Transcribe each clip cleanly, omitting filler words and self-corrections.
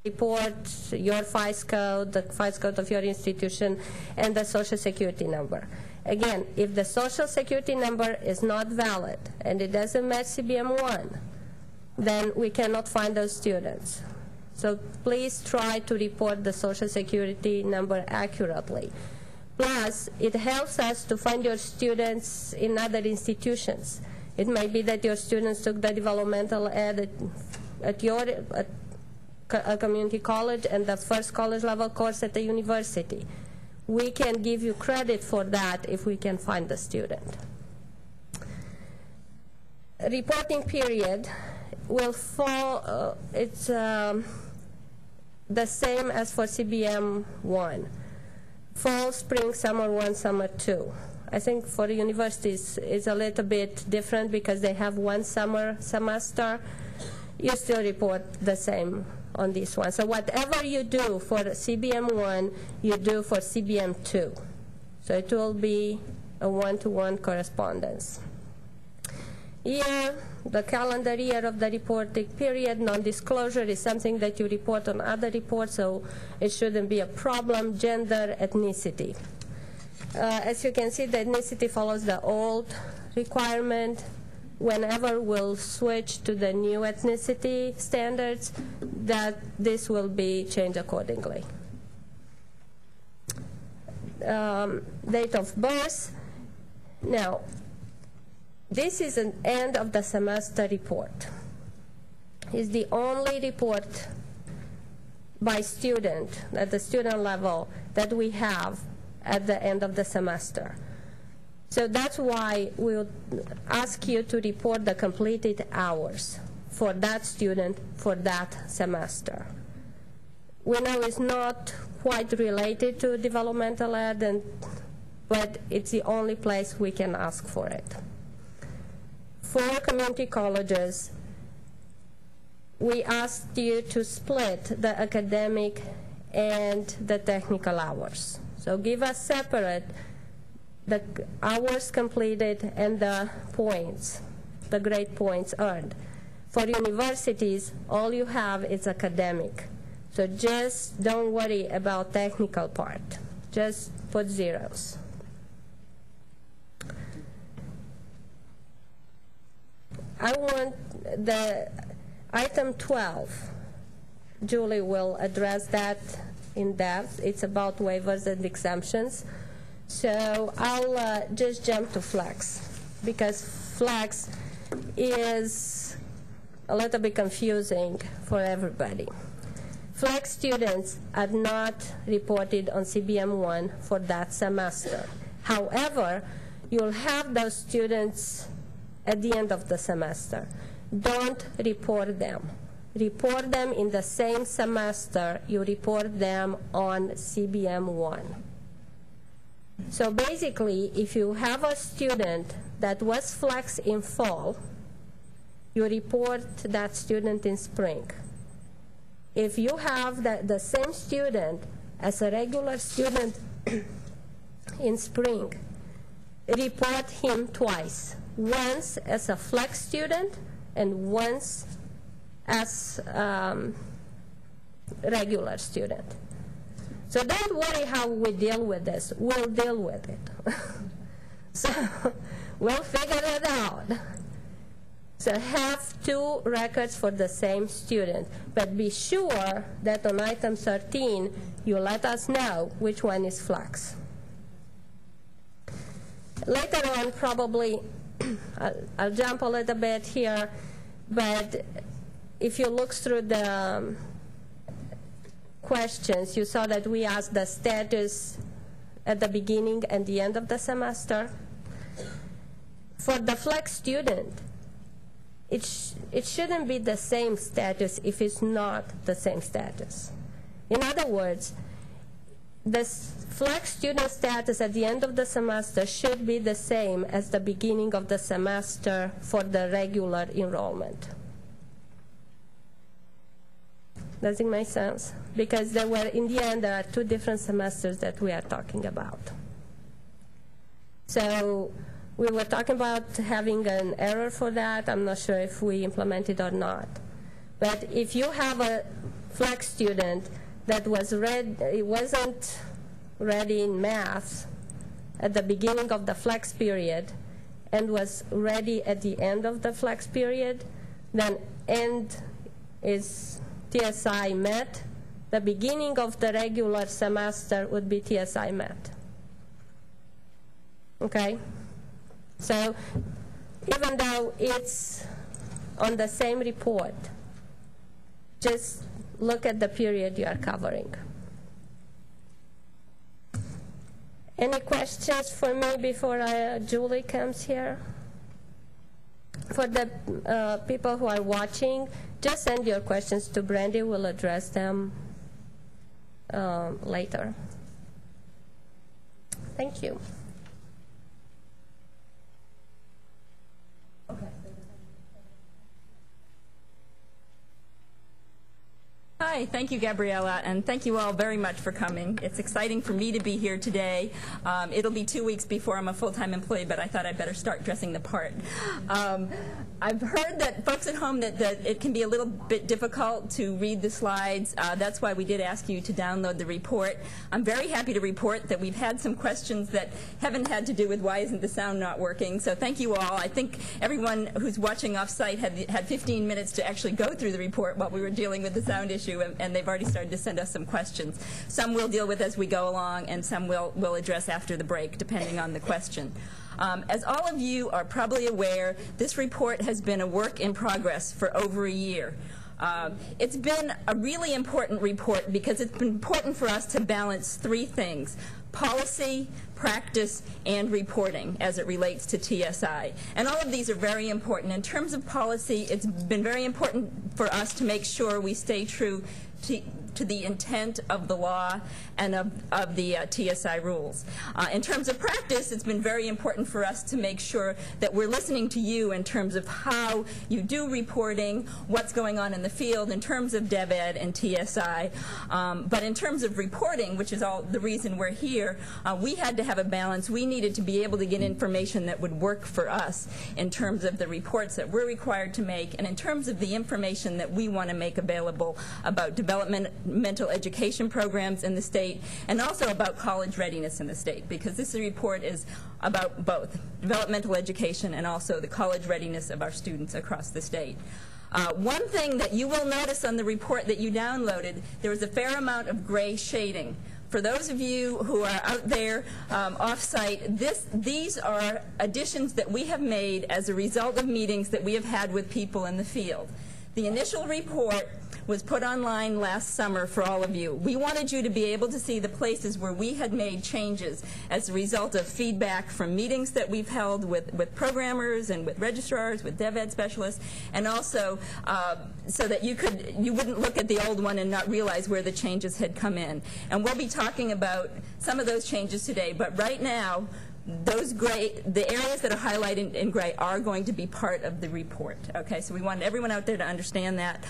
report your FICE code, the FICE code of your institution, and the Social Security number. Again, if the Social Security number is not valid and it doesn't match CBM 1, then we cannot find those students. So please try to report the Social Security number accurately. Plus, it helps us to find your students in other institutions. It may be that your students took the developmental ed at a community college and the first college level course at the university. We can give you credit for that if we can find the student. Reporting period will fall, it's the same as for CBM 1. Fall, spring, summer 1, summer 2. I think for the universities it's a little bit different because they have one summer semester. You still report the same on this one. So whatever you do for CBM 1, you do for CBM 2. So it will be a one-to-one correspondence. Year, the calendar year of the reporting period, non-disclosure is something that you report on other reports, so it shouldn't be a problem. Gender, ethnicity. As you can see, the ethnicity follows the old requirement. Whenever we'll switch to the new ethnicity standards, that this will be changed accordingly. Date of birth. Now, this is an end of the semester report. It's the only report by student at the student level that we have at the end of the semester. So that's why we'll ask you to report the completed hours for that student for that semester. We know it's not quite related to developmental ed, but it's the only place we can ask for it. For community colleges, we asked you to split the academic and the technical hours. So give us separate the hours completed and the points, the grade points earned. For universities, all you have is academic. So just don't worry about technical part. Just put zeros. I want the item 12. Julie will address that in depth. It's about waivers and exemptions. So I'll just jump to flex, because flex is a little bit confusing for everybody. Flex students are not reported on CBM 1 for that semester. However, you'll have those students at the end of the semester. Don't report them. Report them in the same semester you report them on CBM 1. So basically, if you have a student that was flex in fall, you report that student in spring. If you have the same student as a regular student in spring, report him twice. Once as a flex student and once as regular student. So don't worry how we deal with this. We'll deal with it. So we'll figure it out. So have 2 records for the same student. But be sure that on item 13, you let us know which one is flex. Later on, probably, I'll jump a little bit here, but if you look through the questions, you saw that we asked the status at the beginning and the end of the semester. For the flex student, it shouldn't be the same status if it's not the same status. In other words, the flex student status at the end of the semester should be the same as the beginning of the semester for the regular enrollment. Does it make sense? Because there were, in the end, there are 2 different semesters that we are talking about. So we were talking about having an error for that. I'm not sure if we implemented or not. But if you have a flex student that wasn't ready in math at the beginning of the flex period and was ready at the end of the flex period, then end is TSI met. The beginning of the regular semester would be TSI met. Okay? So even though it's on the same report, just look at the period you are covering. Any questions for me before Julie comes here? For the people who are watching, just send your questions to Brandy. We'll address them later. Thank you. Hi, thank you, Gabriella, and thank you all very much for coming. It's exciting for me to be here today. It'll be 2 weeks before I'm a full-time employee, but I thought I'd better start dressing the part. I've heard that folks at home that it can be a little bit difficult to read the slides. That's why we did ask you to download the report. I'm very happy to report that we've had some questions that haven't had to do with why isn't the sound not working. So thank you all. I think everyone who's watching off-site had 15 minutes to actually go through the report while we were dealing with the sound issue, and they've already started to send us some questions. Some we'll deal with as we go along, and some we'll address after the break, depending on the question. As all of you are probably aware, this report has been a work in progress for over a year. It's been a really important report because it's been important for us to balance three things: policy, practice, and reporting as it relates to TSI. And all of these are very important. In terms of policy, it's been very important for us to make sure we stay true to the intent of the law and of the TSI rules. In terms of practice, it's been very important for us to make sure that we're listening to you in terms of how you do reporting, what's going on in the field in terms of DevEd and TSI. But in terms of reporting, which is all the reason we're here, we had to have a balance. We needed to be able to get information that would work for us in terms of the reports that we're required to make and in terms of the information that we want to make available about developmental education programs in the state and also about college readiness in the state, because this report is about both developmental education and also the college readiness of our students across the state. One thing that you will notice on the report that you downloaded, there was a fair amount of gray shading. For those of you who are out there off-site, these are additions that we have made as a result of meetings that we have had with people in the field. The initial report was put online last summer for all of you. We wanted you to be able to see the places where we had made changes as a result of feedback from meetings that we've held with programmers and with registrars, with DevEd specialists, and also so that you wouldn't look at the old one and not realize where the changes had come in. And we'll be talking about some of those changes today, but right now, the areas that are highlighted in gray are going to be part of the report. Okay, so we wanted everyone out there to understand that.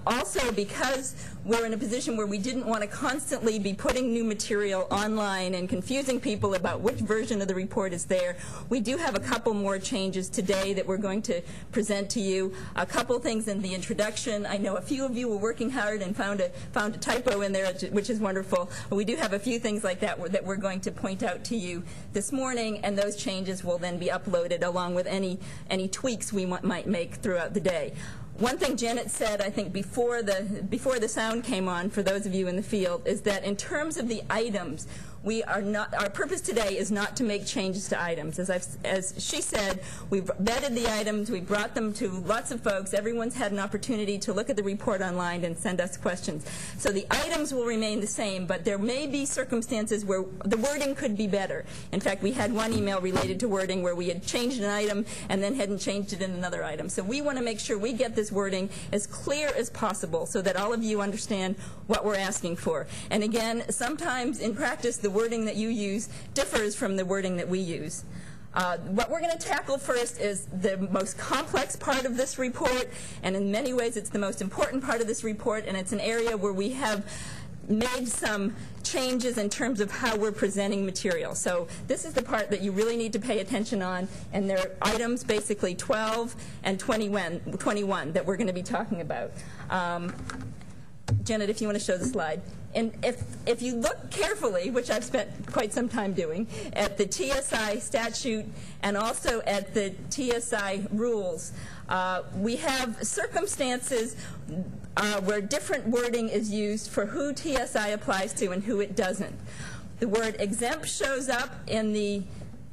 Also, because we're in a position where we didn't want to constantly be putting new material online and confusing people about which version of the report is there, we do have a couple more changes today that we're going to present to you. A couple things in the introduction. I know a few of you were working hard and found a typo in there, which is wonderful. But we do have a few things like that that we're going to point out to you this morning, and those changes will then be uploaded along with any tweaks we might make throughout the day. One thing Janet said, I think, before the sound came on, for those of you in the field, is that in terms of the items, our purpose today is not to make changes to items. As she said, we've vetted the items, we brought them to lots of folks, everyone's had an opportunity to look at the report online and send us questions. So the items will remain the same, but there may be circumstances where the wording could be better. In fact, we had one email related to wording where we had changed an item and then hadn't changed it in another item. So we want to make sure we get this wording as clear as possible so that all of you understand what we're asking for. And again, sometimes in practice, the wording that you use differs from the wording that we use. What we're going to tackle first is the most complex part of this report, and in many ways it's the most important part of this report, and it's an area where we have made some changes in terms of how we're presenting material. So this is the part that you really need to pay attention on, and there are items basically 12 and 21 that we're going to be talking about. Janet, if you want to show the slide. And if you look carefully, which I've spent quite some time doing, at the TSI statute and also at the TSI rules, we have circumstances where different wording is used for who TSI applies to and who it doesn't. The word exempt shows up in the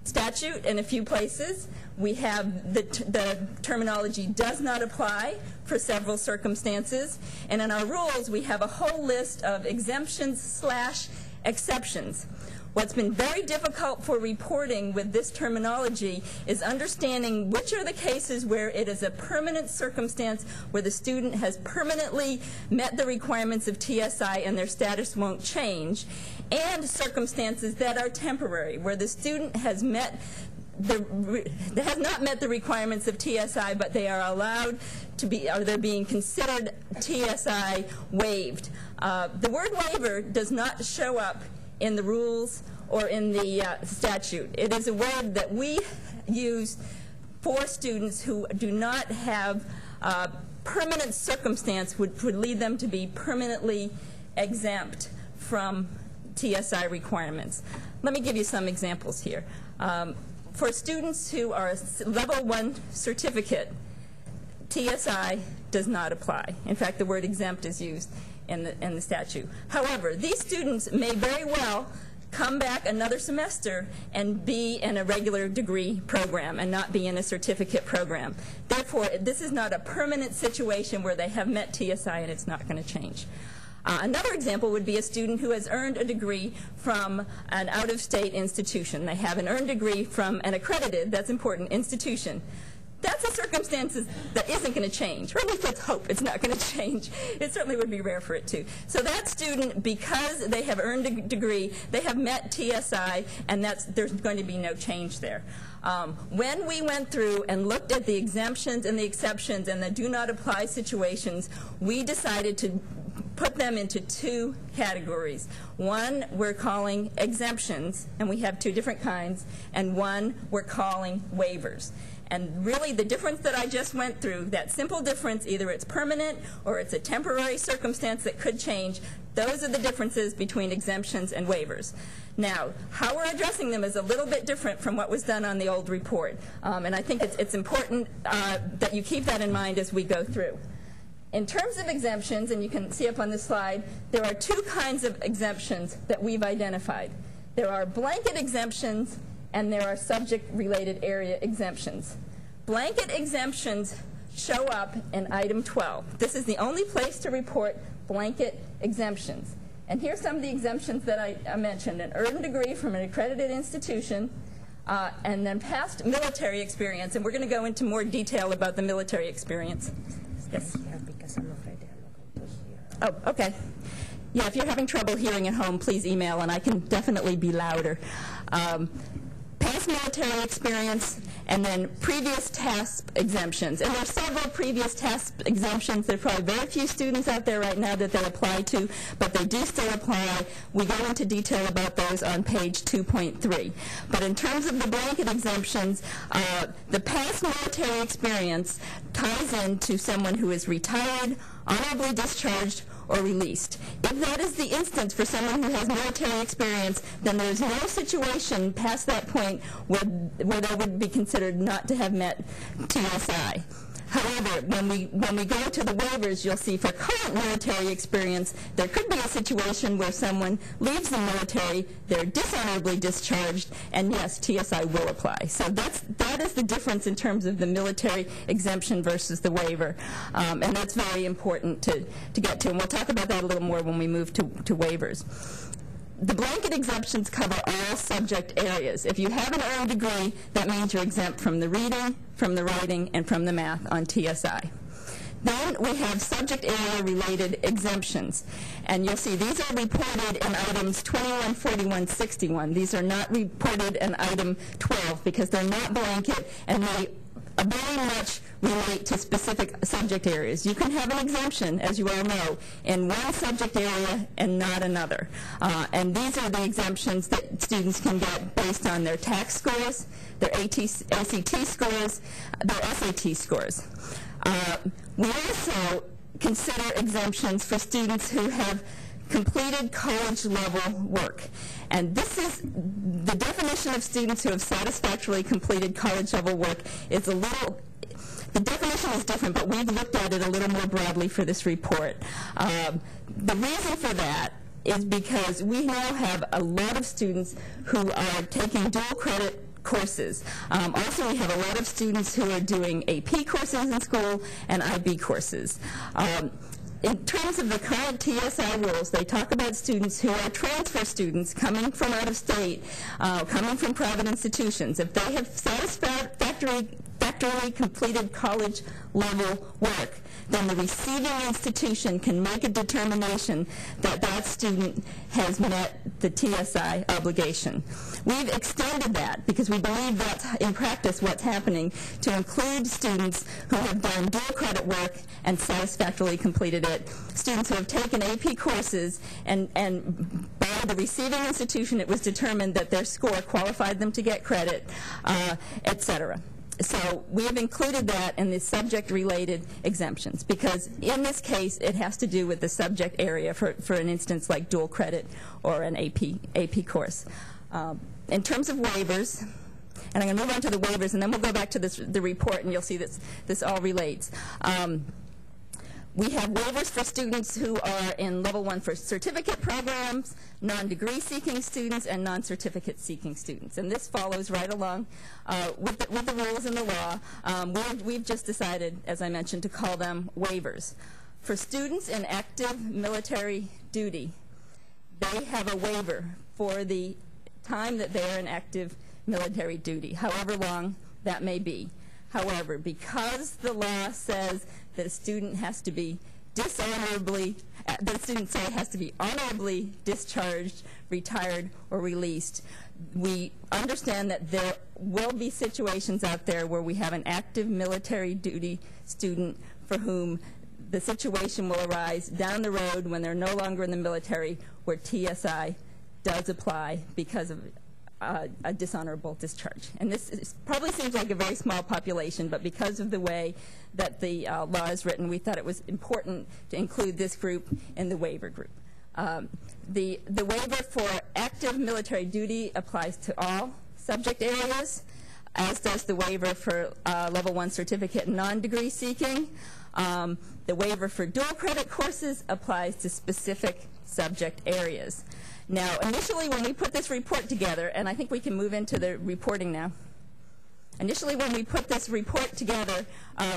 statute in a few places. We have the terminology does not apply for several circumstances. And in our rules, we have a whole list of exemptions/exceptions. What's been very difficult for reporting with this terminology is understanding which are the cases where it is a permanent circumstance where the student has permanently met the requirements of TSI and their status won't change, and circumstances that are temporary, where the student has not met the requirements of TSI, but they are allowed to be, or they're being considered TSI waived. The word waiver does not show up in the rules or in the statute. It is a word that we use for students who do not have permanent circumstance would lead them to be permanently exempt from TSI requirements. Let me give you some examples here. For students who are a level 1 certificate, TSI does not apply. In fact, the word exempt is used in the statute. However, these students may very well come back another semester and be in a regular degree program and not be in a certificate program. Therefore, this is not a permanent situation where they have met TSI and it's not going to change. Another example would be a student who has earned a degree from an out-of-state institution. They have an earned degree from an accredited, that's important, institution. That's a circumstance that isn't going to change, or at least let's hope it's not going to change. It certainly would be rare for it to. So that student, because they have earned a degree, they have met TSI, and there's going to be no change there. When we went through and looked at the exemptions and the exceptions and the do not apply situations, we decided to put them into two categories. One we're calling exemptions, and we have two different kinds, and one we're calling waivers. And really the difference that I just went through, that simple difference, either it's permanent or it's a temporary circumstance that could change, those are the differences between exemptions and waivers. Now, how we're addressing them is a little bit different from what was done on the old report. And I think it's important that you keep that in mind as we go through. In terms of exemptions, and you can see up on this slide, there are two kinds of exemptions that we've identified. There are blanket exemptions and there are subject-related area exemptions. Blanket exemptions show up in item 12. This is the only place to report blanket exemptions. And here's some of the exemptions that I mentioned: an earned degree from an accredited institution, and then past military experience. And we're going to go into more detail about the military experience. Yes? Oh, okay. Yeah, if you're having trouble hearing at home, please email, and I can definitely be louder. Past military experience, and then previous TASP exemptions. And there are several previous TASP exemptions. There are probably very few students out there right now that they apply to, but they do still apply. We go into detail about those on page 2.3. But in terms of the blanket exemptions, the past military experience ties into someone who is retired, honorably discharged, or released. If that is the instance for someone who has military experience, then there's no situation past that point where they would be considered not to have met TSI. However, when we go to the waivers, you'll see for current military experience, there could be a situation where someone leaves the military, they're dishonorably discharged, and yes, TSI will apply. So that is the difference in terms of the military exemption versus the waiver, and that's very important to get to. And we'll talk about that a little more when we move to waivers. The blanket exemptions cover all subject areas. If you have an earned degree, that means you're exempt from the reading, from the writing, and from the math on TSI. Then we have subject area related exemptions. And you'll see these are reported in items 21, 41, 61. These are not reported in item 12 because they're not blanket, and they very much relate to specific subject areas. You can have an exemption, as you all know, in one subject area and not another. And these are the exemptions that students can get based on their TAC scores, their ACT scores, their SAT scores. We also consider exemptions for students who have completed college-level work. And this is the definition of students who have satisfactorily completed college-level work is a little, the definition is different, but we've looked at it a little more broadly for this report. The reason for that is because we now have a lot of students who are taking dual credit courses. Also, we have a lot of students who are doing AP courses in school and IB courses. In terms of the current TSI rules, they talk about students who are transfer students coming from out of state, coming from private institutions. If they have satisfactorily completed college-level work, then the receiving institution can make a determination that that student has met the TSI obligation. We've extended that because we believe that's in practice what's happening to include students who have done dual credit work and satisfactorily completed it, students who have taken AP courses and by the receiving institution it was determined that their score qualified them to get credit, etc. So we have included that in the subject-related exemptions because in this case it has to do with the subject area for an instance like dual credit or an AP course. In terms of waivers, and I'm going to move on to the waivers and then we'll go back to the report and you'll see this all relates. We have waivers for students who are in level 1 for certificate programs, non-degree seeking students, and non-certificate seeking students. And this follows right along with the rules in the law. We've just decided, as I mentioned, to call them waivers. For students in active military duty, they have a waiver for the time that they are in active military duty, however long that may be. However, because the law says that a student has to be dishonorably, the student has to be honorably discharged, retired, or released, we understand that there will be situations out there where we have an active military duty student for whom the situation will arise down the road when they're no longer in the military where TSI does apply because of a dishonorable discharge. And this probably seems like a very small population, but because of the way that the law is written, we thought it was important to include this group in the waiver group. The waiver for active military duty applies to all subject areas, as does the waiver for level 1 certificate non-degree seeking. The waiver for dual credit courses applies to specific subject areas. Now, initially when we put this report together, and I think we can move into the reporting now. Initially when we put this report together,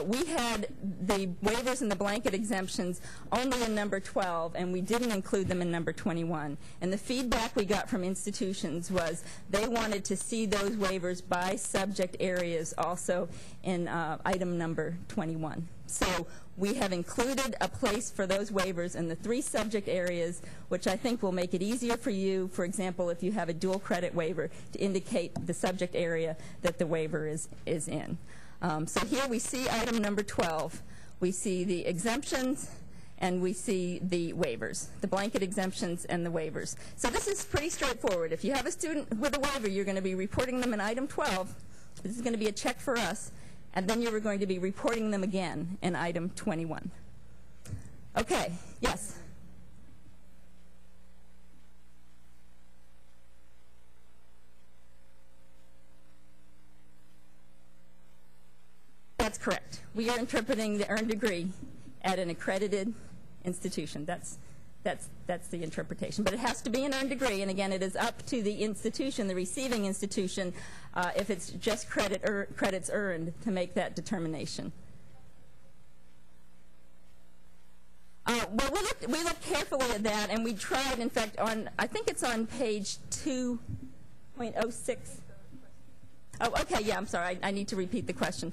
we had the waivers and the blanket exemptions only in number 12, and we didn't include them in number 21. And the feedback we got from institutions was they wanted to see those waivers by subject areas also in item number 21. So we have included a place for those waivers in the 3 subject areas, which I think will make it easier for you, for example, if you have a dual credit waiver, to indicate the subject area that the waiver is in. So here we see item number 12. We see the exemptions and we see the waivers, the blanket exemptions and the waivers. So this is pretty straightforward. If you have a student with a waiver, you're going to be reporting them in item 12. This is going to be a check for us. And then you're going to be reporting them again in item 21. Okay, yes? That's correct. We are interpreting the earned degree at an accredited institution. That's the interpretation. But it has to be an earned degree, and again, it is up to the institution, the receiving institution, if it's just credits earned, to make that determination. Well, we looked carefully at that, and we tried, in fact, I think it's on page 2.06. Oh, okay, yeah, I'm sorry. I need to repeat the question.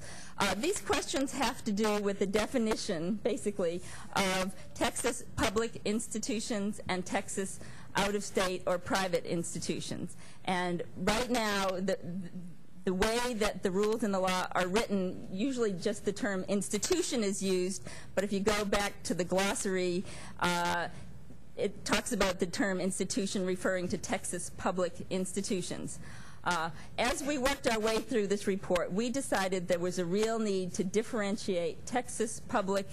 These questions have to do with the definition, basically, of Texas public institutions and Texas out-of-state or private institutions. And right now, the way that the rules in the law are written, usually just the term institution is used, but if you go back to the glossary, it talks about the term institution referring to Texas public institutions. As we worked our way through this report, we decided there was a real need to differentiate Texas public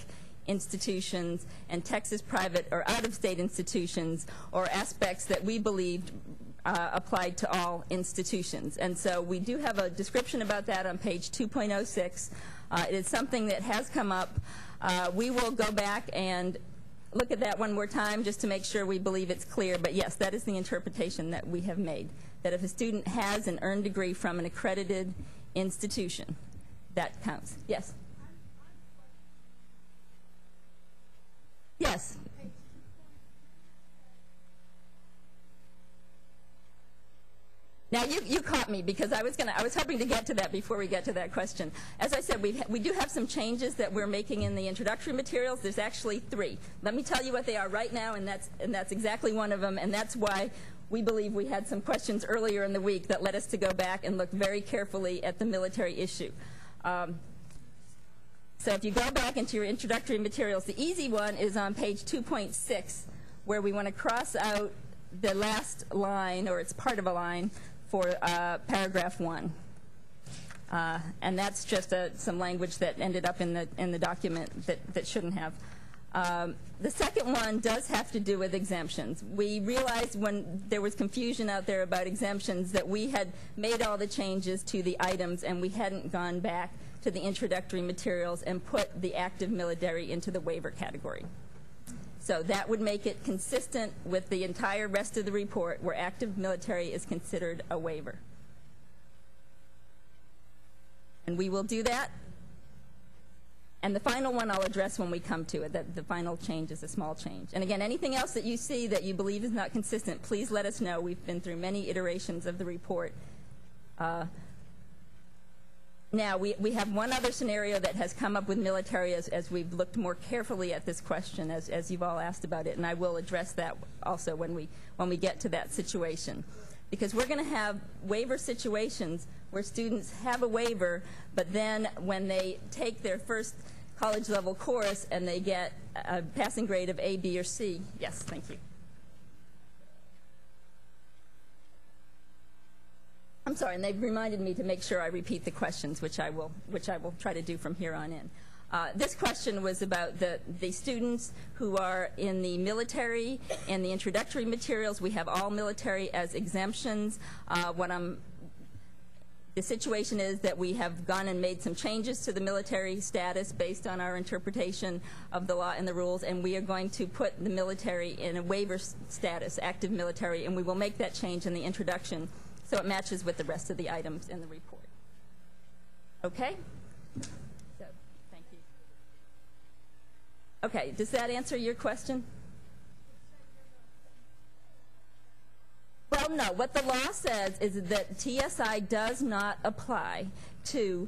institutions and Texas private or out-of-state institutions, or aspects that we believed applied to all institutions. And so we do have a description about that on page 2.06. It is something that has come up. We will go back and look at that one more time just to make sure we believe it's clear. But yes, that is the interpretation that we have made, that if a student has an earned degree from an accredited institution, that counts. Yes? Yes. Now you caught me, because I was hoping to get to that before we get to that question. As I said, we do have some changes that we're making in the introductory materials. There's actually 3. Let me tell you what they are right now, and that's exactly one of them, and that's why we believe we had some questions earlier in the week that led us to go back and look very carefully at the military issue. So if you go back into your introductory materials, the easy one is on page 2.6, where we want to cross out the last line, or it's part of a line, for paragraph 1. And that's just some language that ended up in the document that shouldn't have. The second one does have to do with exemptions. We realized when there was confusion out there about exemptions that we had made all the changes to the items, and we hadn't gone back to the introductory materials and put the active military into the waiver category. So that would make it consistent with the entire rest of the report, where active military is considered a waiver. And we will do that. And the final one I'll address when we come to it, that the final change is a small change. And again, anything else that you see that you believe is not consistent, please let us know. We've been through many iterations of the report. Now, we have one other scenario that has come up with military as we've looked more carefully at this question, as you've all asked about it, and I will address that also when we get to that situation. Because we're going to have waiver situations where students have a waiver, but then when they take their first college-level course and they get a passing grade of A, B, or C. Yes, thank you. I'm sorry, and they've reminded me to make sure I repeat the questions, which I will try to do from here on in. This question was about the students who are in the military and the introductory materials. We have all military as exemptions. The situation is that we have gone and made some changes to the military status based on our interpretation of the law and the rules, and we are going to put the military in a waiver status, active military, and we will make that change in the introduction so it matches with the rest of the items in the report. Okay? So, thank you. Okay, does that answer your question? Well, no. What the law says is that TSI does not apply to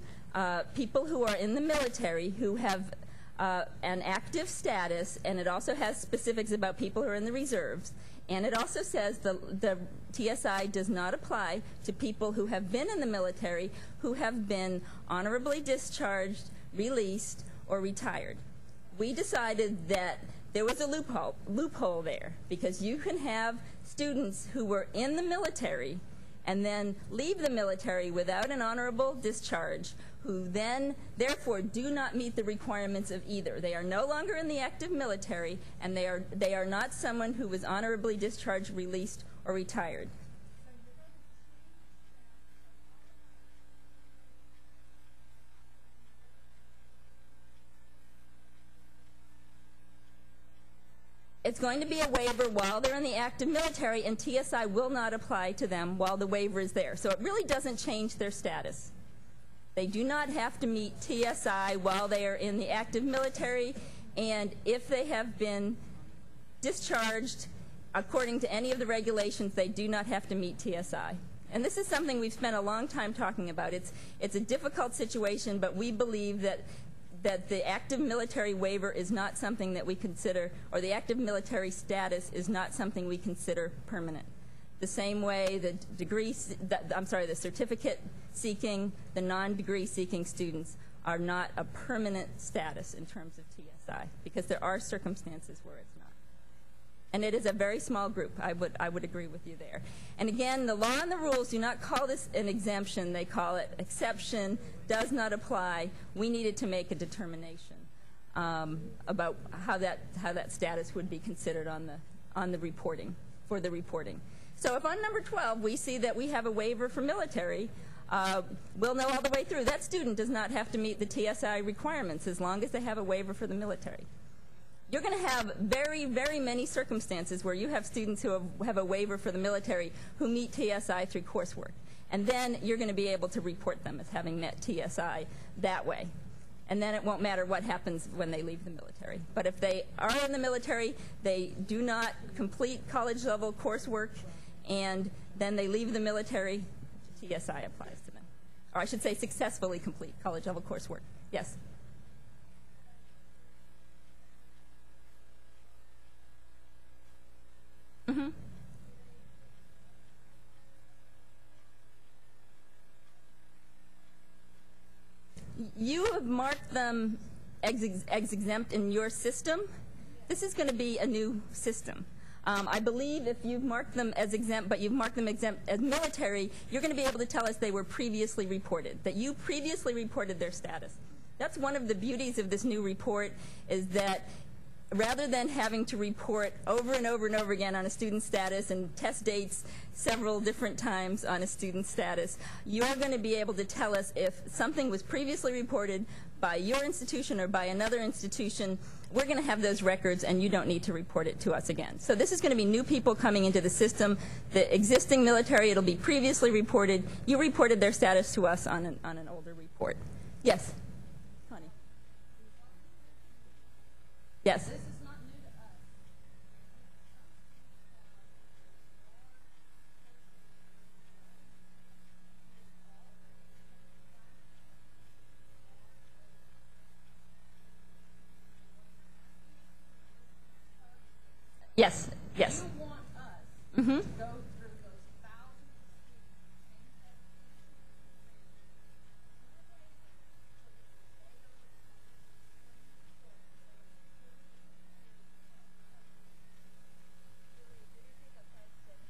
people who are in the military who have an active status, and it also has specifics about people who are in the reserves. And it also says the TSI does not apply to people who have been in the military who have been honorably discharged, released, or retired. We decided that there was a loophole there, because you can have students who were in the military and then leave the military without an honorable discharge, who then therefore do not meet the requirements of either. They are no longer in the active military, and they are not someone who was honorably discharged, released, or retired. It's going to be a waiver while they're in the active military, and TSI will not apply to them while the waiver is there. So it really doesn't change their status. They do not have to meet TSI while they are in the active military, and if they have been discharged according to any of the regulations, they do not have to meet TSI. And this is something we've spent a long time talking about. It's a difficult situation, but we believe that the active military waiver is not something that we consider, or the active military status is not something we consider permanent. The same way the certificate seeking, the non-degree seeking students are not a permanent status in terms of TSI, because there are circumstances where it's not. And it is a very small group. I would agree with you there. And again, the law and the rules do not call this an exemption. They call it exception, does not apply. We needed to make a determination. about how that status would be considered on the reporting, for the reporting. So if on number 12 we see that we have a waiver for military, we'll know all the way through that student does not have to meet the TSI requirements as long as they have a waiver for the military. You're going to have very, very many circumstances where you have students who have a waiver for the military who meet TSI through coursework. And then you're going to be able to report them as having met TSI that way. And then it won't matter what happens when they leave the military. But if they are in the military, they do not complete college-level coursework, and then they leave the military, TSI applies to them. Or I should say successfully complete college-level coursework. Yes? Mm-hmm. You have marked them as exempt in your system. This is going to be a new system. I believe if you've marked them as exempt, but you've marked them exempt as military, you're going to be able to tell us they were previously reported, that you previously reported their status. That's one of the beauties of this new report, is that rather than having to report over and over and over again on a student's status and test dates several different times on a student's status, you're going to be able to tell us if something was previously reported by your institution or by another institution. We're going to have those records, and you don't need to report it to us again. So this is going to be new people coming into the system. The existing military, it'll be previously reported. You reported their status to us on an older report. Yes? Connie? Yes? This is not new to us. Yes, yes. You want us Mm-hmm. to go through those thousands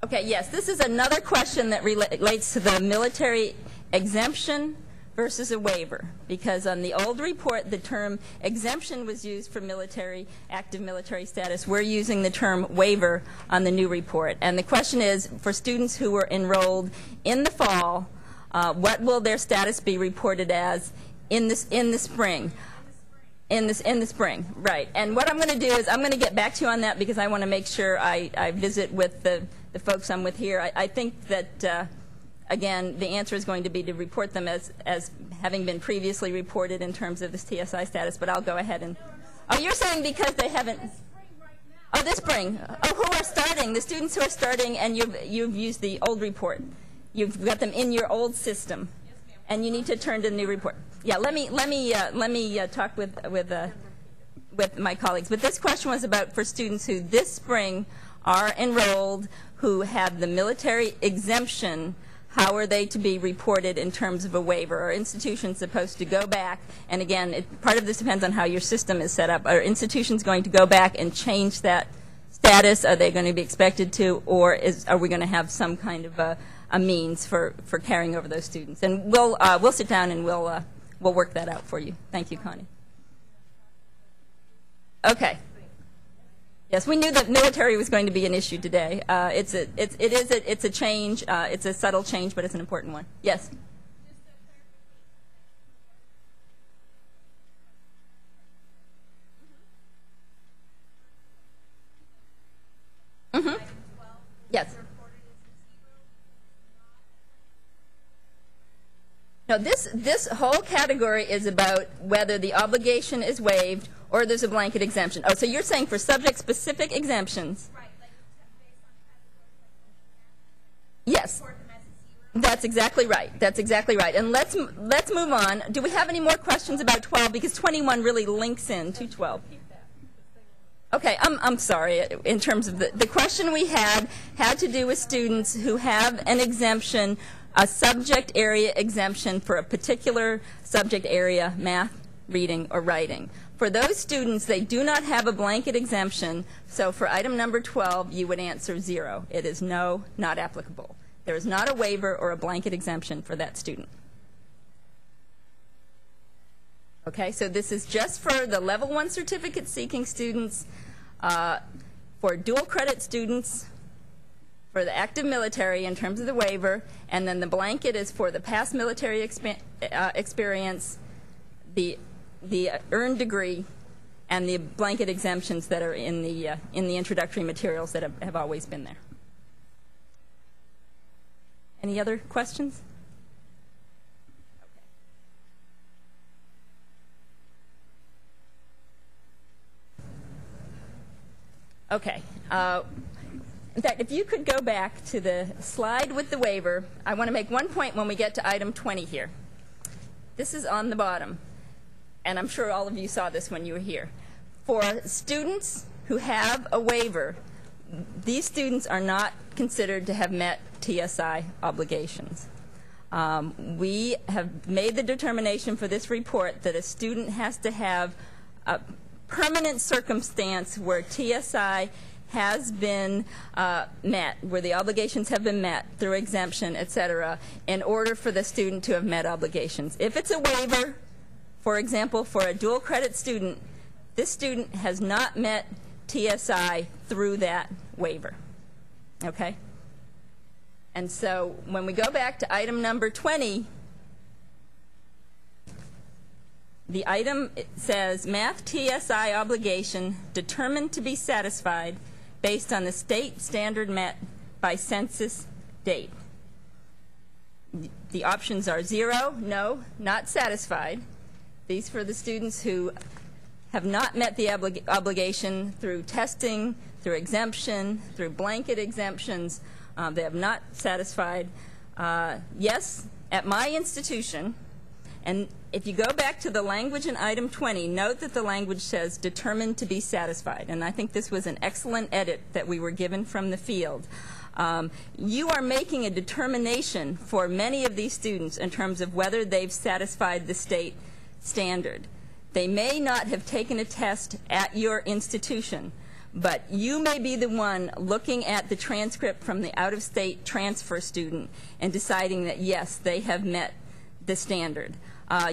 of Okay, yes, this is another question that relates to the military exemption versus a waiver, because on the old report the term exemption was used for military, active military status. We're using the term waiver on the new report. And the question is, for students who were enrolled in the fall, what will their status be reported as in the spring? In the spring, right. And what I'm going to do is I'm going to get back to you on that, because I want to make sure I visit with the folks I'm with here. I think that again, the answer is going to be to report them as having been previously reported in terms of this TSI status, but I'll go ahead and... Oh, you're saying because they haven't... Oh, this spring. Oh, who are starting? The students who are starting, and you've used the old report. You've got them in your old system, and you need to turn to the new report. Yeah, let me talk with my colleagues. But this question was about for students who this spring are enrolled, who have the military exemption. How are they to be reported in terms of a waiver? Are institutions supposed to go back? And again, part of this depends on how your system is set up. Are institutions going to go back and change that status? Are they going to be expected to? Or are we going to have some kind of a means for carrying over those students? And we'll sit down and we'll work that out for you. Thank you, Connie. Okay. Yes, we knew that military was going to be an issue today. It's a change. It's a subtle change, but it's an important one. Yes. Mm-hmm. Yes. No, this whole category is about whether the obligation is waived or there's a blanket exemption. Oh, so you're saying for subject-specific exemptions? Right, like based on Yes. That's exactly right. That's exactly right. And let's move on. Do we have any more questions about 12? Because 21 really links in to 12. Okay, I'm sorry. In terms of the question we had to do with students who have an exemption, a subject area exemption for a particular subject area, math, reading, or writing. For those students, they do not have a blanket exemption, so for item number 12, you would answer 0. It is no, not applicable. There is not a waiver or a blanket exemption for that student. Okay, so this is just for the level 1 certificate seeking students, for dual credit students, for the active military in terms of the waiver, and then the blanket is for the past military experience, the earned degree, and the blanket exemptions that are in the introductory materials that have always been there. Any other questions? Okay. In fact, if you could go back to the slide with the waiver, I want to make one point when we get to item 20 here. This is on the bottom, and I'm sure all of you saw this when you were here. For students who have a waiver, these students are not considered to have met TSI obligations. We have made the determination for this report that a student has to have a permanent circumstance where TSI has been met, where the obligations have been met through exemption, etc., in order for the student to have met obligations. If it's a waiver, for example, for a dual credit student, this student has not met TSI through that waiver. Okay? And so when we go back to item number 20, the item says math TSI obligation determined to be satisfied based on the state standard met by census date. The options are 0, no, not satisfied. These for the students who have not met the obligation through testing, through exemption, through blanket exemptions. They have not satisfied. Yes, at my institution, and if you go back to the language in item 20, note that the language says determined to be satisfied. And I think this was an excellent edit that we were given from the field. You are making a determination for many of these students in terms of whether they've satisfied the state standard. They may not have taken a test at your institution, but you may be the one looking at the transcript from the out-of-state transfer student and deciding that, yes, they have met the standard.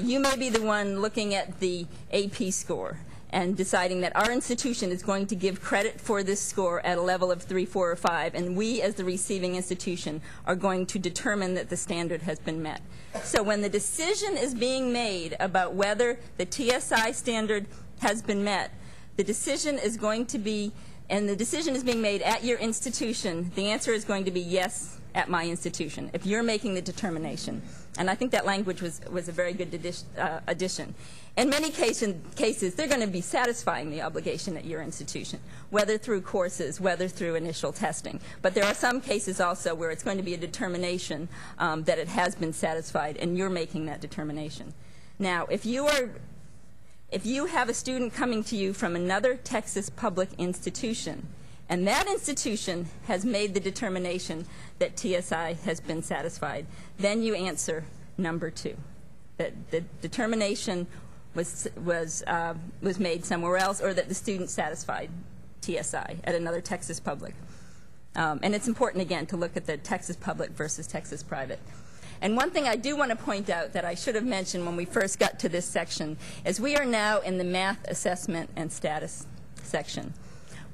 You may be the one looking at the AP score and deciding that our institution is going to give credit for this score at a level of 3, 4, or 5, and we as the receiving institution are going to determine that the standard has been met. So when the decision is being made about whether the TSI standard has been met, the decision is going to be, and the decision is being made at your institution, the answer is going to be yes at my institution, if you're making the determination. And I think that language was a very good addition. In many cases, they're going to be satisfying the obligation at your institution, whether through courses, whether through initial testing. But there are some cases also where it's going to be a determination that it has been satisfied, and you're making that determination. Now, if you have a student coming to you from another Texas public institution, and that institution has made the determination that TSI has been satisfied, then you answer number 2, that the determination was made somewhere else, or that the student satisfied TSI at another Texas public. And it's important, again, to look at the Texas public versus Texas private. And one thing I do want to point out that I should have mentioned when we first got to this section is we are now in the math assessment and status section.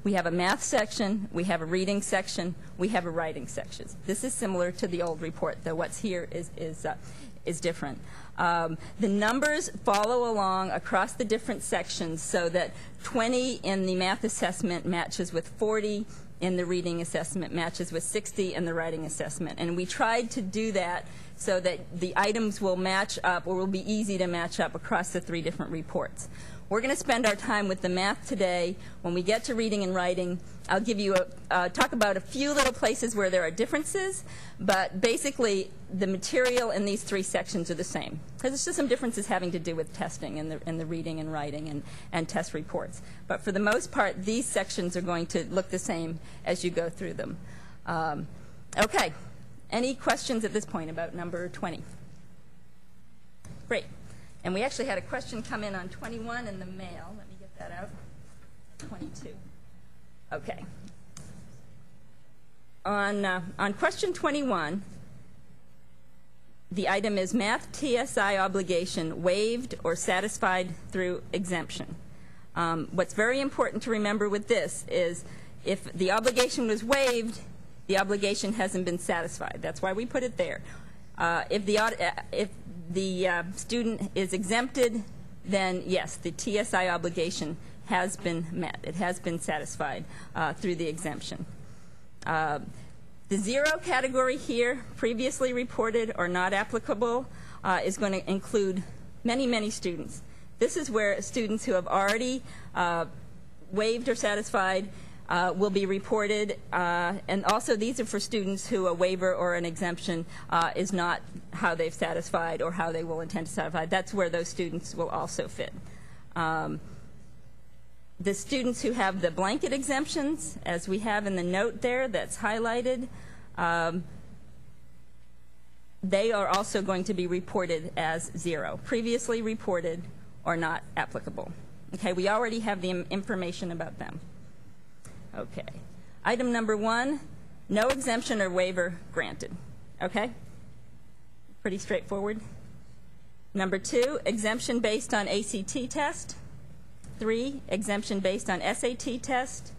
We have a math section, we have a reading section, we have a writing section. This is similar to the old report, though what's here is different. The numbers follow along across the different sections so that 20 in the math assessment matches with 40 in the reading assessment, matches with 60 in the writing assessment. And we tried to do that so that the items will match up, or will be easy to match up across the 3 different reports. We're going to spend our time with the math today. When we get to reading and writing, I'll give you talk about a few little places where there are differences, but basically the material in these 3 sections are the same, because it's just some differences having to do with testing in the reading and writing and test reports. But for the most part, these sections are going to look the same as you go through them. Okay. Any questions at this point about number 20? Great. And we actually had a question come in on 21 in the mail. Let me get that out. 22. Okay. On question 21, The item is math TSI obligation waived or satisfied through exemption. What's very important to remember with this is if the obligation was waived, the obligation hasn't been satisfied. That's why we put it there. If the student is exempted, then yes, the TSI obligation has been met. It has been satisfied through the exemption. The zero category here, previously reported or not applicable, is going to include many, many students. This is where students who have already waived or satisfied will be reported, and also these are for students who a waiver or an exemption is not how they've satisfied or how they will intend to satisfy. That's where those students will also fit. The students who have the blanket exemptions, as we have in the note there that's highlighted, they are also going to be reported as zero, previously reported or not applicable. Okay, we already have the information about them. Okay. Item number 1, no exemption or waiver granted. Okay? Pretty straightforward. Number 2, exemption based on ACT test. 3, exemption based on SAT test.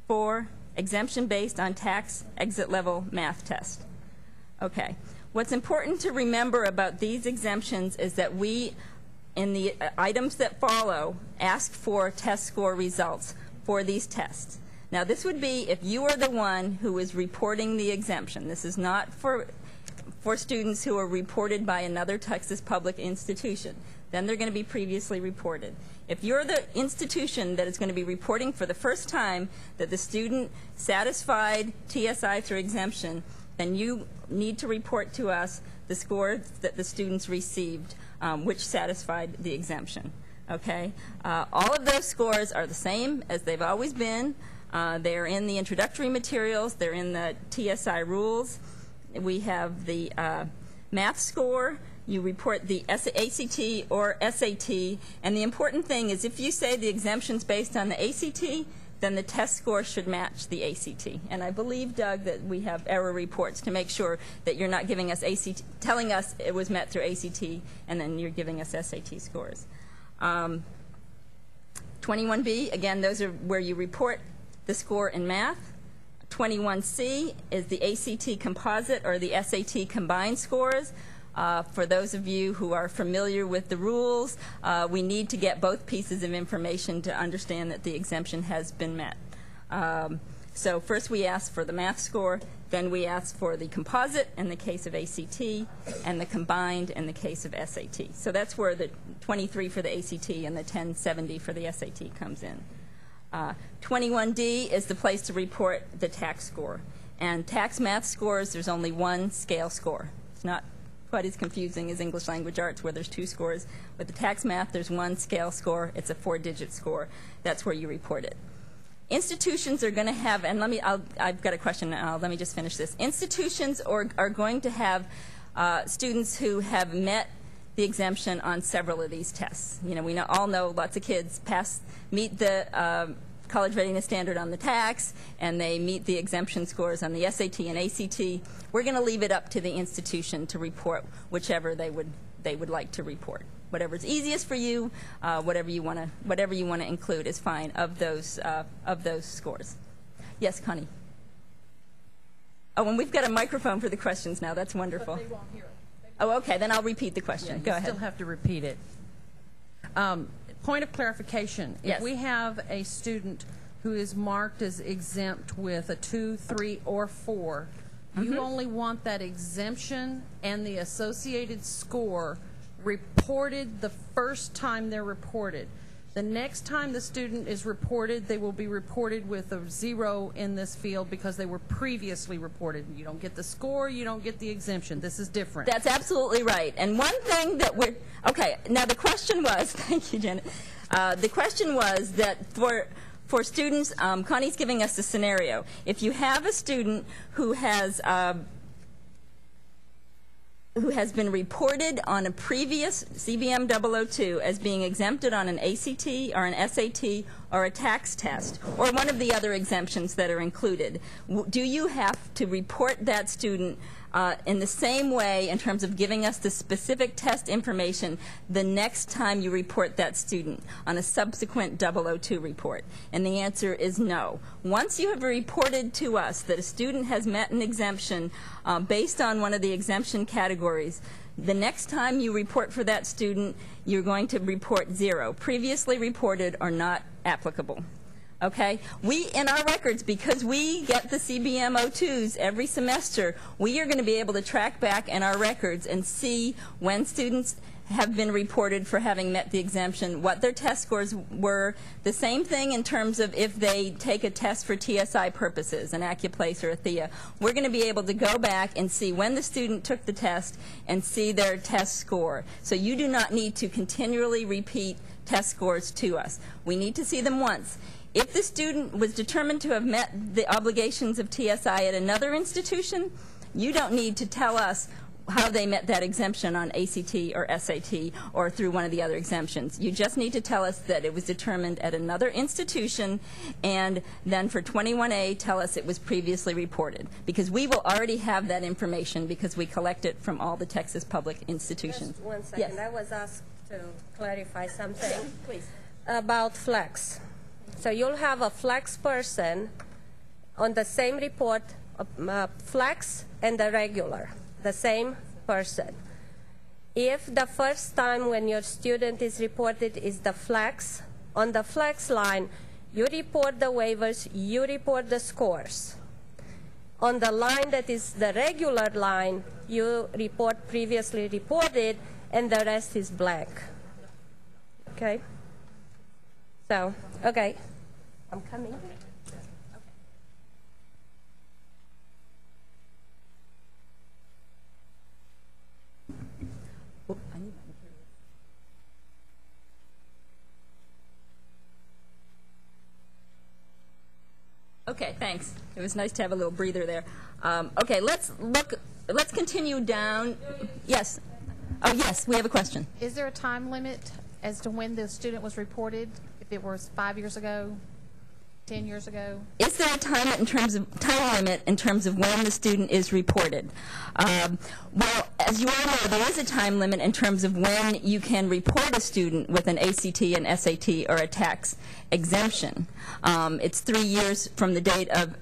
4, exemption based on tax exit level math test. Okay. What's important to remember about these exemptions is that we, in the items that follow, ask for test score results for these tests. Now, this would be if you are the one who is reporting the exemption. This is not for students who are reported by another Texas public institution. Then they're going to be previously reported. If you're the institution that is going to be reporting for the first time that the student satisfied TSI through exemption, then you need to report to us the score that the students received, which satisfied the exemption. Okay? All of those scores are the same as they've always been. They're in the introductory materials. They're in the TSI rules. We have the math score. You report the ACT or SAT. And the important thing is if you say the exemption's based on the ACT, then the test score should match the ACT. And I believe, Doug, that we have error reports to make sure that you're not giving us ACT, telling us it was met through ACT, and then you're giving us SAT scores. 21B, again, those are where you report the score in math. 21C is the ACT composite or the SAT combined scores. For those of you who are familiar with the rules, we need to get both pieces of information to understand that the exemption has been met. So first we ask for the math score, then we ask for the composite in the case of ACT, and the combined in the case of SAT. So that's where the 23 for the ACT and the 1070 for the SAT comes in. 21D is the place to report the tax score. And tax math scores, there's only one scale score. It's not quite as confusing as English language arts where there's 2 scores. With the tax math, there's one scale score. It's a 4-digit score. That's where you report it. Institutions are going to have, and I've got a question, let me just finish this. Institutions are going to have students who have met the exemption on several of these tests. You know, we all know lots of kids meet the college readiness standard on the tax, and they meet the exemption scores on the SAT and ACT. We're going to leave it up to the institution to report whichever they would like to report. Whatever's easiest for you, whatever you want to include is fine of those scores. Yes, Connie. Oh, and we've got a microphone for the questions now. That's wonderful. But they won't hear it. Oh, okay. Then I'll repeat the question. Go ahead. You still have to repeat it. Point of clarification. Yes. If we have a student who is marked as exempt with a 2, 3, or 4, you only want that exemption and the associated score reported the first time they're reported. The next time the student is reported, they will be reported with a 0 in this field because they were previously reported. You don't get the score, you don't get the exemption. This is different. That's absolutely right. And one thing that okay, now the question was, thank you, Janet. The question was that for students, Connie's giving us a scenario. If you have a student who has been reported on a previous CBM 002 as being exempted on an ACT or an SAT or a tax test, or one of the other exemptions that are included, do you have to report that student in the same way in terms of giving us the specific test information the next time you report that student on a subsequent 002 report? And the answer is no. Once you have reported to us that a student has met an exemption based on one of the exemption categories, the next time you report for that student, you're going to report 0, previously reported or not applicable. Okay? We, in our records, because we get the CBM 02s every semester, we are going to be able to track back in our records and see when students have been reported for having met the exemption, what their test scores were. The same thing in terms of if they take a test for TSI purposes, an AccuPlace or a THEA. We're going to be able to go back and see when the student took the test and see their test score. So you do not need to continually repeat test scores to us. We need to see them once. If the student was determined to have met the obligations of TSI at another institution, you don't need to tell us how they met that exemption on ACT or SAT or through one of the other exemptions. You just need to tell us that it was determined at another institution, and then for 21A, tell us it was previously reported, because we will already have that information because we collect it from all the Texas public institutions. Just 1 second. Yes. I was asked to clarify something Please. about flex. So you'll have a flex person on the same report, flex and the regular, the same person. If the first time when your student is reported is the flex, on the flex line, you report the waivers, you report the scores. On the line that is the regular line, you report previously reported, and the rest is blank. Okay? So, okay. I'm coming. Oh, I need my materials. Okay, thanks. It was nice to have a little breather there. Okay, let's continue down. Yes. Oh, yes, we have a question. Is there a time limit as to when the student was reported? If it was 5 years ago, 10 years ago? Is there a time limit in terms of when the student is reported? Well, as you all know, there is a time limit in terms of when you can report a student with an ACT, an SAT, or a tax exemption. It's 3 years from the date of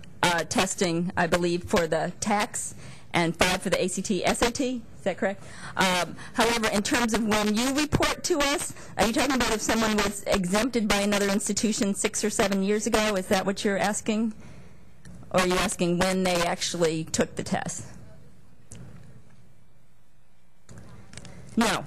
testing, I believe, for the tax, and 5 for the ACT, SAT. Is that correct? However, in terms of when you report to us, are you talking about if someone was exempted by another institution 6 or 7 years ago? Is that what you're asking? Or are you asking when they actually took the test? No.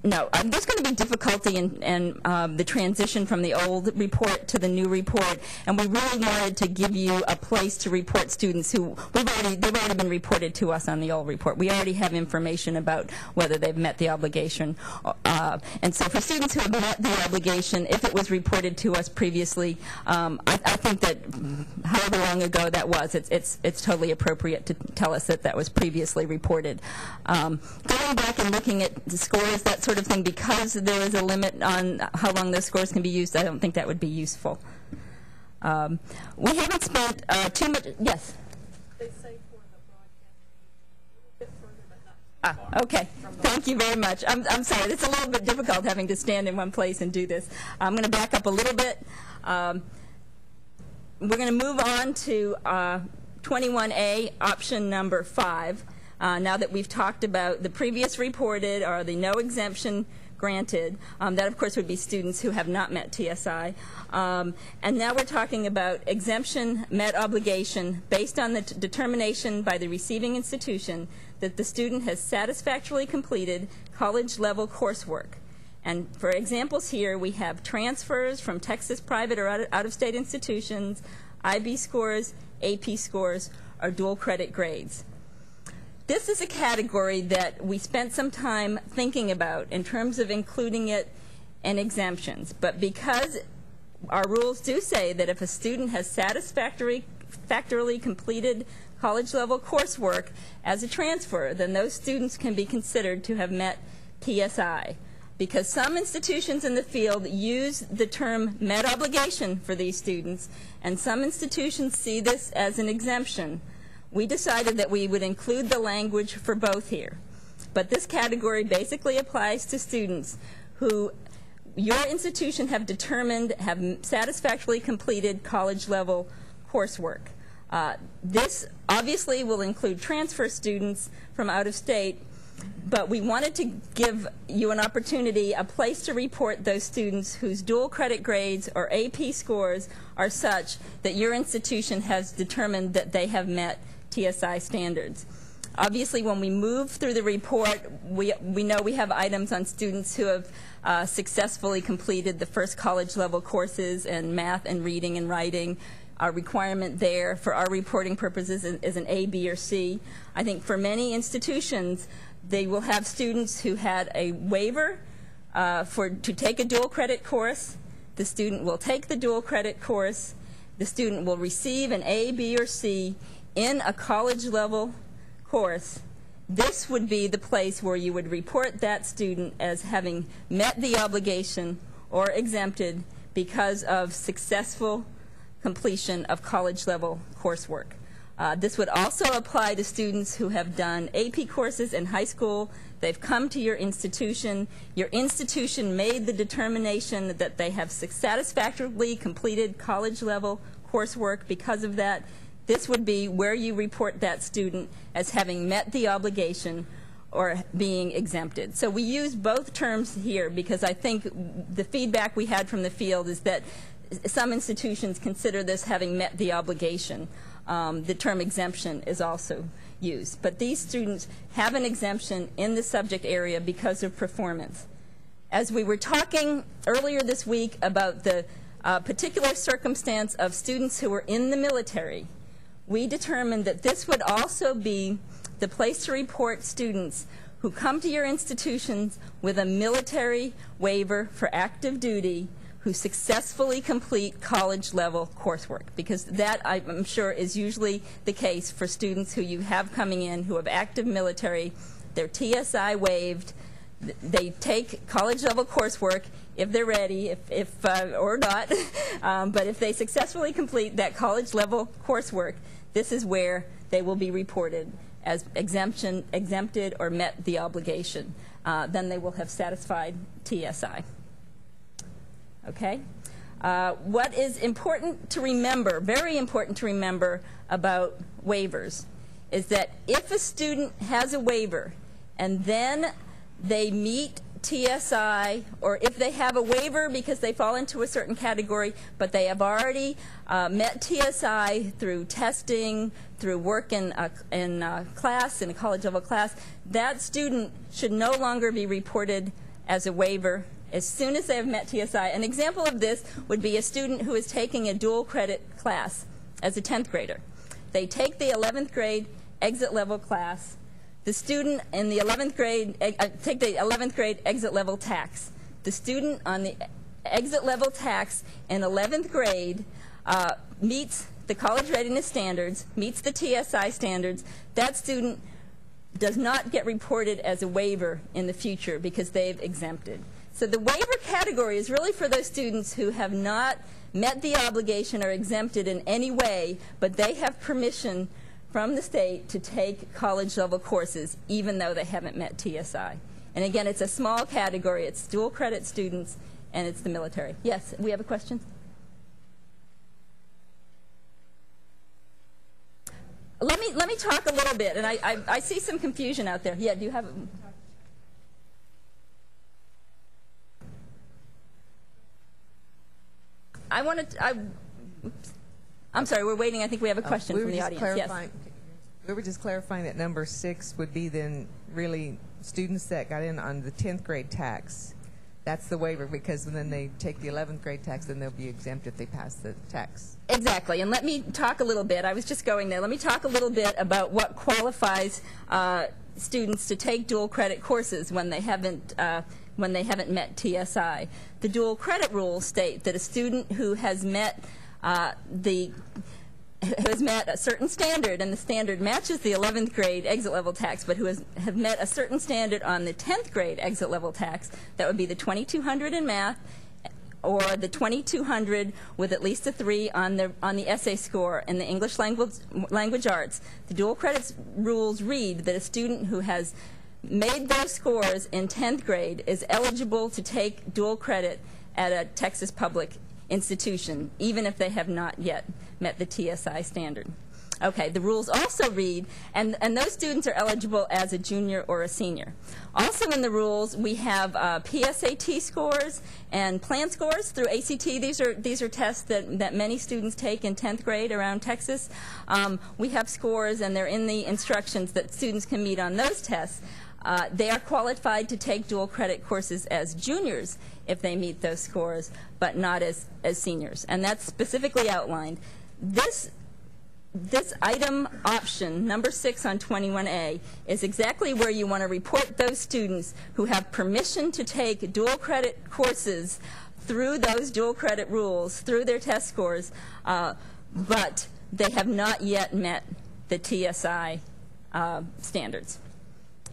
No, there's going to be difficulty in the transition from the old report to the new report, and we really wanted to give you a place to report students who they've already been reported to us on the old report. We already have information about whether they've met the obligation, and so for students who have met the obligation, if it was reported to us previously, I think that however long ago that was, it's totally appropriate to tell us that that was previously reported. Going back and looking at the scores, that sort of thing, because there is a limit on how long those scores can be used, I don't think that would be useful. We haven't spent too much. Yes? They say for the broadcast a bit further, but not Okay. Thank you very much. I'm sorry. It's a little bit difficult having to stand in one place and do this. I'm going to back up a little bit. We're going to move on to 21A, option number 5. Now that we've talked about the previous reported or the no exemption granted, that of course would be students who have not met TSI. And now we're talking about exemption met obligation based on the determination by the receiving institution that the student has satisfactorily completed college-level coursework. And for examples here, we have transfers from Texas private or out-of-state institutions, IB scores, AP scores, or dual credit grades. This is a category that we spent some time thinking about in terms of including it in exemptions. But because our rules do say that if a student has satisfactorily completed college-level coursework as a transfer, then those students can be considered to have met TSI. because some institutions in the field use the term met obligation for these students, and some institutions see this as an exemption. We decided that we would include the language for both here. But this category basically applies to students who your institution have determined have satisfactorily completed college-level coursework. This obviously will include transfer students from out of state, but we wanted to give you an opportunity, a place to report those students whose dual credit grades or AP scores are such that your institution has determined that they have met TSI standards. Obviously, when we move through the report, we know we have items on students who have successfully completed the first college-level courses in math and reading and writing. Our requirement there for our reporting purposes is an A, B, or C. I think for many institutions, they will have students who had a waiver to take a dual credit course. The student will take the dual credit course. The student will receive an A, B, or C in a college-level course. This would be the place where you would report that student as having met the obligation or exempted because of successful completion of college-level coursework. This would also apply to students who have done AP courses in high school. They've come to your institution made the determination that they have satisfactorily completed college-level coursework because of that. This would be where you report that student as having met the obligation or being exempted. So we use both terms here because I think the feedback we had from the field is that some institutions consider this having met the obligation. The term exemption is also used. But these students have an exemption in the subject area because of performance. As we were talking earlier this week about the particular circumstance of students who were in the military, we determined that this would also be the place to report students who come to your institutions with a military waiver for active duty who successfully complete college-level coursework, because that, I'm sure, is usually the case for students who you have coming in who have active military. They're TSI waived. They take college-level coursework if they're ready, or not. But if they successfully complete that college-level coursework, this is where they will be reported as exempted, or met the obligation. Then they will have satisfied TSI. Okay? What is important to remember, very important to remember about waivers, is that if a student has a waiver and then they meet TSI, or if they have a waiver because they fall into a certain category, but they have already met TSI through testing, through work in class, in a college-level class, that student should no longer be reported as a waiver as soon as they have met TSI. An example of this would be a student who is taking a dual credit class as a 10th grader. They take the 11th grade exit level class. The student in the 11th grade, take the 11th grade exit level tax. The student on the exit level tax in 11th grade meets the college readiness standards, meets the TSI standards. That student does not get reported as a waiver in the future because they've exempted. So the waiver category is really for those students who have not met the obligation or exempted in any way, but they have permission from the state to take college-level courses even though they haven't met TSI. And again, it's a small category. It's dual credit students, and it's the military. Yes, we have a question? Let me talk a little bit, and I see some confusion out there. Yeah, do you have... I'm sorry, we're waiting. I think we have a question from the audience. Yes. We were just clarifying that number 6 would be then really students that got in on the 10th grade tax. That's the waiver, because then they take the 11th grade tax, then they'll be exempt if they pass the tax. Exactly. And let me talk a little bit. I was just going there. Let me talk a little bit about what qualifies students to take dual credit courses when they haven't met TSI. The dual credit rules state that a student who has met who has met a certain standard, and the standard matches the 11th grade exit level tax, but who have met a certain standard on the 10th grade exit level tax, that would be the 2200 in math, or the 2200 with at least a 3 on the essay score in the English language arts. The dual credits rules read that a student who has made those scores in 10th grade is eligible to take dual credit at a Texas public institution, even if they have not yet met the TSI standard. Okay, the rules also read, and those students are eligible as a junior or a senior. Also in the rules, we have PSAT scores and plan scores through ACT. These are tests that many students take in 10th grade around Texas. We have scores, and they're in the instructions that students can meet on those tests. They are qualified to take dual credit courses as juniors if they meet those scores, but not as seniors. And that's specifically outlined. This item option, number 6 on 21A, is exactly where you want to report those students who have permission to take dual credit courses through those dual credit rules, through their test scores, but they have not yet met the TSI standards.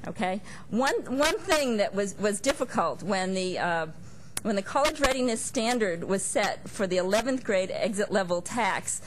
Okay? One thing that was difficult when the college readiness standard was set for the 11th grade exit level tax,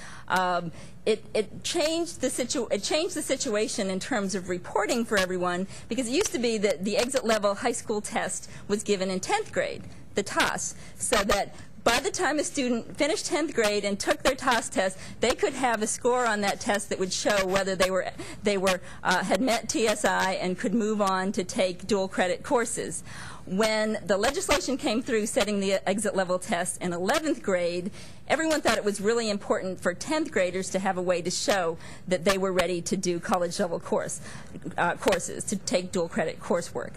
it changed the situation in terms of reporting for everyone, because it used to be that the exit level high school test was given in 10th grade, the TOS, so that by the time a student finished 10th grade and took their TOS test, they could have a score on that test that would show whether they had met TSI and could move on to take dual credit courses. When the legislation came through setting the exit level test in 11th grade, everyone thought it was really important for 10th graders to have a way to show that they were ready to do college level courses, to take dual credit coursework.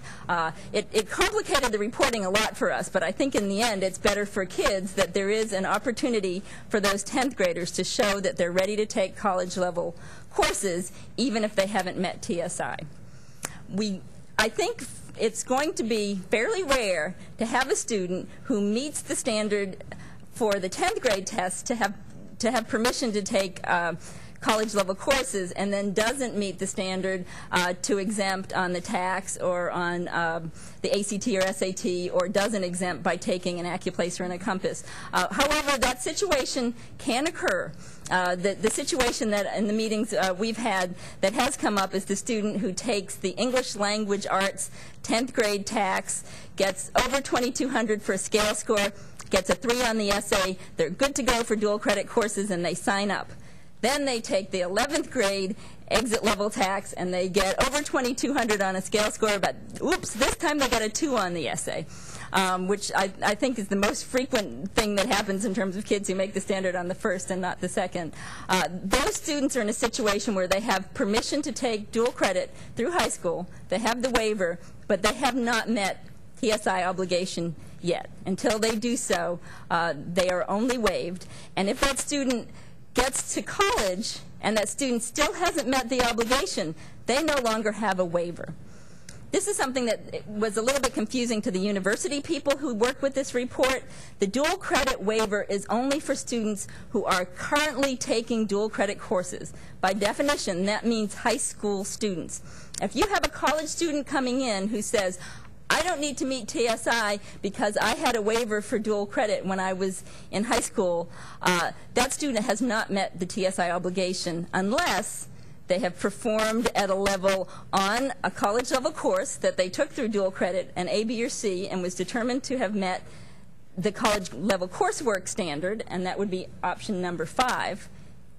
It complicated the reporting a lot for us, but I think in the end it's better for kids that there is an opportunity for those 10th graders to show that they're ready to take college level courses even if they haven't met TSI. I think it's going to be fairly rare to have a student who meets the standard for the 10th grade test to have permission to take college level courses and then doesn't meet the standard to exempt on the tax or on the ACT or SAT, or doesn't exempt by taking an AccuPlacer and a Compass. However, that situation can occur. The situation that in the meetings we've had that has come up is the student who takes the English language arts 10th grade tax, gets over 2200 for a scale score, gets a 3 on the essay, they're good to go for dual credit courses, and they sign up. Then they take the 11th grade exit level tax and they get over 2200 on a scale score, but oops, this time they got a 2 on the essay, which I think is the most frequent thing that happens in terms of kids who make the standard on the first and not the second. Those students are in a situation where they have permission to take dual credit through high school, they have the waiver, but they have not met TSI obligation yet. Until they do so, they are only waived. And if that student gets to college and that student still hasn't met the obligation, they no longer have a waiver. This is something that was a little bit confusing to the university people who work with this report. The dual credit waiver is only for students who are currently taking dual credit courses. By definition, that means high school students. If you have a college student coming in who says, I don't need to meet TSI because I had a waiver for dual credit when I was in high school, that student has not met the TSI obligation unless they have performed at a level on a college level course that they took through dual credit, an A, B, or C, and was determined to have met the college level coursework standard, and that would be option number 5,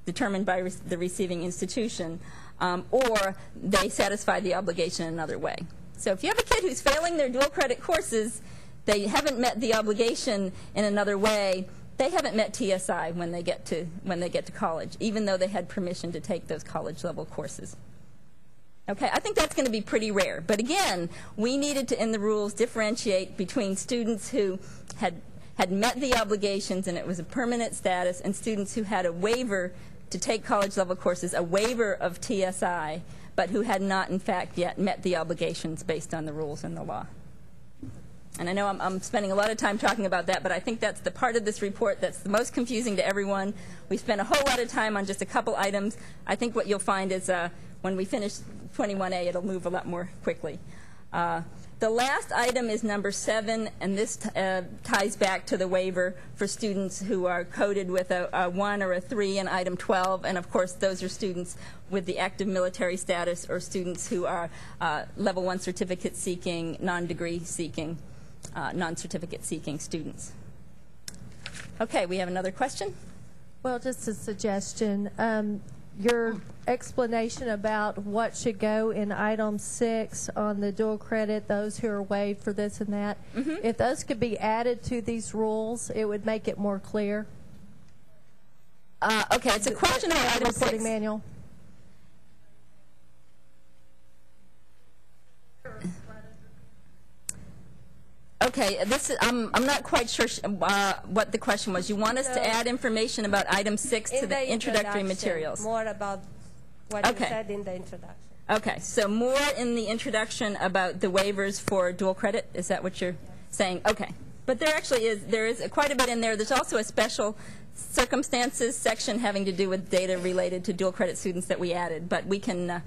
determined by the receiving institution, or they satisfy the obligation in another way. So if you have a kid who's failing their dual credit courses, they haven't met the obligation in another way, they haven't met TSI when they get to college, even though they had permission to take those college level courses. Okay, I think that's going to be pretty rare. But again, we needed to, in the rules, differentiate between students who had met the obligations and it was a permanent status, and students who had a waiver to take college level courses, a waiver of TSI, but who had not, in fact, yet met the obligations based on the rules and the law. And I know I'm spending a lot of time talking about that, but I think that's the part of this report that's the most confusing to everyone. We spent a whole lot of time on just a couple items. I think what you'll find is when we finish 21A, it'll move a lot more quickly. The last item is number 7, and this ties back to the waiver for students who are coded with a 1 or a 3 in item 12, and of course those are students with the active military status or students who are level 1 certificate seeking, non-degree seeking, non-certificate seeking students. Okay, we have another question. Well, just a suggestion. Your explanation about what should go in item 6 on the dual credit, those who are waived for this and that, if those could be added to these rules, it would make it more clear. Okay, it's a question about item 6. Reporting manual. Okay, this is, I'm not quite sure what the question was. You want us to add information about item 6 to the introductory materials? More about what you said in the introduction. Okay, so more in the introduction about the waivers for dual credit? Is that what you're saying? Okay. But there actually is quite a bit in there. There's also a special circumstances section having to do with data related to dual credit students that we added, but we can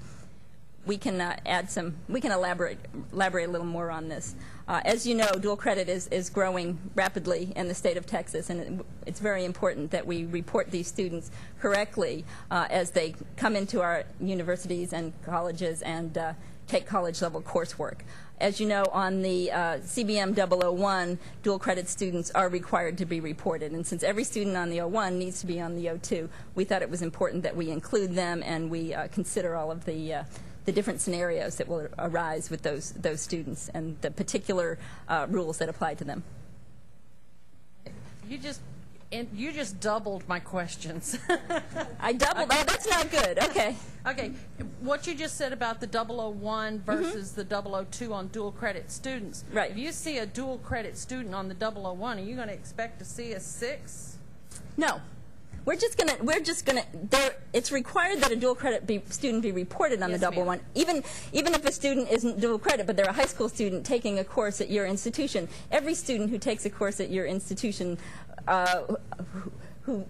add some, we can elaborate a little more on this. As you know, dual credit is growing rapidly in the state of Texas, and it's very important that we report these students correctly as they come into our universities and colleges and take college-level coursework. As you know, on the CBM 001, dual credit students are required to be reported, and since every student on the 01 needs to be on the 02, we thought it was important that we include them and we consider all of the different scenarios that will arise with those students and the particular rules that apply to them. You just doubled my questions. I doubled. Oh, that's not good. Okay. Okay. What you just said about the 001 versus the 002 on dual credit students. Right. If you see a dual credit student on the 001, are you going to expect to see a 6? No. We're just gonna. It's required that a dual credit student be reported on the 001. Even if a student isn't dual credit, but they're a high school student taking a course at your institution. Every student who takes a course at your institution, who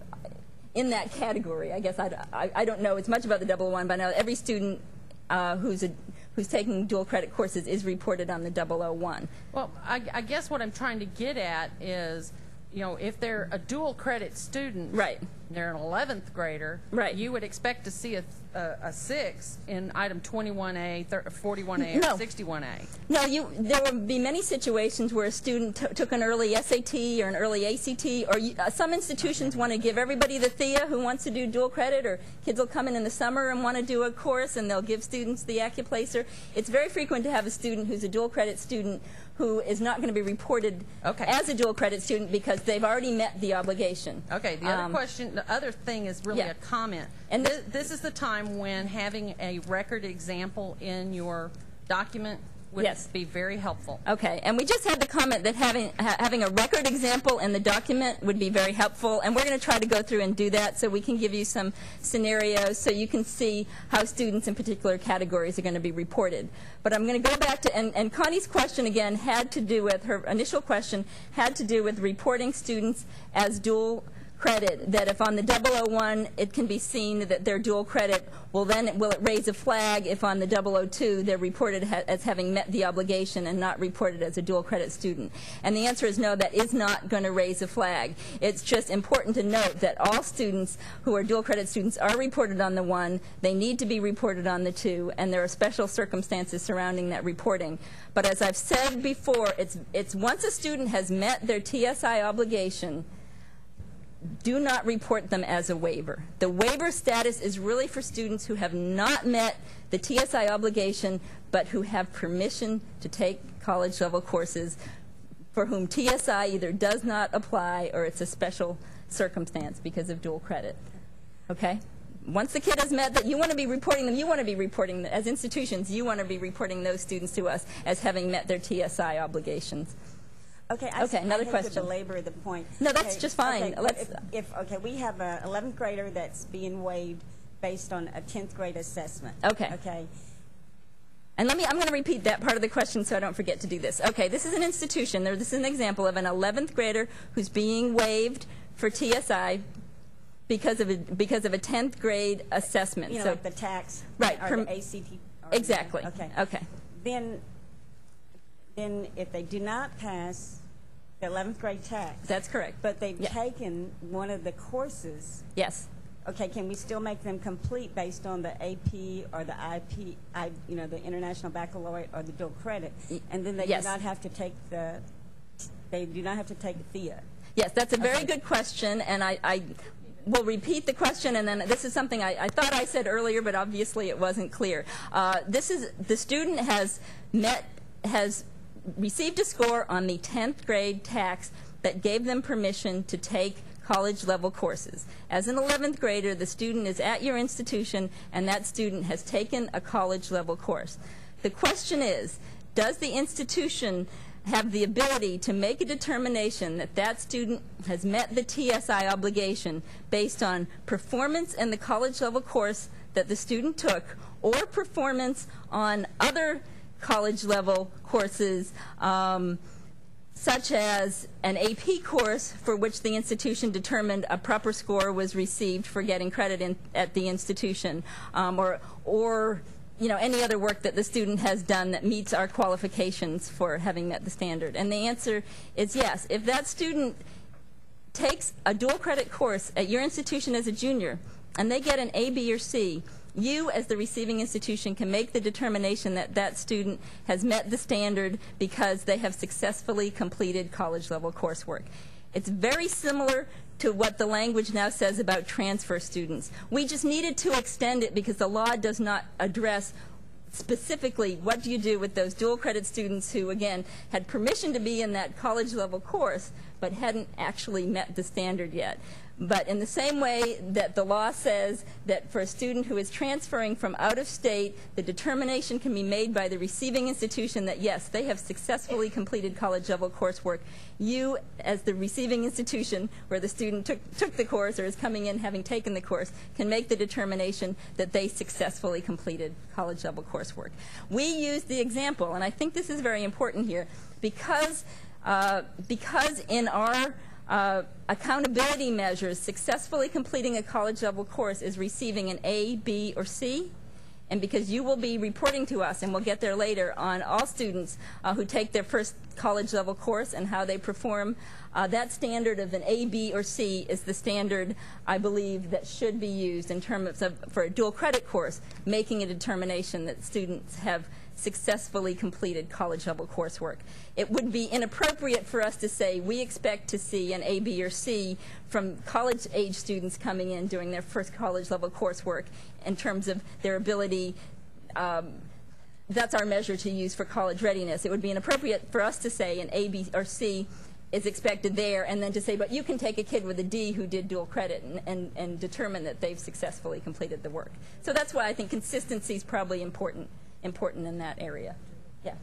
in that category, I guess I don't know as much about the 001, but I know every student who's taking dual credit courses is reported on the 001. Well, I guess what I'm trying to get at is, you know, if they're a dual credit student, right, they're an 11th grader, right, you would expect to see a 6 in item 21A, 41A, no. or 61A. No, there will be many situations where a student took an early SAT or an early ACT, or some institutions want to give everybody the THEA who wants to do dual credit, or kids will come in the summer and want to do a course and they'll give students the Accuplacer. It's very frequent to have a student who's a dual credit student who is not going to be reported as a dual credit student because they've already met the obligation. Okay, the other question, the other thing is really a comment. And this is the time when having a record example in your document would be very helpful. Okay, and we just had the comment that having a record example in the document would be very helpful, and we're going to try to go through and do that so we can give you some scenarios so you can see how students in particular categories are going to be reported. But I'm going to go back to, and Connie's question again had to do with, her initial question had to do with reporting students as dual credit, that if on the 001 it can be seen that they're dual credit, well then will it raise a flag if on the 002 they're reported as having met the obligation and not reported as a dual credit student? And the answer is no, that is not going to raise a flag. It's just important to note that all students who are dual credit students are reported on the 1, they need to be reported on the 2, and there are special circumstances surrounding that reporting. But as I've said before, it's once a student has met their TSI obligation, do not report them as a waiver. The waiver status is really for students who have not met the TSI obligation but who have permission to take college-level courses for whom TSI either does not apply or it's a special circumstance because of dual credit. Okay? Once the kid has met that, you want to be reporting them, you want to be reporting, as institutions, you want to be reporting those students to us as having met their TSI obligations. Okay, another I hate question. to belabor the point. No, that's just fine. Okay, we have an 11th grader that's being waived based on a 10th grade assessment. Okay. Okay. And I'm going to repeat that part of the question so I don't forget to do this. Okay, this is an institution. This is an example of an 11th grader who's being waived for TSI because of a 10th grade assessment. You know, so, like the tax, right, or the ACT. Or exactly. Okay. Okay. Then if they do not pass the 11th grade tax, That's correct. but they've Yeah. taken one of the courses, Yes. okay, can we still make them complete based on the AP or the IP, the International Baccalaureate or the dual credit, and then they Yes. do not have to take the THEA? Yes, that's a very good question, and I will repeat the question, and then this is something I thought I said earlier, but obviously it wasn't clear. The student has received a score on the 10th grade tax that gave them permission to take college-level courses. As an 11th grader, the student is at your institution, and that student has taken a college-level course. The question is, does the institution have the ability to make a determination that that student has met the TSI obligation based on performance in the college-level course that the student took, or performance on other college-level courses, such as an AP course for which the institution determined a proper score was received for getting credit at the institution, or any other work that the student has done that meets our qualifications for having met the standard. And the answer is yes. If that student takes a dual credit course at your institution as a junior and they get an A, B, or C, you, as the receiving institution, can make the determination that that student has met the standard because they have successfully completed college-level coursework. It's very similar to what the language now says about transfer students. We just needed to extend it because the law does not address specifically what do you do with those dual credit students who, again, had permission to be in that college-level course but hadn't actually met the standard yet. But in the same way that the law says that for a student who is transferring from out of state, the determination can be made by the receiving institution that, yes, they have successfully completed college-level coursework. You, as the receiving institution where the student took the course or is coming in having taken the course, can make the determination that they successfully completed college-level coursework. We use the example, and I think this is very important here, because in our accountability measures, successfully completing a college-level course is receiving an A, B, or C, and because you will be reporting to us, and we'll get there later, on all students who take their first college-level course and how they perform, that standard of an A, B, or C is the standard, I believe, that should be used in terms of, for a dual credit course, making a determination that students have successfully completed college-level coursework. It would be inappropriate for us to say we expect to see an A, B, or C from college-age students coming in doing their first college-level coursework in terms of their ability. That's our measure to use for college readiness. It would be inappropriate for us to say an A, B, or C is expected there, and then to say, but you can take a kid with a D who did dual credit and determine that they've successfully completed the work. So that's why I think consistency is probably important in that area. Yeah.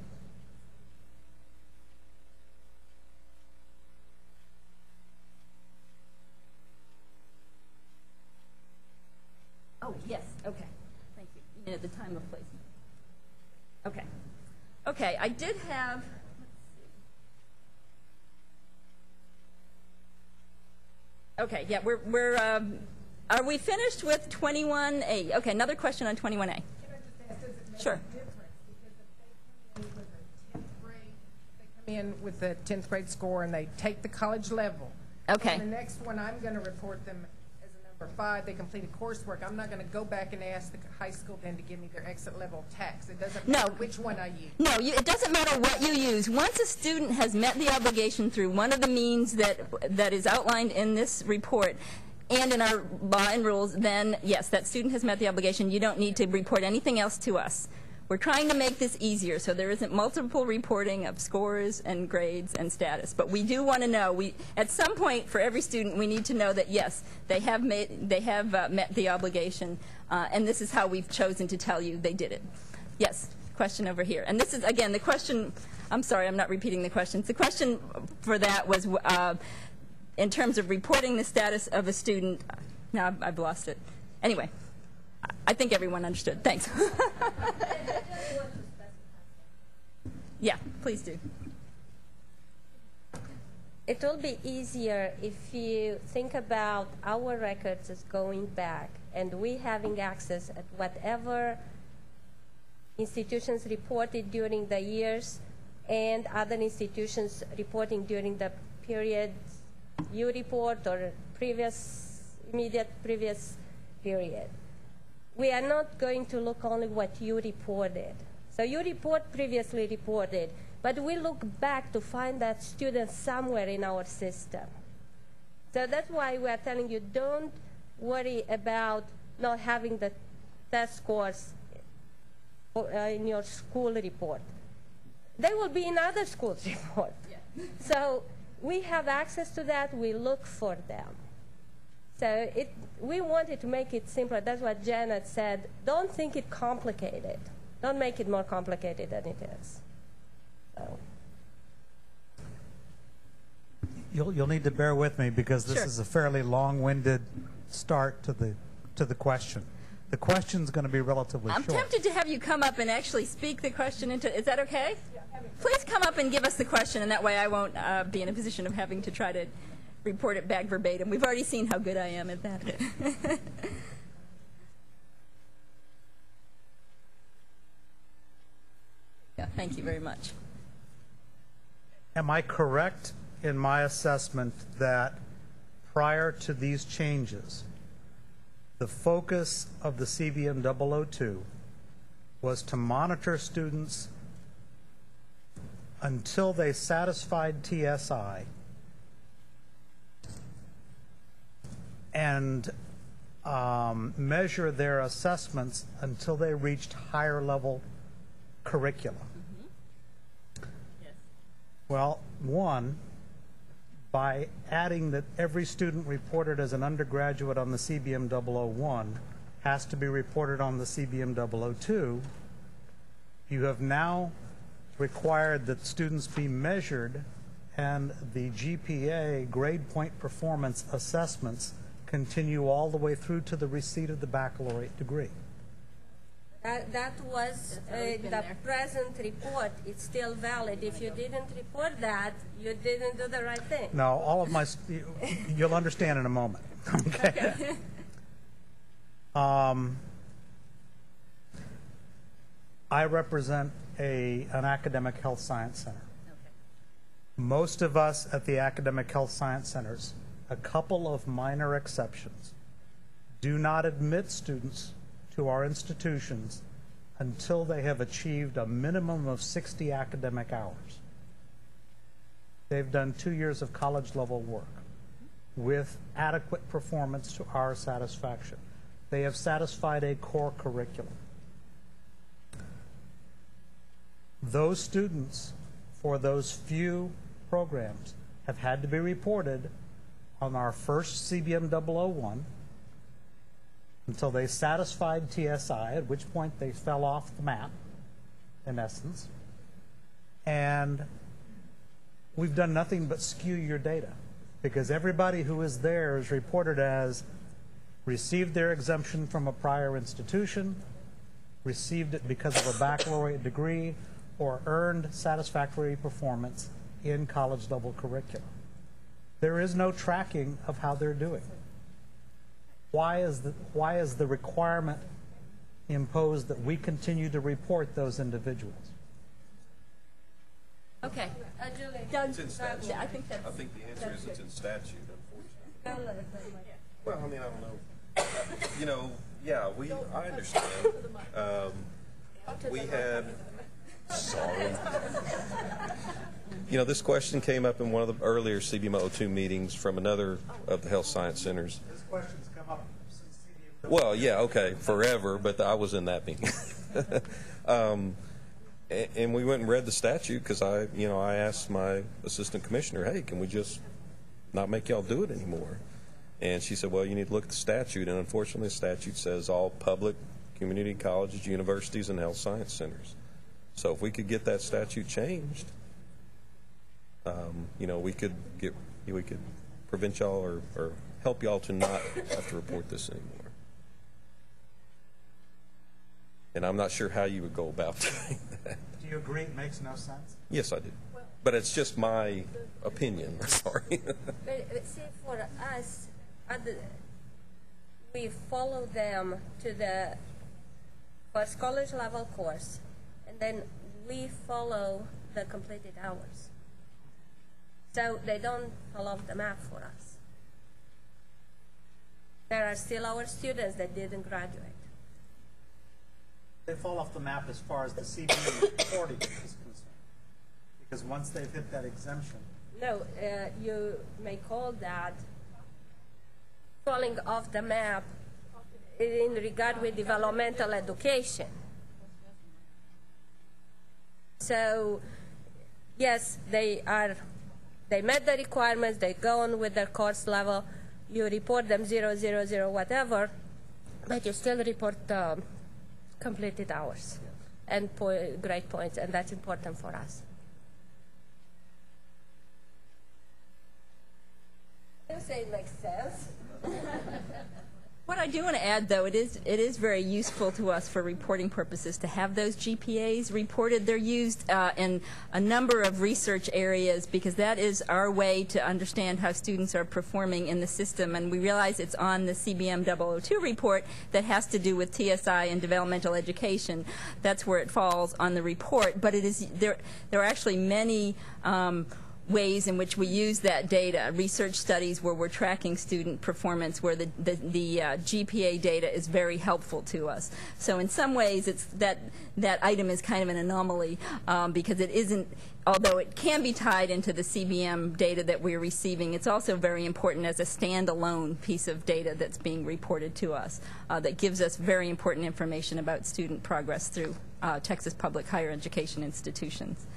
Oh, yes. Okay. Thank you. You mean at the time of placement. Okay. Okay. I did have. Okay. Yeah. We're. Are we finished with 21A? Okay. Another question on 21A. Sure. In with the 10th grade score and they take the college level. Okay. And the next one, I'm going to report them as a number 5. They completed coursework. I'm not going to go back and ask the high school then to give me their exit level tax. It doesn't matter which one I use. No, it doesn't matter what you use. Once a student has met the obligation through one of the means that is outlined in this report and in our law and rules, then yes, that student has met the obligation. You don't need to report anything else to us. We're trying to make this easier so there isn't multiple reporting of scores and grades and status. But we do want to know, at some point for every student, we need to know that, yes, they have met the obligation, and this is how we've chosen to tell you they did it. Yes, question over here. And this is, again, the question, I'm sorry, I'm not repeating the questions. The question for that was in terms of reporting the status of a student. Now I've lost it. Anyway. I think everyone understood. Thanks. Yeah, please do. It will be easier if you think about our records as going back and we having access at whatever institutions reported during the years and other institutions reporting during the period you report or immediate previous period. We are not going to look only what you reported. So you report previously reported, but we look back to find that student somewhere in our system. So that's why we are telling you, don't worry about not having the test scores in your school report. They will be in other schools' report. Yeah. So we have access to that. We look for them. So we wanted to make it simpler. That's what Janet said. Don't think it complicated. Don't make it more complicated than it is. So. You'll need to bear with me because this Sure. is a fairly long-winded start to the question. The question's going to be relatively I'm short. tempted to have you come up and actually speak the question into. Is that okay? Please come up and give us the question, and that way I won't be in a position of having to try to report it back verbatim. We've already seen how good I am at that. Yeah, thank you very much. Am I correct in my assessment that prior to these changes, the focus of the CBM 002 was to monitor students until they satisfied TSI and measure their assessments until they reached higher level curricula? Yes. Well, one, by adding that every student reported as an undergraduate on the CBM 001 has to be reported on the CBM 002, you have now required that students be measured and the GPA, grade point performance assessments, continue all the way through to the receipt of the baccalaureate degree. That was the present report. It's still valid. If you didn't report that, you didn't do the right thing. Now, all of my, you'll understand in a moment. Okay. I represent an academic health science center. Okay. Most of us at the academic health science centers, a couple of minor exceptions, do not admit students to our institutions until they have achieved a minimum of 60 academic hours. They've done 2 years of college level work with adequate performance to our satisfaction. They have satisfied a core curriculum. Those students, for those few programs, have had to be reported on our first CBM 001 until they satisfied TSI, at which point they fell off the map, in essence. And we've done nothing but skew your data, because everybody who is there is reported as received their exemption from a prior institution, received it because of a baccalaureate degree, or earned satisfactory performance in college-level curriculum. There is no tracking of how they're doing. Why is the requirement imposed that we continue to report those individuals? Okay. It's in statute. I think the answer is it's in statute, unfortunately. Well, I mean, I don't know. You know, yeah, I understand. We had, sorry. You know, this question came up in one of the earlier CBM 02 meetings from another of the health science centers. This question's come up since CBM. Well, yeah, okay, forever, but I was in that meeting. And we went and read the statute because I asked my assistant commissioner, hey, can we just not make y'all do it anymore? And she said, well, you need to look at the statute. And unfortunately, the statute says all public community colleges, universities, and health science centers. So if we could get that statute changed, we could prevent y'all or help y'all to not have to report this anymore. And I'm not sure how you would go about doing that. Do you agree it makes no sense? Yes, I do. But it's just my opinion. Sorry. But see, for us, we follow them to the first college level course, and then we follow the completed hours. So they don't follow the map for us. There are still our students that didn't graduate. They fall off the map as far as the CBM reporting is concerned. Because once they've hit that exemption. No, you may call that falling off the map in regard with developmental education. So, yes, they met the requirements, they go on with their course level, you report them 0, 0, 0, whatever, but you still report completed hours and grade points, and that's important for us. You say it makes sense. What I do want to add, though, it is very useful to us for reporting purposes to have those GPAs reported. They're used in a number of research areas because that is our way to understand how students are performing in the system. And we realize it's on the CBM 002 report that has to do with TSI and developmental education. That's where it falls on the report. But it is there are actually many ways in which we use that data, research studies where we're tracking student performance, where the GPA data is very helpful to us. So in some ways, it's that item is kind of an anomaly because it isn't, although it can be tied into the CBM data that we're receiving, it's also very important as a standalone piece of data that's being reported to us that gives us very important information about student progress through Texas public higher education institutions.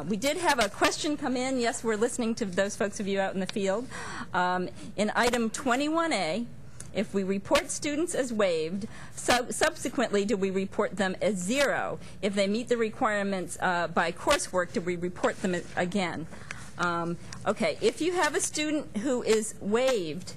We did have a question come in. Yes, we're listening to those folks of you out in the field. In item 21A, if we report students as waived, subsequently do we report them as 0? If they meet the requirements by coursework, do we report them again? Okay, if you have a student who is waived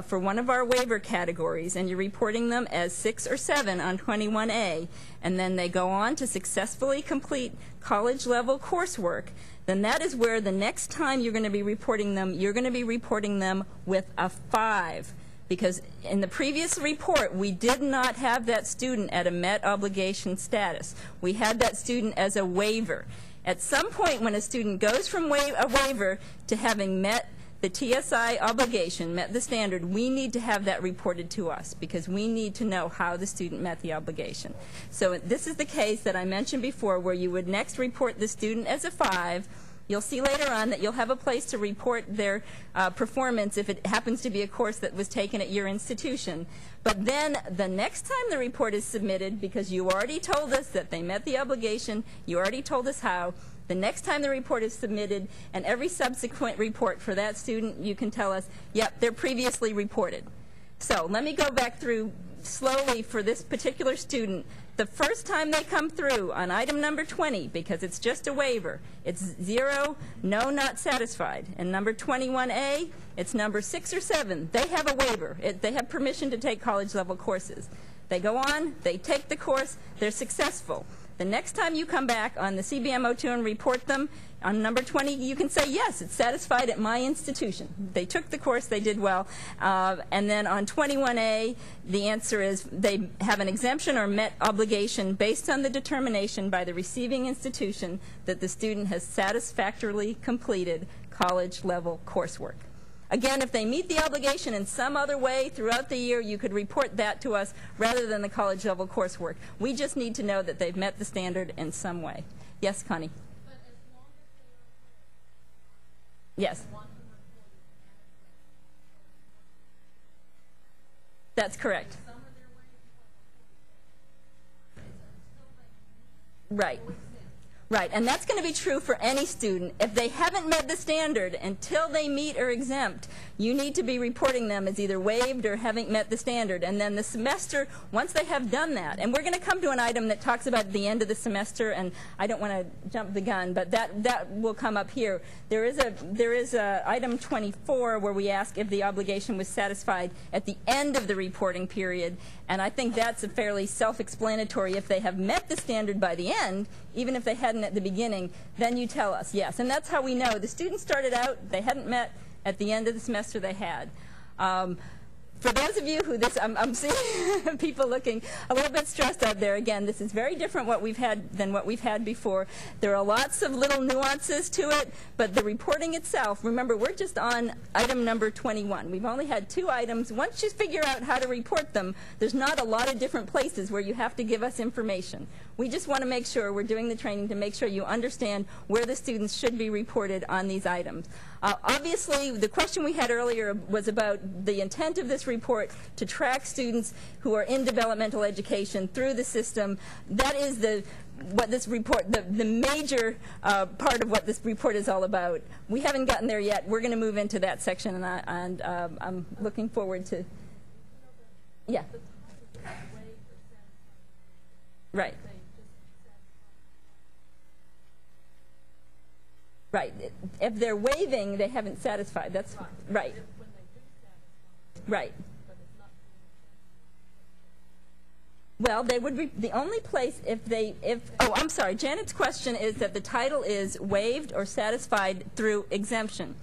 for one of our waiver categories and you're reporting them as 6 or 7 on 21A, and then they go on to successfully complete college-level coursework, then that is where the next time you're going to be reporting them, you're going to be reporting them with a 5. Because in the previous report, we did not have that student at a met obligation status. We had that student as a waiver. At some point when a student goes from a waiver to having met the TSI obligation, met the standard, we need to have that reported to us because we need to know how the student met the obligation. So this is the case that I mentioned before where you would next report the student as a 5. You'll see later on that you'll have a place to report their performance if it happens to be a course that was taken at your institution. But then the next time the report is submitted, because you already told us that they met the obligation, you already told us how, the next time the report is submitted and every subsequent report for that student, you can tell us, yep, they're previously reported. So let me go back through slowly for this particular student. The first time they come through on item number 20, because it's just a waiver, it's 0, no, not satisfied. And number 21A, it's number 6 or 7. They have a waiver. They have permission to take college-level courses. They go on, they take the course, they're successful. The next time you come back on the CBM 02 and report them, on number 20, you can say, yes, it's satisfied at my institution. They took the course, they did well. And then on 21A, the answer is they have an exemption or met obligation based on the determination by the receiving institution that the student has satisfactorily completed college-level coursework. Again, if they meet the obligation in some other way throughout the year, you could report that to us rather than the college-level coursework. We just need to know that they've met the standard in some way. Yes, Connie? Yes. That's correct. Right. Right, and that's going to be true for any student. If they haven't met the standard until they meet or exempt, you need to be reporting them as either waived or haven't met the standard. And then the semester, once they have done that, and we're going to come to an item that talks about the end of the semester, and I don't want to jump the gun, but that will come up here. There is a item 24 where we ask if the obligation was satisfied at the end of the reporting period, and I think that's a fairly self-explanatory. If they have met the standard by the end, even if they hadn't at the beginning, then you tell us, yes. And that's how we know. The students started out, they hadn't met, at the end of the semester they had. For those of you who I'm seeing people looking a little bit stressed out there. Again, this is very different than what we've had before. There are lots of little nuances to it, but the reporting itself, remember, we're just on item number 21. We've only had 2 items. Once you figure out how to report them, there's not a lot of different places where you have to give us information. We just want to make sure we're doing the training to make sure you understand where the students should be reported on these items. Obviously, the question we had earlier was about the intent of this report to track students who are in developmental education through the system. That is what this report, the major part of what this report is all about. We haven't gotten there yet. We're going to move into that section, and I'm looking forward to. Yeah. Right. Right. If they're waiving, they haven't satisfied. That's right. Right. Well, they would be the only place oh, I'm sorry. Janet's question is that the title is waived or satisfied through exemption.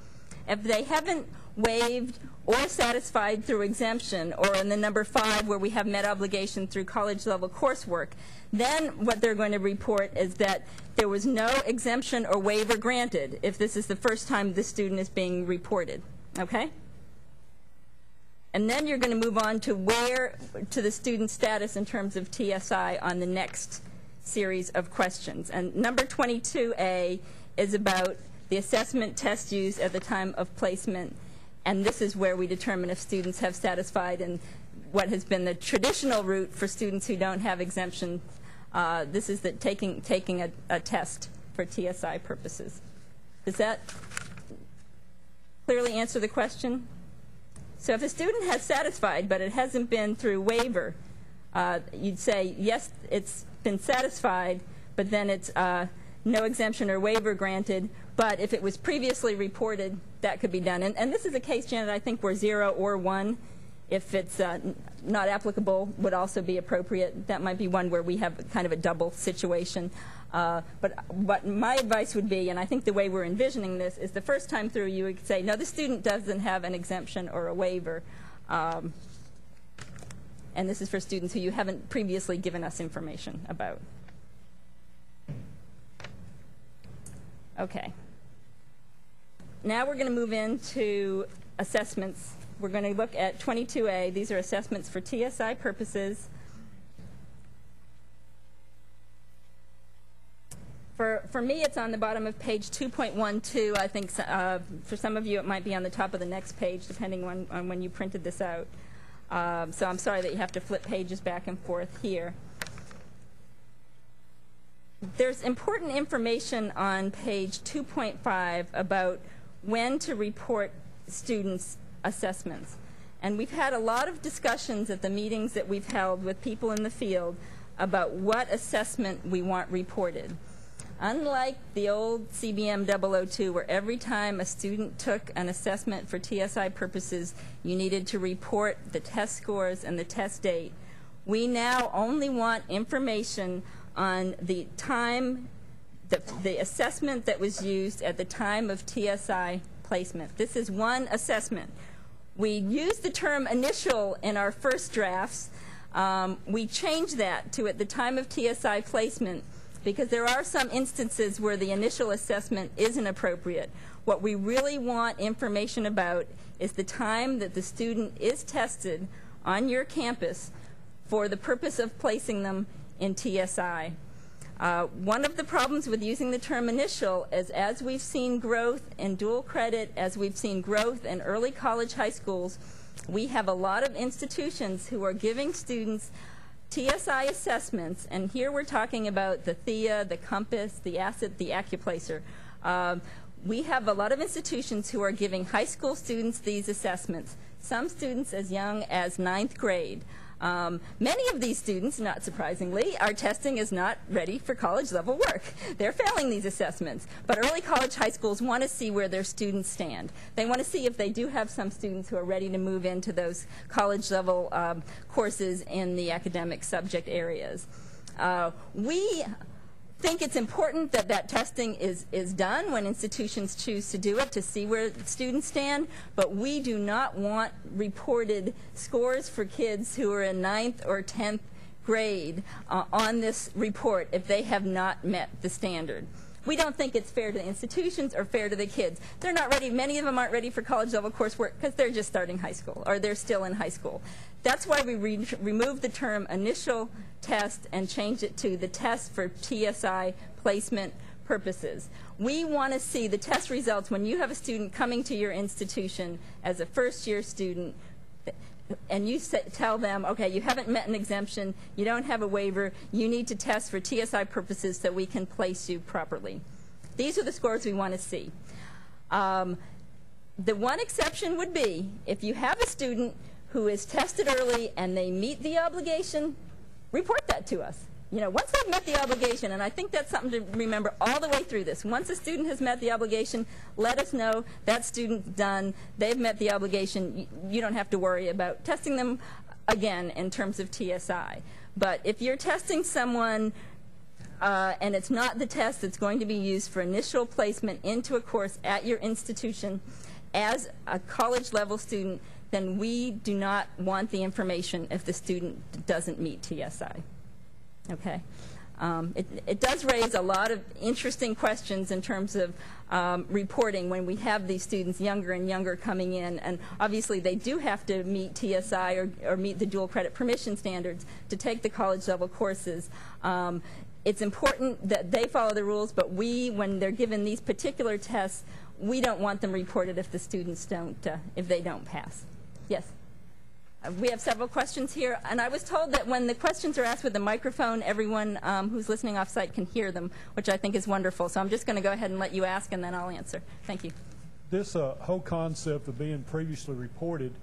If they haven't waived or satisfied through exemption, or in the number 5 where we have met obligation through college level coursework, then what they're going to report is that there was no exemption or waiver granted if this is the first time the student is being reported. Okay? And then you're going to move on to the student status in terms of TSI on the next series of questions. And number 22A is about the assessment test used at the time of placement. And this is where we determine if students have satisfied in what has been the traditional route for students who don't have exemption. This is taking a test for TSI purposes. Does that clearly answer the question? So if a student has satisfied, but it hasn't been through waiver, you'd say, yes, it's been satisfied, but then it's no exemption or waiver granted. But if it was previously reported, that could be done. And this is a case, Janet, I think where 0 or 1, if it's not applicable, would also be appropriate. That might be one where we have kind of a double situation. But what my advice would be, and I think the way we're envisioning this, is the first time through you would say, no, the student doesn't have an exemption or a waiver. And this is for students who you haven't previously given us information about. Okay. Now we're going to move into assessments. We're going to look at 22A. These are assessments for TSI purposes. For me, it's on the bottom of page 2.12. I think for some of you it might be on the top of the next page, depending on when you printed this out. So I'm sorry that you have to flip pages back and forth here. There's important information on page 2.5 about when to report students' assessments. And we've had a lot of discussions at the meetings that we've held with people in the field about what assessment we want reported. Unlike the old CBM 002, where every time a student took an assessment for TSI purposes, you needed to report the test scores and the test date, we now only want information on the time, the assessment that was used at the time of TSI placement. This is one assessment. We used the term initial in our first drafts. We changed that to at the time of TSI placement because there are some instances where the initial assessment isn't appropriate. What we really want information about is the time that the student is tested on your campus for the purpose of placing them in TSI. One of the problems with using the term initial is as we've seen growth in dual credit, as we've seen growth in early college high schools, we have a lot of institutions who are giving students TSI assessments, and here we're talking about the THEA, the Compass, the ACID, the AccuPlacer. We have a lot of institutions who are giving high school students these assessments, some students as young as 9th grade. Many of these students, not surprisingly, our testing is not ready for college level work. They're failing these assessments. But early college high schools want to see where their students stand. They want to see if they do have some students who are ready to move into those college level courses in the academic subject areas. We think it's important that that testing is done when institutions choose to do it to see where students stand, but we do not want reported scores for kids who are in 9th or 10th grade on this report if they have not met the standard. We don't think it's fair to the institutions or fair to the kids. They're not ready. Many of them aren't ready for college level coursework because they're just starting high school or they're still in high school. That's why we removed the term initial test and changed it to the test for TSI placement purposes. We want to see the test results when you have a student coming to your institution as a first-year student and you tell them, okay, you haven't met an exemption, you don't have a waiver, you need to test for TSI purposes so we can place you properly. These are the scores we want to see. The one exception would be if you have a student who is tested early and they meet the obligation, report that to us. You know, once they've met the obligation, and I think that's something to remember all the way through this. Once a student has met the obligation, let us know that student's done, they've met the obligation. You don't have to worry about testing them again in terms of TSI. But if you're testing someone and it's not the test that's going to be used for initial placement into a course at your institution as a college level student, then we do not want the information if the student doesn't meet TSI. Okay. It does raise a lot of interesting questions in terms of reporting when we have these students younger and younger coming in, and obviously they do have to meet TSI or meet the dual credit permission standards to take the college level courses. It's important that they follow the rules, but we, when they're given these particular tests, we don't want them reported if the students don't, if they don't pass. Yes? We have several questions here, and I was told that when the questions are asked with the microphone, everyone who's listening off-site can hear them, which I think is wonderful. So I'm just going to go ahead and let you ask, and then I'll answer. Thank you. This whole concept of being previously reported,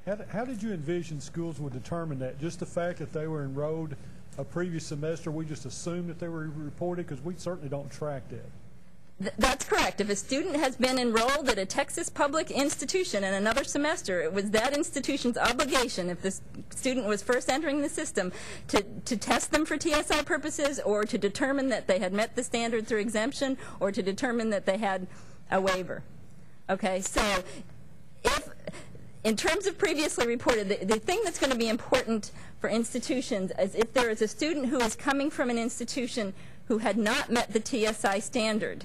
how did you envision schools would determine that? Just the fact that they were enrolled a previous semester, we just assumed that they were reported? Because we certainly don't track that. That's correct. If a student has been enrolled at a Texas public institution in another semester, it was that institution's obligation, if the student was first entering the system, to test them for TSI purposes or to determine that they had met the standard through exemption or to determine that they had a waiver. Okay, so if, in terms of previously reported, the thing that's going to be important for institutions is if there is a student who is coming from an institution who had not met the TSI standard,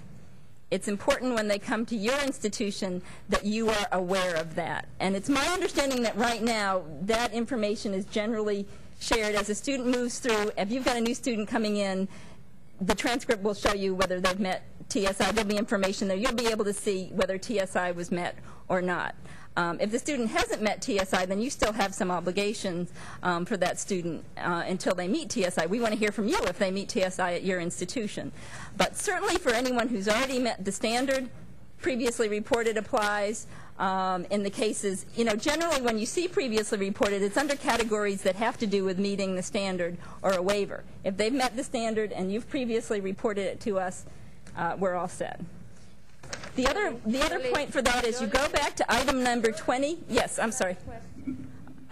it's important when they come to your institution that you are aware of that. And it's my understanding that right now that information is generally shared as a student moves through. If you've got a new student coming in, the transcript will show you whether they've met TSI. There'll be information there. You'll be able to see whether TSI was met or not. If the student hasn't met TSI, then you still have some obligations for that student until they meet TSI. We want to hear from you if they meet TSI at your institution. But certainly for anyone who's already met the standard, previously reported applies. In the cases, you know, generally when you see previously reported, it's under categories that have to do with meeting the standard or a waiver. If they've met the standard and you've previously reported it to us, we're all set. The other point for that is you go back to item number 20. Yes, I'm sorry.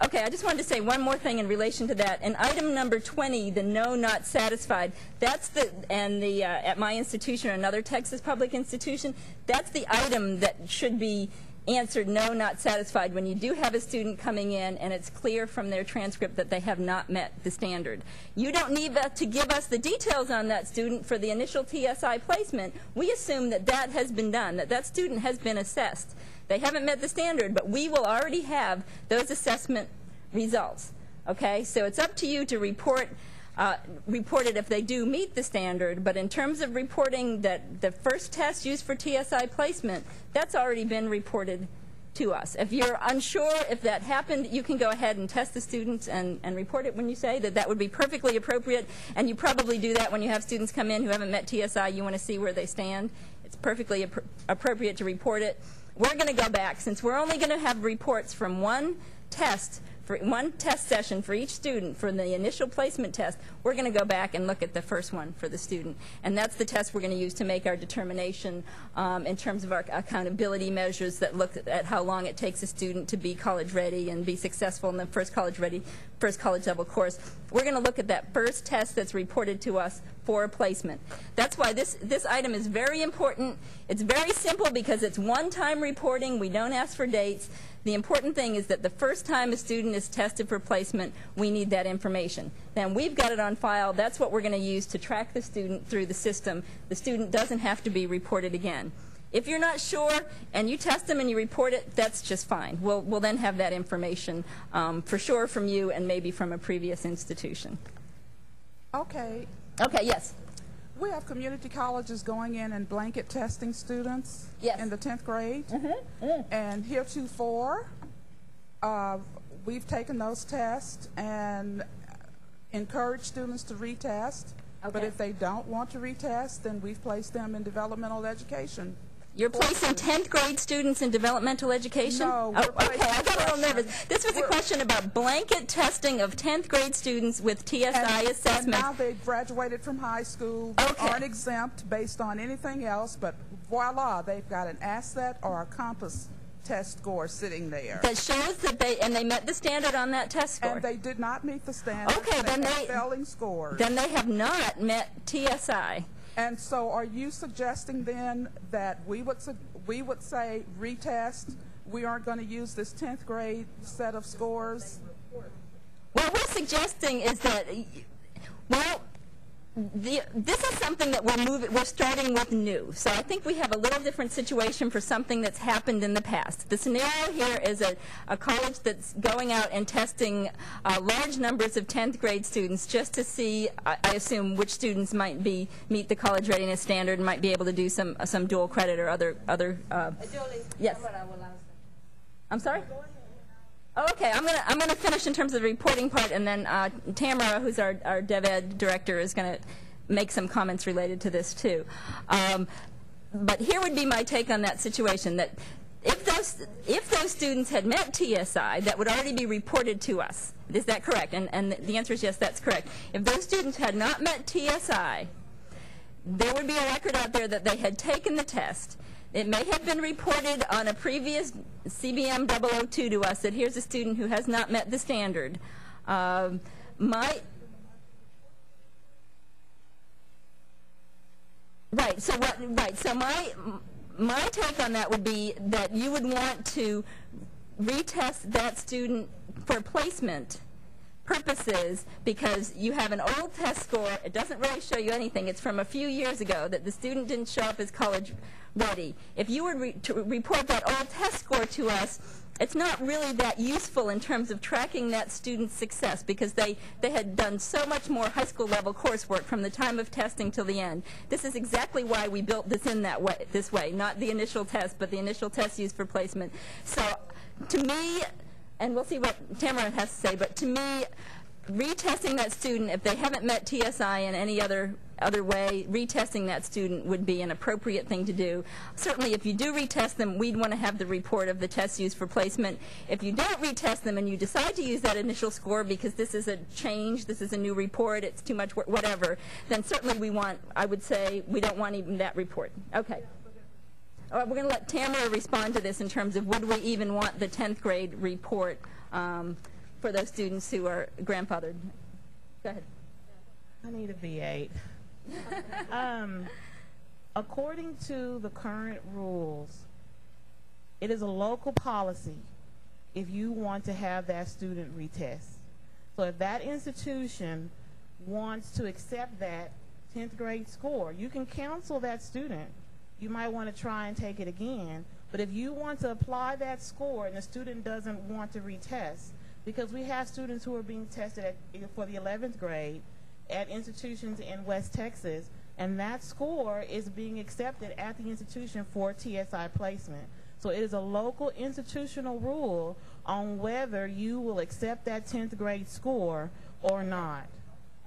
Okay, I just wanted to say one more thing in relation to that. In item number 20, the no, not satisfied, that's at my institution or another Texas public institution, that's the item that should be answered no, not satisfied when you do have a student coming in and it's clear from their transcript that they have not met the standard. You don't need to give us the details on that student for the initial TSI placement. We assume that that has been done, that that student has been assessed. They haven't met the standard, but we will already have those assessment results. Okay, so it's up to you to report it if they do meet the standard, but in terms of reporting that the first test used for TSI placement, that's already been reported to us. If you're unsure if that happened, you can go ahead and test the students and report it when you say that. That would be perfectly appropriate, and you probably do that when you have students come in who haven't met TSI. You want to see where they stand. It's perfectly appropriate to report it. We're going to go back, since we're only going to have reports from one test session for each student for the initial placement test. We're going to go back and look at the first one for the student, and that's the test we're going to use to make our determination in terms of our accountability measures that look at how long it takes a student to be college ready and be successful in the first college level course. We're going to look at that first test that's reported to us for a placement. That's why this item is very important. It's very simple because it's one-time reporting. We don't ask for dates. The important thing is that the first time a student is tested for placement, we need that information. Then we've got it on file. That's what we're going to use to track the student through the system. The student doesn't have to be reported again. If you're not sure and you test them and you report it, that's just fine. We'll then have that information for sure from you and maybe from a previous institution. Okay. Okay, yes. We have community colleges going in and blanket testing students in the 10th grade. And heretofore, we've taken those tests and encouraged students to retest. But if they don't want to retest, then we've placed them in developmental education. You're placing 10th grade students in developmental education? No. Oh, okay, I got a little nervous. This was a question about blanket testing of 10th grade students with TSI assessment. And now they've graduated from high school. They aren't exempt based on anything else, but voila, they've got an asset or a compass test score sitting there. That shows that they met the standard on that test score. And they did not meet the standard. Okay, then they failing scores. Then they have not met TSI. And so are you suggesting then that we would say retest, we aren't going to use this 10th grade set of scores? What we're suggesting is that, well, this is something that we're starting with new. So I think we have a little different situation for something that's happened in the past. The scenario here is a college that's going out and testing large numbers of 10th grade students just to see, I assume, which students might meet the college readiness standard and might be able to do some dual credit or other yes. I'm sorry? Okay, I'm gonna finish in terms of the reporting part, and then Tamara, who's our DevEd director, is going to make some comments related to this too. But here would be my take on that situation: that if those students had met TSI, that would already be reported to us. Is that correct? And the answer is yes, that's correct. If those students had not met TSI, there would be a record out there that they had taken the test. It may have been reported on a previous CBM 002 to us that here's a student who has not met the standard. Right, so my take on that would be that you would want to retest that student for placement purposes because you have an old test score. It doesn't really show you anything. It's from a few years ago that the student didn't show up as college ready. If you were to report that old test score to us, it's not really that useful in terms of tracking that student's success because they had done so much more high school level coursework from the time of testing till the end. This is exactly why we built this in this way, not the initial test, but the initial test used for placement. So to me, and we'll see what Tamara has to say, but to me, retesting that student, if they haven't met TSI in any other way, retesting that student would be an appropriate thing to do. Certainly, if you do retest them, we'd want to have the report of the tests used for placement. If you don't retest them and you decide to use that initial score because this is a change, this is a new report, it's too much work, whatever, then certainly I would say we don't want even that report. Okay. All right, we're going to let Tamara respond to this in terms of would we even want the 10th grade report for those students who are grandfathered. Go ahead. I need a V8. According to the current rules, it is a local policy if you want to have that student retest. So if that institution wants to accept that 10th grade score, you can cancel that student. You might want to try and take it again. But if you want to apply that score and the student doesn't want to retest, because we have students who are being tested for the 11th grade at institutions in West Texas, and that score is being accepted at the institution for TSI placement. So it is a local institutional rule on whether you will accept that 10th grade score or not.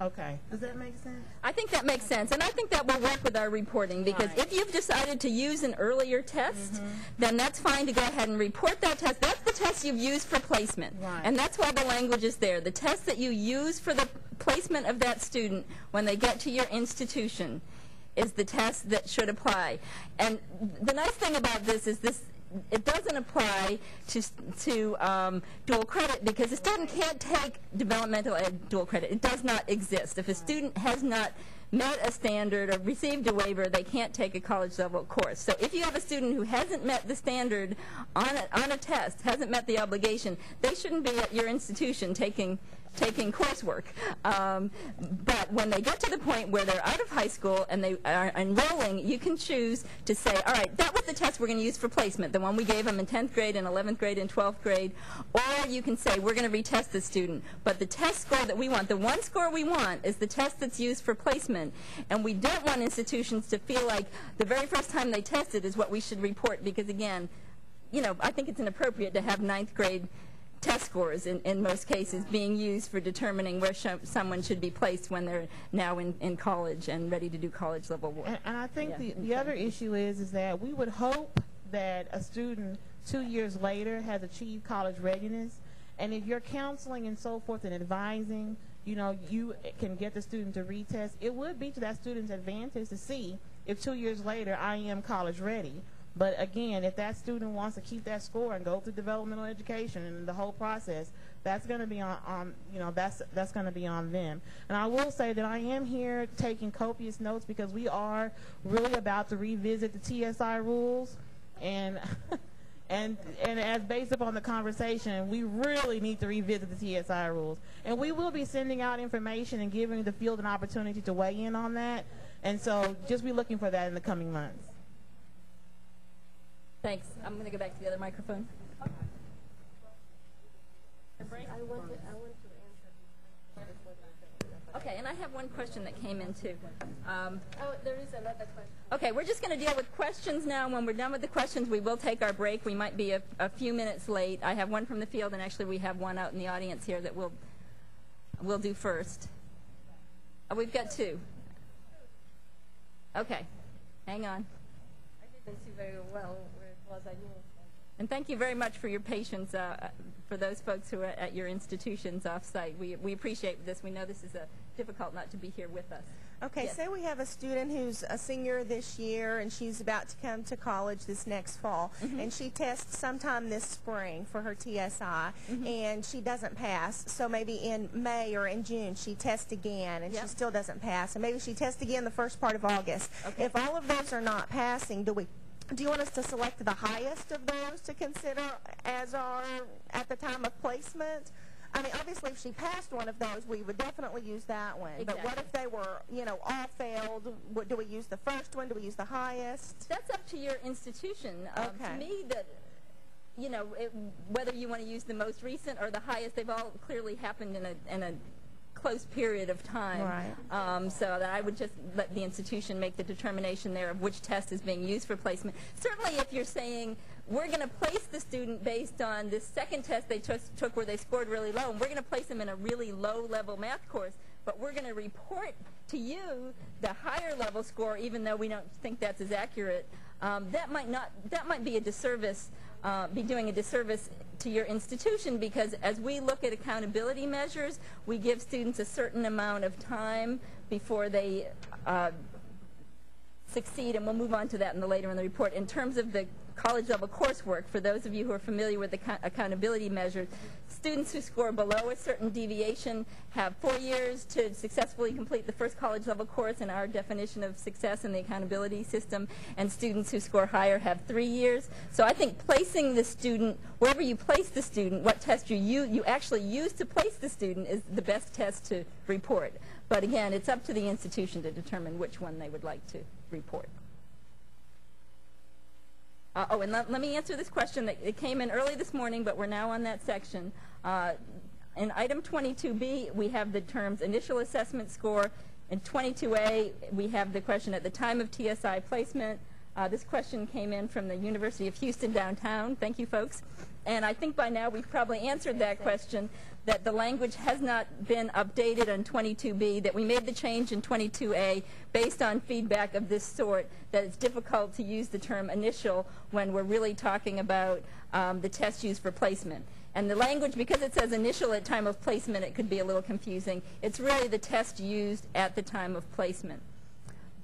Okay. Does that make sense? I think that makes sense, and I think that will work with our reporting, because if you've decided to use an earlier test, then that's fine to go ahead and report that test. That's the test you've used for placement, and that's why the language is there. The test that you use for the placement of that student when they get to your institution is the test that should apply. And the nice thing about this is it doesn't apply to dual credit, because a student can't take developmental ed dual credit. It does not exist. If a student has not met a standard or received a waiver, they can't take a college level course. So if you have a student who hasn't met the standard on a test, hasn't met the obligation, they shouldn't be at your institution taking coursework. But when they get to the point where they're out of high school and they are enrolling, you can choose to say, all right, that was the test we're going to use for placement, the one we gave them in 10th grade and 11th grade and 12th grade. Or you can say, we're going to retest the student. But the test score that we want, the one score we want, is the test that's used for placement. And we don't want institutions to feel like the very first time they tested is what we should report, because, again, I think it's inappropriate to have 9th grade test scores in most cases being used for determining where someone should be placed when they're now in college and ready to do college level work. And I think the other issue is that we would hope that a student 2 years later has achieved college readiness, and if you're counseling and so forth and advising, you can get the student to retest, it would be to that student's advantage to see if 2 years later I am college ready. But again, if that student wants to keep that score and go through developmental education and the whole process, that's going to be that's going to be on them. And I will say that I am here taking copious notes, because we are really about to revisit the TSI rules, and and as based upon the conversation, we really need to revisit the TSI rules. And we will be sending out information and giving the field an opportunity to weigh in on that. And so just be looking for that in the coming months. Thanks. I'm going to go back to the other microphone. Okay, and I have one question that came in too. There is another question. Okay, we're just going to deal with questions now. When we're done with the questions, we will take our break. We might be a few minutes late. I have one from the field, and actually we have one out in the audience here that we'll do first. Oh, we've got two. Okay, hang on. I didn't see very well where it was. I knew. And thank you very much for your patience for those folks who are at your institutions off-site. We appreciate this. We know this is difficult not to be here with us. Okay, Yes. say we have a student who's a senior this year, and she's about to come to college this next fall, and she tests sometime this spring for her TSI, and she doesn't pass. So maybe in May or in June she tests again, and she still doesn't pass. And maybe she tests again the first part of August. Okay. If all of those are not passing, do you want us to select the highest of those to consider as our at the time of placement? I mean, obviously, if she passed one of those, we would definitely use that one. Exactly. But what if they were, all failed? Do we use the first one? Do we use the highest? That's up to your institution. Okay. To me, that whether you want to use the most recent or the highest, they've all clearly happened in a close period of time. Right. So that I would just let the institution make the determination there of which test is being used for placement. Certainly, if you're saying we're going to place the student based on this second test they took where they scored really low, and we're going to place them in a really low-level math course, but we're going to report to you the higher level score, even though we don't think that's as accurate, that might be a disservice, be doing a disservice to your institution, because as we look at accountability measures, we give students a certain amount of time before they succeed, and we'll move on to that later in the report. In terms of the college level coursework, for those of you who are familiar with the accountability measures, students who score below a certain deviation have 4 years to successfully complete the first college level course in our definition of success in the accountability system, and students who score higher have 3 years. So I think placing the student, wherever you place the student, what test you actually use to place the student is the best test to report. But again, it's up to the institution to determine which one they would like to report. And let me answer this question that it came in early this morning, but we're now on that section. In item 22B, we have the terms initial assessment score. In 22A, we have the question at the time of TSI placement. This question came in from the University of Houston downtown. Thank you, folks. And I think by now we've probably answered that question, that the language has not been updated on 22B, that we made the change in 22A based on feedback of this sort, that it's difficult to use the term initial when we're really talking about the test used for placement. And the language, because it says initial at time of placement, it could be a little confusing. It's really the test used at the time of placement.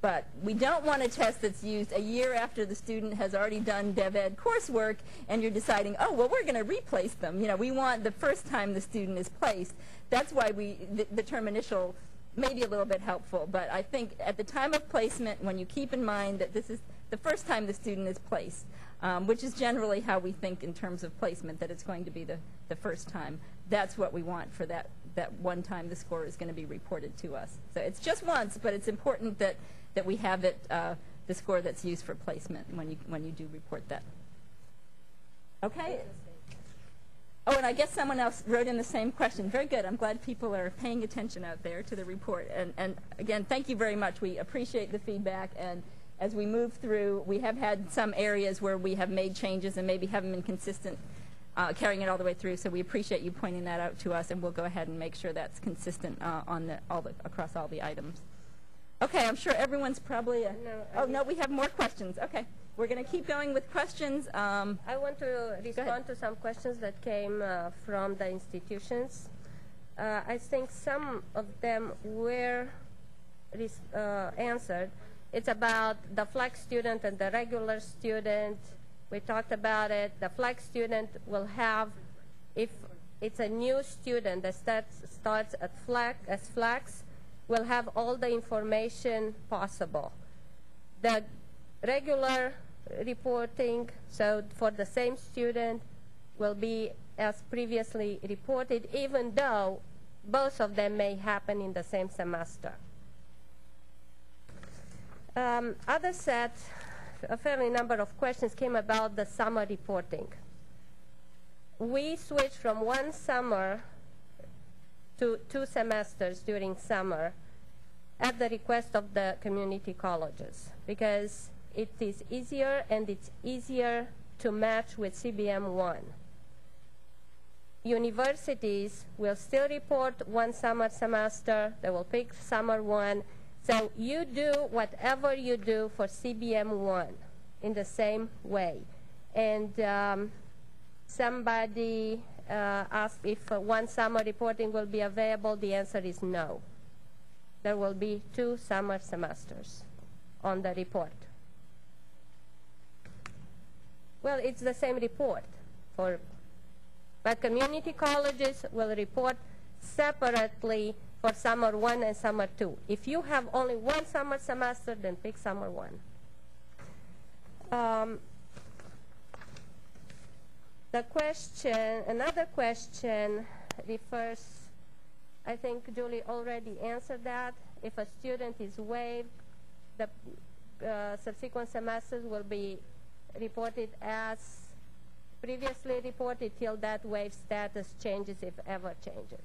But we don't want a test that's used a year after the student has already done DevEd coursework and you're deciding, oh, well, we're going to replace them. You know, we want the first time the student is placed. That's why the term initial may be a little bit helpful. But I think at the time of placement, when you keep in mind that this is the first time the student is placed, which is generally how we think in terms of placement, that it's going to be the first time, that's what we want for that one time the score is going to be reported to us. So it's just once, but it's important that we have it, the score that's used for placement when you do report that. Okay. Oh, and I guess someone else wrote in the same question. Very good. I'm glad people are paying attention out there to the report. And again, thank you very much. We appreciate the feedback. And as we move through, we have had some areas where we have made changes and maybe haven't been consistent carrying it all the way through. So we appreciate you pointing that out to us, and we'll go ahead and make sure that's consistent across all the items. Okay, I'm sure everyone's probably... no, we have more questions. Okay, we're going to keep going with questions. I want to respond to some questions that came from the institutions. I think some of them were answered. It's about the flex student and the regular student. We talked about it. The flex student will have, if it's a new student that starts at flex, will have all the information possible. The regular reporting, so for the same student, will be as previously reported, even though both of them may happen in the same semester. Other set, a fairly number of questions came about the summer reporting. We switched from one summer to 2 semesters during summer at the request of the community colleges, because it is easier and it's easier to match with CBM 1. Universities will still report one summer semester. They will pick summer 1. So you do whatever you do for CBM 1 in the same way. And somebody asked if one summer reporting will be available. The answer is no. There will be 2 summer semesters on the report. Well, it's the same report, but community colleges will report separately for summer 1 and summer 2. If you have only one summer semester, then pick summer 1. Another question refers, I think Julie already answered that. If a student is waived, the subsequent semesters will be reported as previously reported till that waive status changes, if ever changes.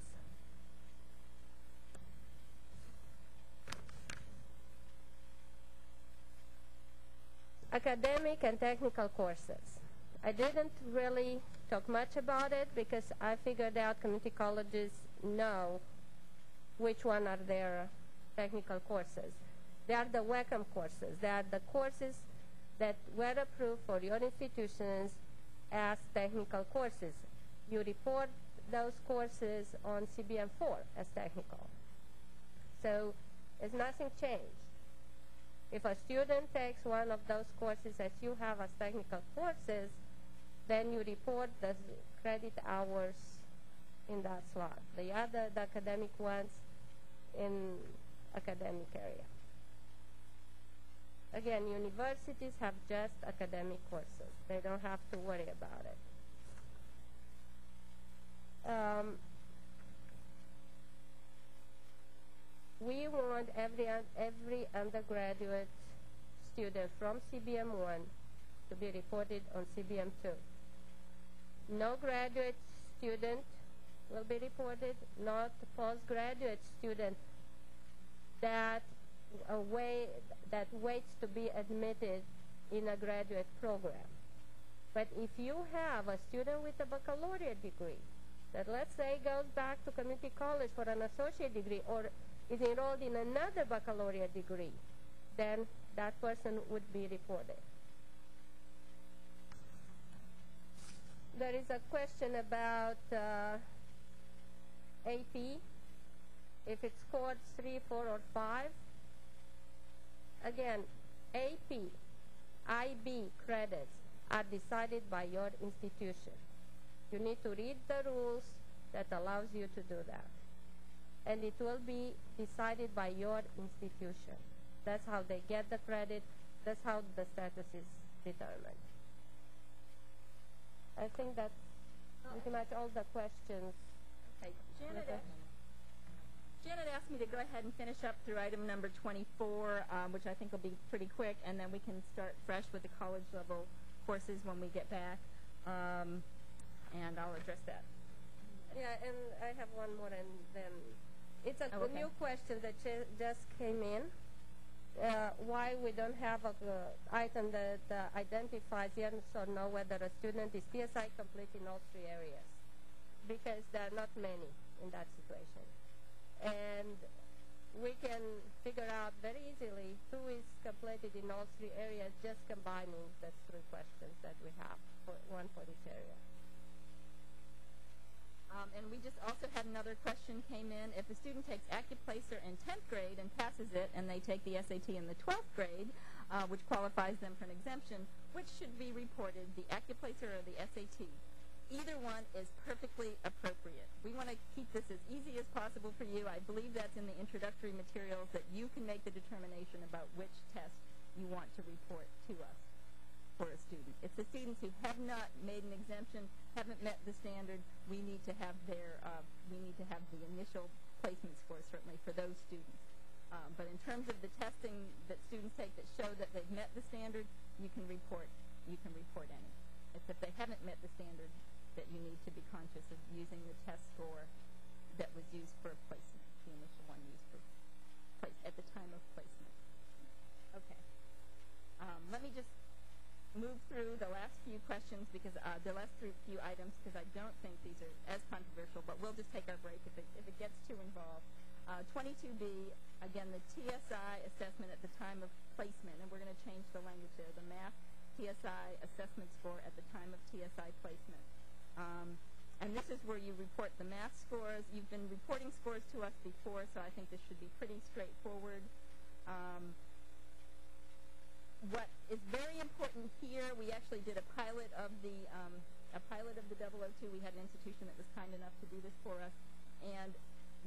Academic and technical courses. I didn't really talk much about it because I figured out community colleges know which one are their technical courses. They are the welcome courses. They are the courses that were approved for your institutions as technical courses. You report those courses on CBM 4 as technical. So there's nothing changed. If a student takes one of those courses that you have as technical courses, then you report the credit hours in that slot. The academic ones in academic area. Again, universities have just academic courses. They don't have to worry about it. We want every undergraduate student from CBM 1 to be reported on CBM 2. No graduate student will be reported, not postgraduate student that waits to be admitted in a graduate program. But if you have a student with a baccalaureate degree that, let's say, goes back to community college for an associate degree or is enrolled in another baccalaureate degree, then that person would be reported. There is a question about AP, if it scored 3, 4, or 5. Again, AP, IB credits are decided by your institution. You need to read the rules that allows you to do that. And it will be decided by your institution. That's how they get the credit. That's how the status is determined. I think that's pretty much all the questions. Okay, Janet asked me to go ahead and finish up through item number 24, which I think will be pretty quick, and then we can start fresh with the college level courses when we get back, and I'll address that. Yeah, and I have one more, and then it's a new question that just came in. Why we don't have an item that identifies yes or no whether a student is TSI complete in all 3 areas, because there are not many in that situation. And we can figure out very easily who is completed in all 3 areas just combining the 3 questions that we have, one for each area. And we just also had another question came in. If a student takes active placer in 10th grade and passes it, and they take the SAT in the 12th grade, which qualifies them for an exemption, which should be reported, the active placer or the SAT? Either one is perfectly appropriate. We want to keep this as easy as possible for you. I believe that's in the introductory materials, that you can make the determination about which test you want to report to us for a student. It's the students who have not made an exemption, haven't met the standard. We need to have their, we need to have the initial placement score certainly for those students. But in terms of the testing that students take that show that they've met the standard, you can report any. It's if they haven't met the standard that you need to be conscious of using the test score that was used for placement, the initial one used for at the time of placement. Okay. Let me just move through the last few questions, because the last few items, because I don't think these are as controversial, but we'll just take our break if it gets too involved. 22B, again, the TSI assessment at the time of placement, and we're going to change the language there, the math TSI assessment score at the time of TSI placement. And this is where you report the math scores. You've been reporting scores to us before, so I think this should be pretty straightforward. What is very important here, we actually did a pilot of the 002. We had an institution that was kind enough to do this for us. And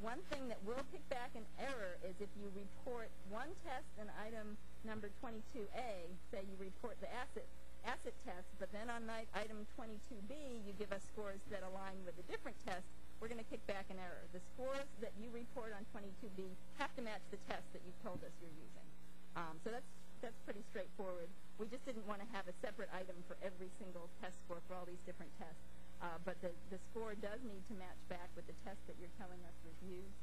one thing that will pick back an error is if you report one test in item number 22A, say you report the asset test, but then on item 22B you give us scores that align with a different test, we're going to kick back an error. The scores that you report on 22B have to match the test that you've told us you're using. So that's pretty straightforward. We just didn't want to have a separate item for every single test score for all these different tests. But the score does need to match back with the test that you're telling us was used.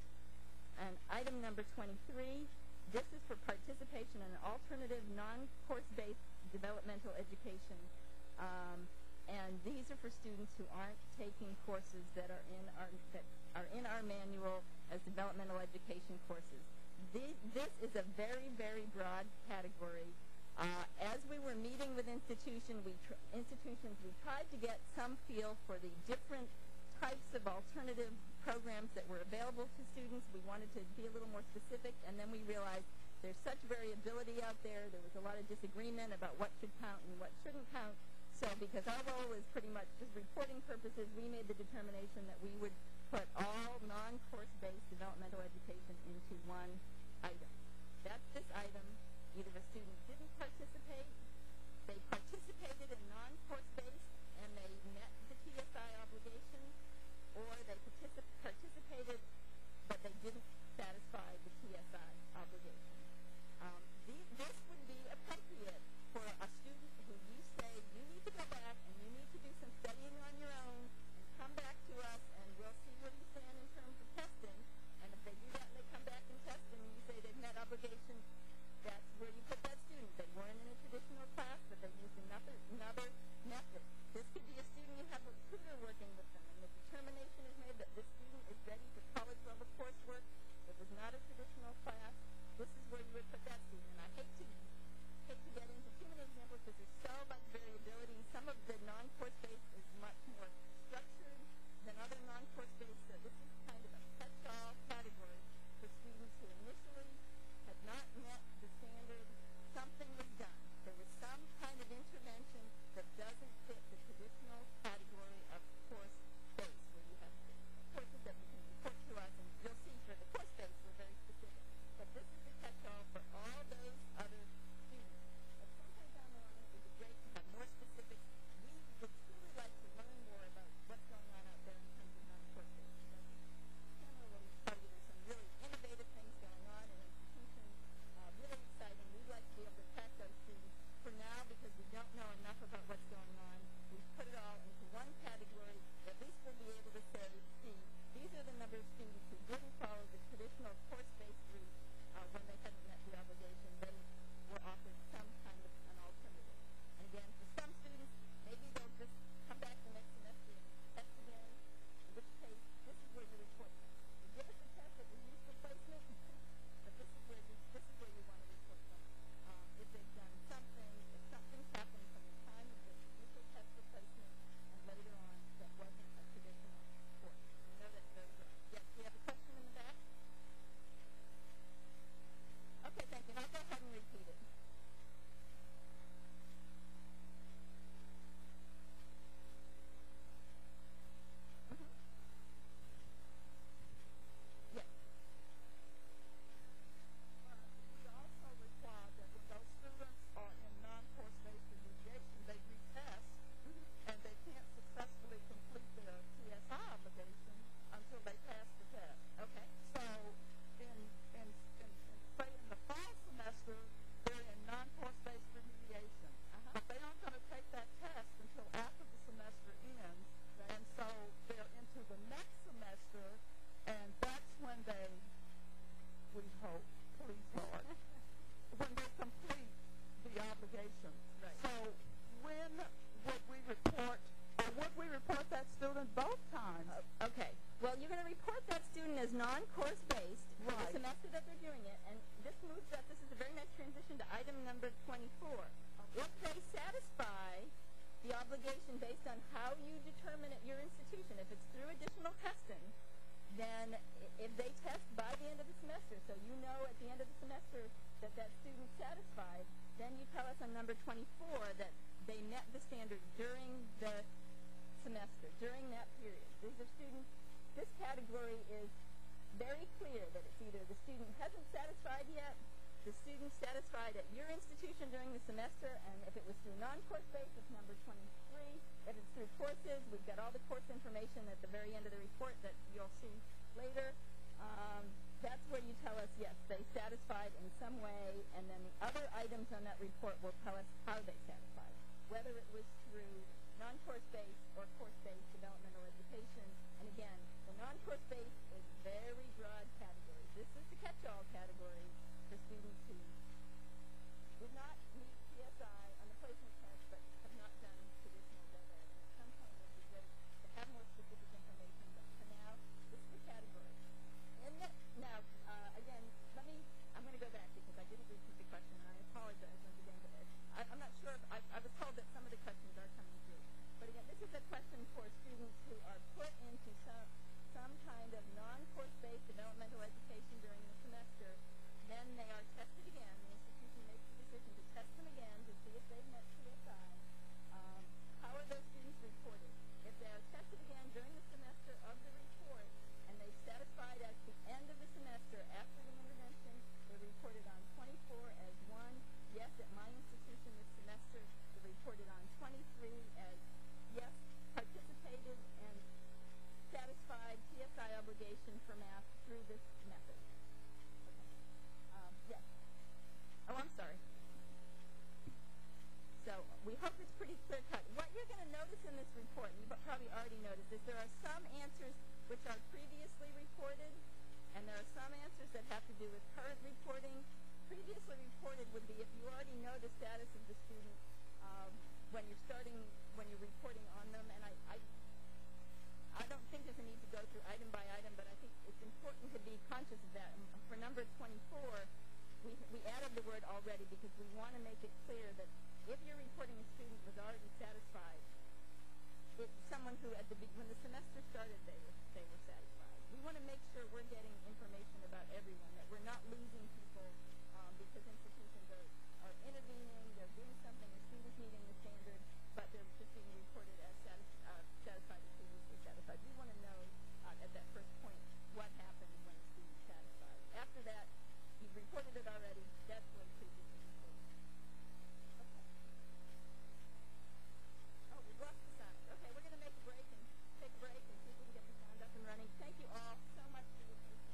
And item number 23, this is for participation in an alternative non-course-based developmental education. And these are for students who aren't taking courses that are in our manual as developmental education courses. This is a very, very broad category. As we were meeting with institutions, we tried to get some feel for the different types of alternative programs that were available to students. We wanted to be a little more specific, and then we realized there's such variability out there. There was a lot of disagreement about what should count and what shouldn't count. So because our role is pretty much just reporting purposes, we made the determination that we would put all non-course-based developmental education into one item. That's this item. Either a student didn't participate, they participated in non-course-based and they met the TSI obligation, or they participated but they didn't satisfy the TSI obligation. This would be appropriate for a student who you say you need to go back and you need to do some studying on your own and come back to us and we'll see where you stand in terms of testing. And if they do that and they come back and test and you say they've met obligation, that's where you put that student. They weren't in a traditional class. course-based, this is kind of a catch-all category for students who initially had not met the standard. Something was done. There was some kind of intervention that doesn't fit the traditional category of course-based, where you have courses that you can report to us, and you'll see for the course-based we're very specific. But this is the catch-all for all those other students. But sometime down the line, it would be great to have more specifics. We would truly like to learn more about what's going on out there in terms of non-course-based. Tamara will tell you there's some really innovative things going on in institutions, really exciting. We'd like to be able to track those students. For now, because we don't know enough about what's going on, we've put it all into one category. At least we'll be able to say, see, these are the number of students who didn't follow the traditional course-based route when they hadn't met the obligation. They were offered some kind of an alternative. And again, for some students, maybe they'll just come back the next semester and test again, in which case, this is where you report them. You give us a test that we use for placement, but this is where you want to report them. If they've done something, if something's happened from the time of the initial test for placement and later on that wasn't a traditional course. I know that goes on. Yes, we have a question in the back? Okay, thank you. And I'll go ahead and repeat it. Yes. We also require that when those students are in non-course-based remediation, they retest, and they can't successfully complete their TSI obligation until they pass the test. Okay. So, say in the fall semester, they're in non-course-based remediation, but they aren't going to take that test until after the semester ends, and so they're into the next semester, and that's when they, we hope, please Lord, when they complete the obligation. Right. So when would we report, or would we report that student both times? Okay. Well, you're going to report that student as non-course-based for the Right. semester that they're doing it, and this moves up. This is a very nice transition to item number 24. If they satisfy the obligation based on how you determine at your institution, if it's through additional testing, then if they test by the end of the semester, so you know at the end of the semester that that student's satisfied, then you tell us on number 24 that they met the standard during the semester, during that period. These are students, this category is very clear that it's either the student hasn't satisfied yet, the student satisfied at your institution during the semester, and if it was through non-course based, it's number 23. If it's through courses, we've got all the course information at the very end of the report that you'll see later. That's where you tell us, yes, they satisfied in some way, and then the other items on that report will tell us how they satisfied, whether it was through non-course based or course-based developmental education. And again, the non-course based is very broad category. This is the catch-all category for students who did not meet PSI on the placement test but have not done traditional DEV. And at some point it would be great to have more specific information, but for now, this is the category. Now, again, I'm going to go back because I didn't repeat the question, and I apologize once again. I'm not sure if I was told that some of the questions are coming through. But again, this is a question for students who are put into some kind of non-course-based developmental education during the semester. Then they are tested again. The institution makes the decision to test them again to see if they've met PSI. How are those students reported? If they are tested again during the semester of the report and they've satisfied at the end of the semester after the intervention, they're reported on 24 as 1. Yes, at my institution this semester, they're reported on 23 as yes, participated and satisfied PSI obligation for math through this method. Okay. Yes. Oh, I'm sorry. So we hope it's pretty clear cut. What you're going to notice in this report, and you've probably already noticed, is there are some answers which are previously reported, and there are some answers that have to do with current reporting. Previously reported would be if you already know the status of the student when you're reporting on them. And I don't think there's a need to go through item by item, but I think it's important to be conscious of that. And for number 24, we added the word already because we want to make it clear that if you're reporting a student was already satisfied someone who when the semester started, they were satisfied. We want to make sure we're getting information about everyone, that we're not losing people because institutions are intervening, they're doing something, the student's meeting the standard, but they're just being reported as satisfied or previously satisfied. We want to know at that first point what happens when the student's satisfied. After that, you've reported it already, that's when previously reported. Okay. Oh, we lost the sound. Okay, we're going to take a break and see if we can get the sound up and running. Thank you all so much for your patience.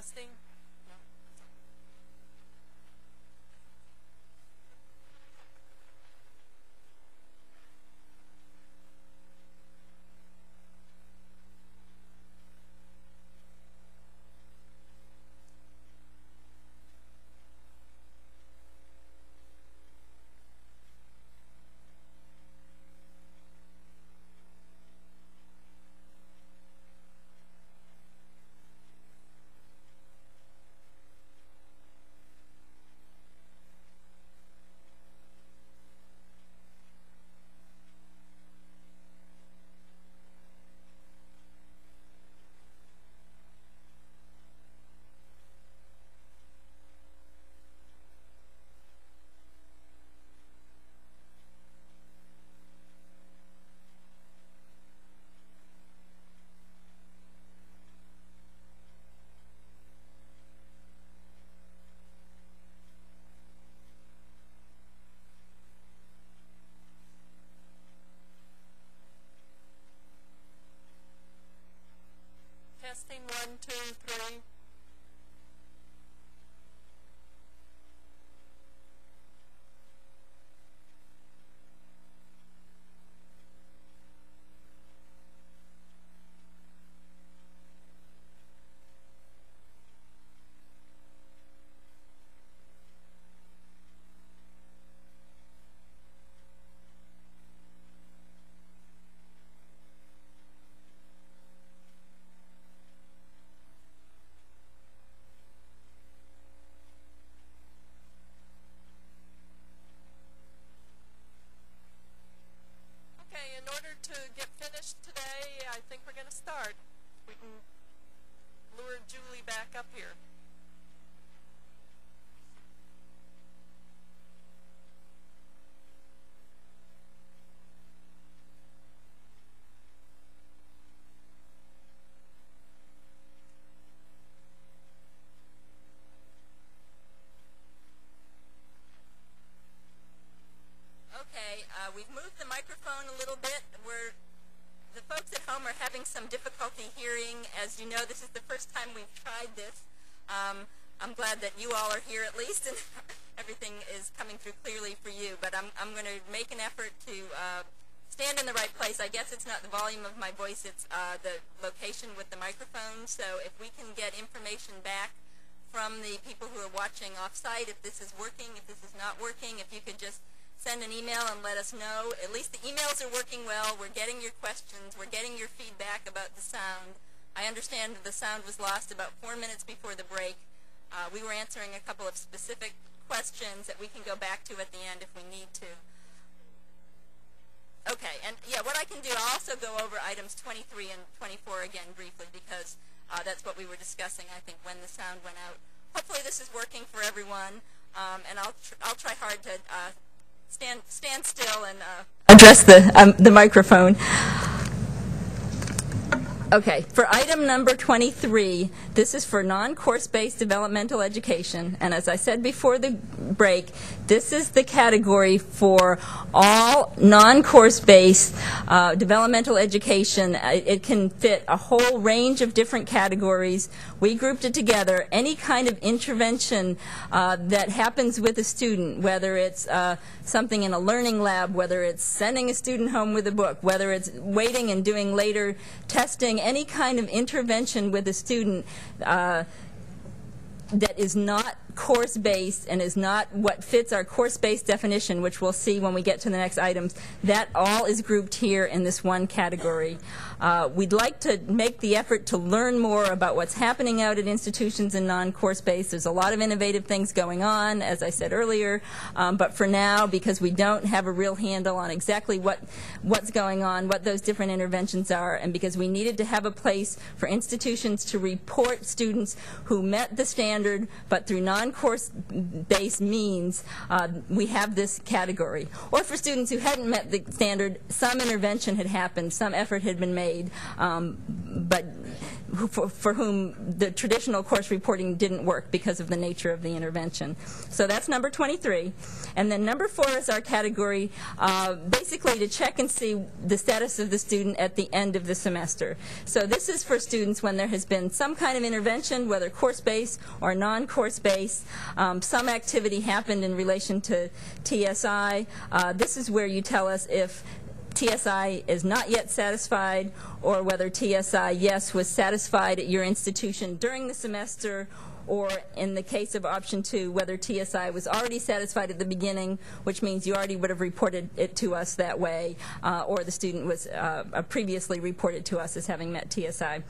Testing. Testing 1, 2, 3. Okay, in order to get finished today, I think we're going to start. We can lure Julie back up here. Okay, we've moved the microphone a little bit. The folks at home are having some difficulty hearing. As you know, this is the first time we've tried this. I'm glad that you all are here at least, and everything is coming through clearly for you. But I'm going to make an effort to stand in the right place. I guess it's not the volume of my voice, it's the location with the microphone. So if we can get information back from the people who are watching off-site, if this is working, if this is not working, if you could just send an email and let us know. At least the emails are working well. We're getting your questions. We're getting your feedback about the sound. I understand the sound was lost about 4 minutes before the break. We were answering a couple of specific questions that we can go back to at the end if we need to. Okay, and yeah, what I can do, I'll also go over items 23 and 24 again briefly because that's what we were discussing, I think, when the sound went out. Hopefully this is working for everyone, and I'll try hard to stand still and address the microphone. Okay, for item number 23, this is for non-course-based developmental education, and as I said before the break, this is the category for all non-course-based developmental education. It can fit a whole range of different categories. We grouped it together. Any kind of intervention that happens with a student, whether it's something in a learning lab, whether it's sending a student home with a book, whether it's waiting and doing later testing, any kind of intervention with a student that is not course-based and is not what fits our course-based definition, which we'll see when we get to the next items, that all is grouped here in this one category. We'd like to make the effort to learn more about what's happening out at institutions in non-course-based. There's a lot of innovative things going on, as I said earlier, but for now, because we don't have a real handle on exactly what's going on, what those different interventions are, and because we needed to have a place for institutions to report students who met the standard, but through non-course-based means, we have this category. Or for students who hadn't met the standard, some intervention had happened, some effort had been made, but for whom the traditional course reporting didn't work because of the nature of the intervention. So that's number 23. And then number 4 is our category, basically to check and see the status of the student at the end of the semester. So this is for students when there has been some kind of intervention, whether course-based or non-course-based. Some activity happened in relation to TSI. This is where you tell us if TSI is not yet satisfied, or whether TSI, yes, was satisfied at your institution during the semester, or in the case of option 2, whether TSI was already satisfied at the beginning, which means you already would have reported it to us that way, or the student was previously reported to us as having met TSI.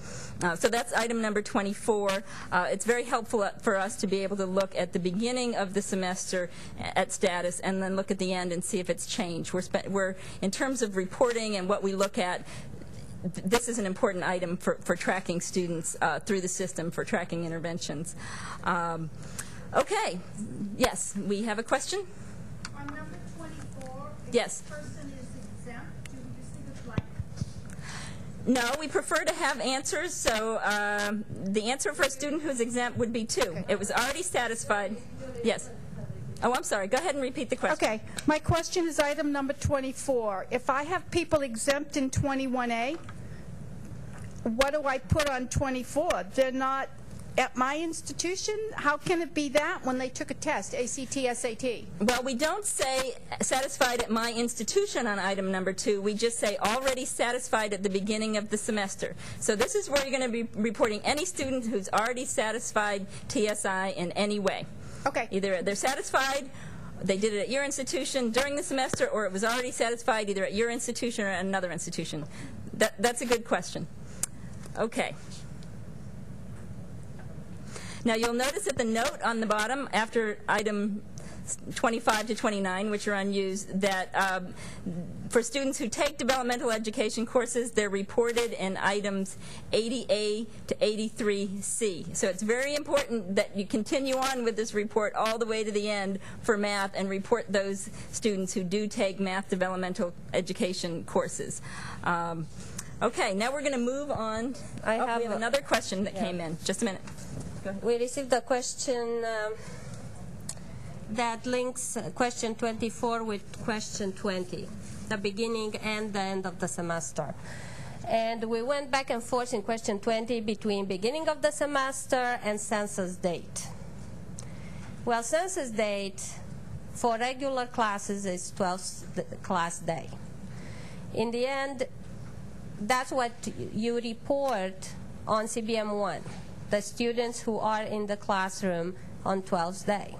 So that's item number 24. It's very helpful for us to be able to look at the beginning of the semester at status and then look at the end and see if it's changed. We're in terms of reporting and what we look at, this is an important item for tracking students through the system, for tracking interventions. Okay. Yes, we have a question? On number 24, if yes. the person is exempt, do we just leave it blank? No, we prefer to have answers, so the answer for a student who's exempt would be 2. Okay. It was already satisfied. Yes. Oh, I'm sorry. Go ahead and repeat the question. Okay. My question is item number 24. If I have people exempt in 21A, what do I put on 24? They're not at my institution? How can it be that when they took a test, ACT, SAT? Well, we don't say satisfied at my institution on item number 2. We just say already satisfied at the beginning of the semester. So this is where you're going to be reporting any student who's already satisfied TSI in any way. Okay. Either they're satisfied, they did it at your institution during the semester, or it was already satisfied either at your institution or at another institution. That's a good question. Okay. Now you'll notice that the note on the bottom after item 25 to 29, which are unused, that for students who take developmental education courses, they're reported in items 80A to 83C. So it's very important that you continue on with this report all the way to the end for math and report those students who do take math developmental education courses. Okay, now we're going to move on. We have another question that came in. Just a minute. Go ahead. We received a question that links question 24 with question 20, the beginning and the end of the semester. And we went back and forth in question 20 between beginning of the semester and census date. Well, census date for regular classes is 12th class day. In the end, that's what you report on CBM 1, the students who are in the classroom on 12th day.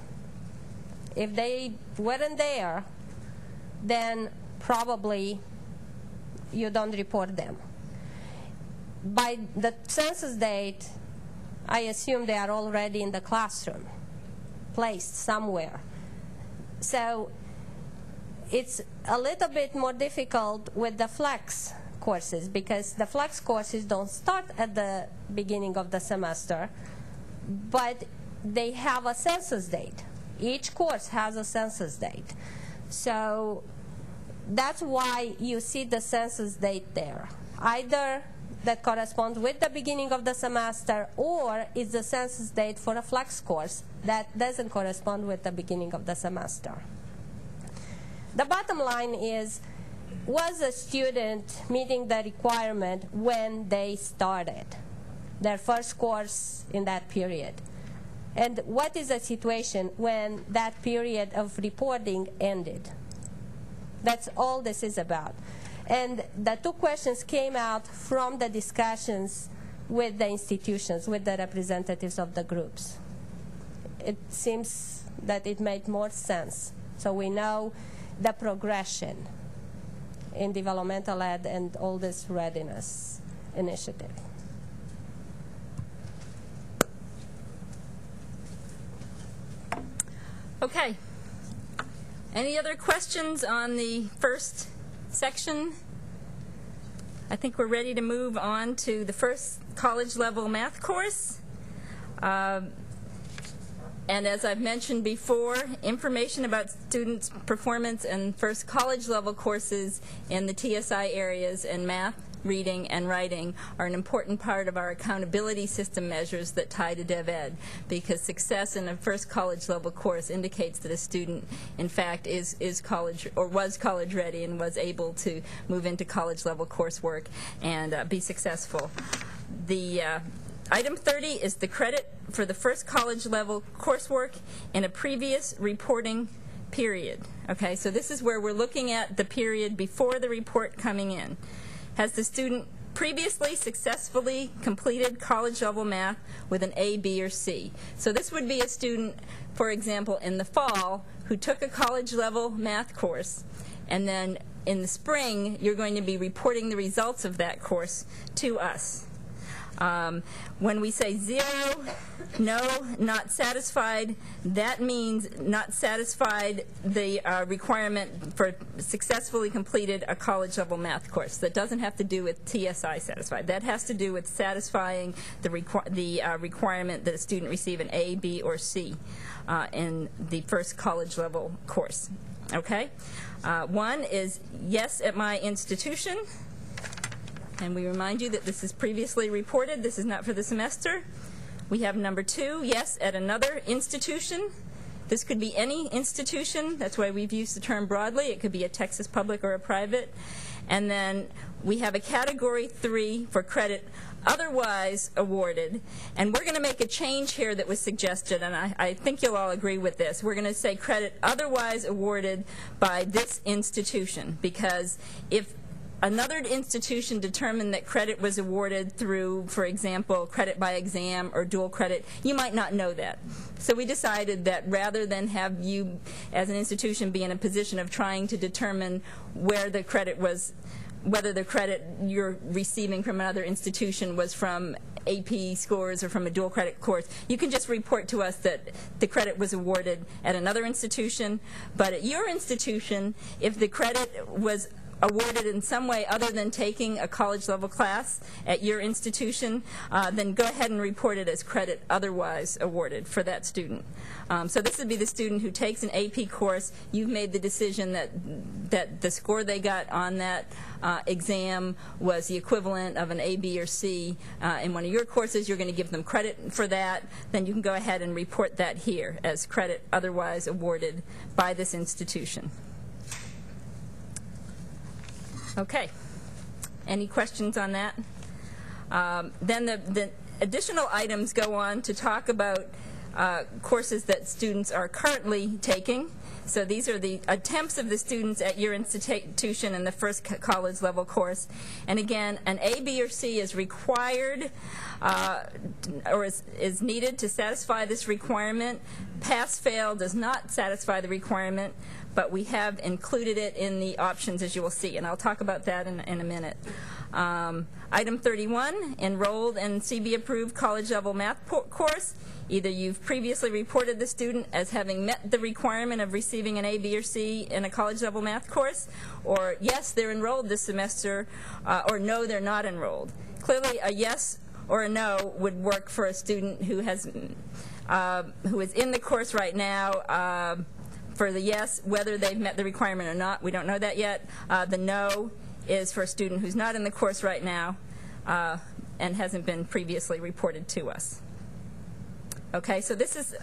If they weren't there, then probably you don't report them. By the census date, I assume they are already in the classroom, placed somewhere. So it's a little bit more difficult with the flex courses, because the flex courses don't start at the beginning of the semester, but they have a census date. Each course has a census date. So that's why you see the census date there. Either that corresponds with the beginning of the semester, or it's the census date for a flex course that doesn't correspond with the beginning of the semester. The bottom line is, was a student meeting the requirement when they started their first course in that period? And what is the situation when that period of reporting ended? That's all this is about. And the 2 questions came out from the discussions with the institutions, with the representatives of the groups. It seems that it made more sense. So we know the progression in developmental ed and all this readiness initiative. Okay. Any other questions on the first section? I think we're ready to move on to the first college-level math course. And as I've mentioned before, information about students' performance in first college-level courses in the TSI areas in math, reading, and writing are an important part of our accountability system measures that tie to DevEd, because success in a first college level course indicates that a student, in fact, is college or was college ready and was able to move into college level coursework and be successful. The item 30 is the credit for the first college level coursework in a previous reporting period. Okay, so this is where we're looking at the period before the report coming in. Has the student previously successfully completed college level math with an A, B, or C? So this would be a student, for example, in the fall who took a college level math course, and then in the spring you're going to be reporting the results of that course to us. When we say 0, no, not satisfied, that means not satisfied the requirement for successfully completed a college level math course. That doesn't have to do with TSI satisfied. That has to do with satisfying the requirement that a student receive an A, B, or C in the first college level course. Okay? 1 is yes at my institution. And we remind you that this is previously reported. This is not for the semester. We have number 2, yes, at another institution. This could be any institution. That's why we've used the term broadly. It could be a Texas public or a private. And then we have a category 3 for credit otherwise awarded. And we're going to make a change here that was suggested, and I think you'll all agree with this. We're going to say credit otherwise awarded by this institution, because if another institution determined that credit was awarded through, for example, credit by exam or dual credit, you might not know that. So we decided that rather than have you as an institution be in a position of trying to determine where the credit was, whether the credit you're receiving from another institution was from AP scores or from a dual credit course, you can just report to us that the credit was awarded at another institution. But at your institution, if the credit was awarded in some way other than taking a college level class at your institution, then go ahead and report it as credit otherwise awarded for that student. So this would be the student who takes an AP course. You've made the decision that the score they got on that exam was the equivalent of an A, B, or C in one of your courses. You're going to give them credit for that. Then you can go ahead and report that here as credit otherwise awarded by this institution. Okay. Any questions on that? Then the additional items go on to talk about courses that students are currently taking. So these are the attempts of the students at your institution in the first college level course. And again, an A, B, or C is required or is needed to satisfy this requirement. Pass-fail does not satisfy the requirement, but we have included it in the options, as you will see, and I'll talk about that in a minute. Item 31, enrolled in CB-approved college-level math course. Either you've previously reported the student as having met the requirement of receiving an A, B, or C in a college-level math course, or yes, they're enrolled this semester, or no, they're not enrolled. Clearly, a yes or a no would work for a student who is in the course right now. For the yes, whether they've met the requirement or not, we don't know that yet. The no is for a student who's not in the course right now and hasn't been previously reported to us. Okay, so this is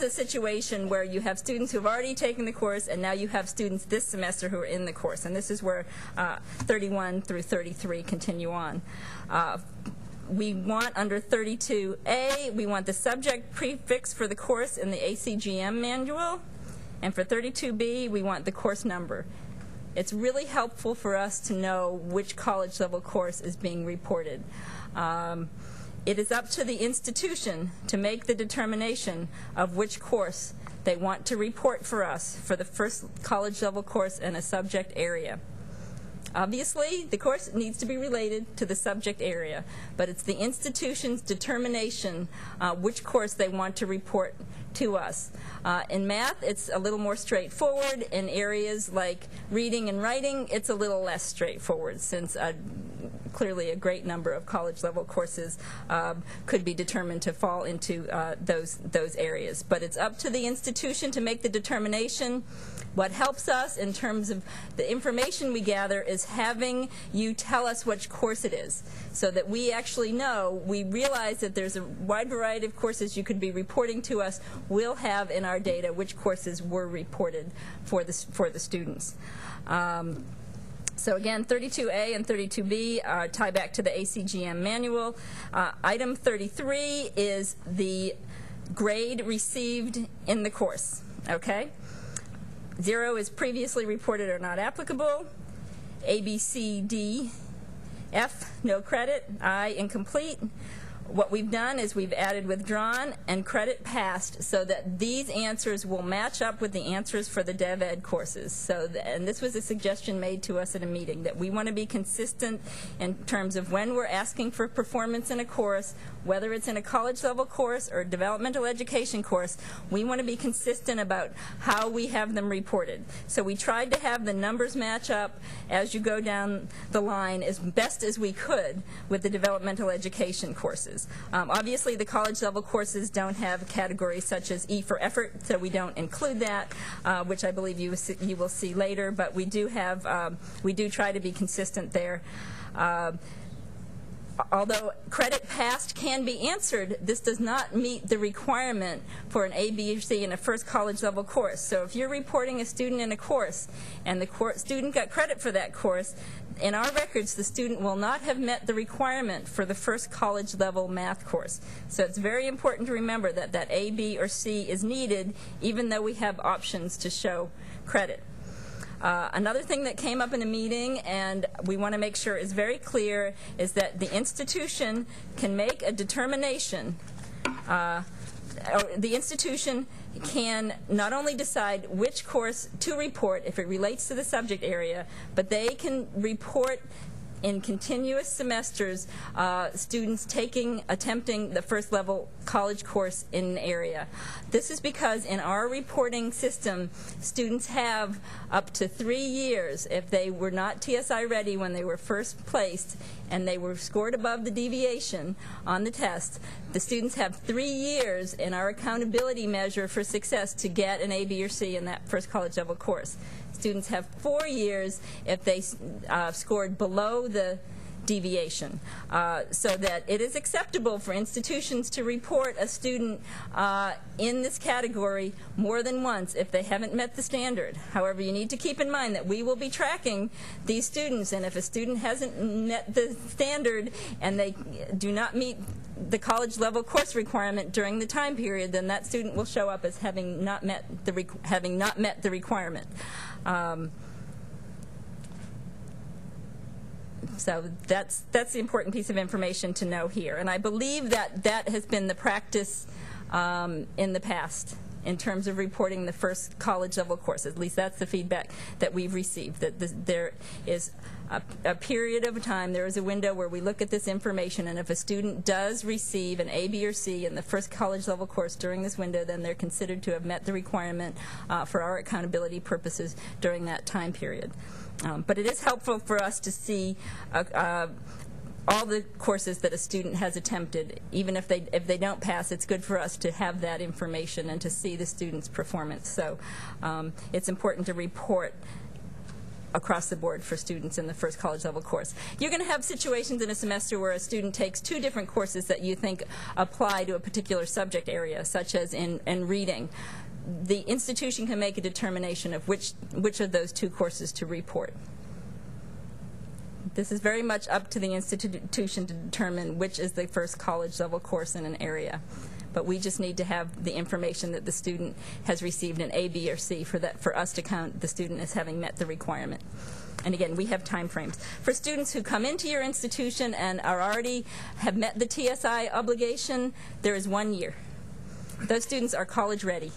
a situation where you have students who have already taken the course, and now you have students this semester who are in the course, and this is where 31 through 33 continue on. We want under 32A, we want the subject prefix for the course in the ACGM manual, and for 32B, we want the course number. It's really helpful for us to know which college level course is being reported. It is up to the institution to make the determination of which course they want to report for us for the first college level course in a subject area. Obviously, the course needs to be related to the subject area, but it's the institution's determination which course they want to report to us. In math, it's a little more straightforward. In areas like reading and writing, it's a little less straightforward, since clearly a great number of college-level courses could be determined to fall into those areas. But it's up to the institution to make the determination. What helps us in terms of the information we gather is having you tell us which course it is, so that we actually know. We realize that there's a wide variety of courses you could be reporting to us. We'll have in our data which courses were reported for the students. So again, 32A and 32B tie back to the ACGM manual. Item 33 is the grade received in the course. Okay? 0 is previously reported or not applicable. A, B, C, D, F, no credit. I, incomplete. What we've done is we've added withdrawn and credit passed so that these answers will match up with the answers for the Dev Ed courses. So, and this was a suggestion made to us at a meeting, that we want to be consistent in terms of when we're asking for performance in a course, whether it's in a college-level course or a developmental education course. We want to be consistent about how we have them reported. So we tried to have the numbers match up as you go down the line as best as we could with the developmental education courses. Obviously, the college-level courses don't have categories such as E for effort, so we don't include that, which I believe you will see later. But we do have, we do try to be consistent there. Although credit passed can be answered, this does not meet the requirement for an A, B, or C in a first college-level course. So if you're reporting a student in a course and the student got credit for that course, in our records, the student will not have met the requirement for the first college-level math course. So it's very important to remember that that A, B, or C is needed, even though we have options to show credit. Another thing that came up in a meeting, and we want to make sure is very clear, is that the institution can make a determination. The institution can not only decide which course to report if it relates to the subject area, but they can report in continuous semesters students attempting the first level college course in an area. This is because in our reporting system, students have up to 3 years if they were not TSI ready when they were first placed and they were scored above the deviation on the test. The students have 3 years in our accountability measure for success to get an A, B, or C in that first college level course. Students have 4 years if they scored below the deviation, so that it is acceptable for institutions to report a student in this category more than once if they haven't met the standard. However, you need to keep in mind that we will be tracking these students, and if a student hasn't met the standard and they do not meet the college level course requirement during the time period, then that student will show up as having not met the requirement. So that's the important piece of information to know here. And I believe that that has been the practice in the past in terms of reporting the first college level course. At least that's the feedback that we've received, that there is a period of time, there is a window where we look at this information, and if a student does receive an A, B, or C in the first college level course during this window, then they're considered to have met the requirement for our accountability purposes during that time period. But it is helpful for us to see all the courses that a student has attempted. Even if they don't pass, it's good for us to have that information and to see the student's performance. So it's important to report across the board for students in the first college level course. You're going to have situations in a semester where a student takes 2 different courses that you think apply to a particular subject area, such as in reading. The institution can make a determination of which of those 2 courses to report. This is very much up to the institution to determine which is the first college level course in an area. But we just need to have the information that the student has received an A, B, or C for us to count the student as having met the requirement. And again, we have time frames. For students who come into your institution and have met the TSI obligation, there is 1 year. Those students are college ready.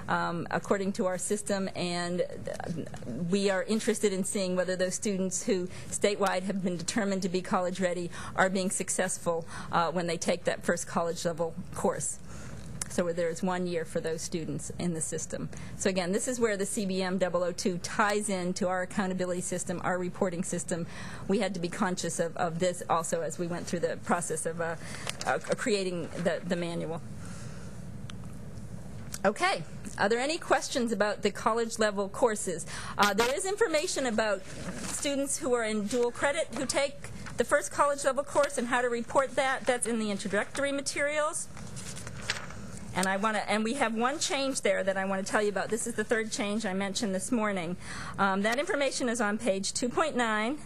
According to our system, and we are interested in seeing whether those students who statewide have been determined to be college ready are being successful when they take that first college level course. So there is 1 year for those students in the system. So again, this is where the CBM 002 ties into our accountability system, our reporting system. We had to be conscious of this also as we went through the process of creating the manual. Okay. Are there any questions about the college level courses? There is information about students who are in dual credit who take the first college level course and how to report that. That's in the introductory materials. And we have one change there that I want to tell you about. This is the third change I mentioned this morning. That information is on page 2.9.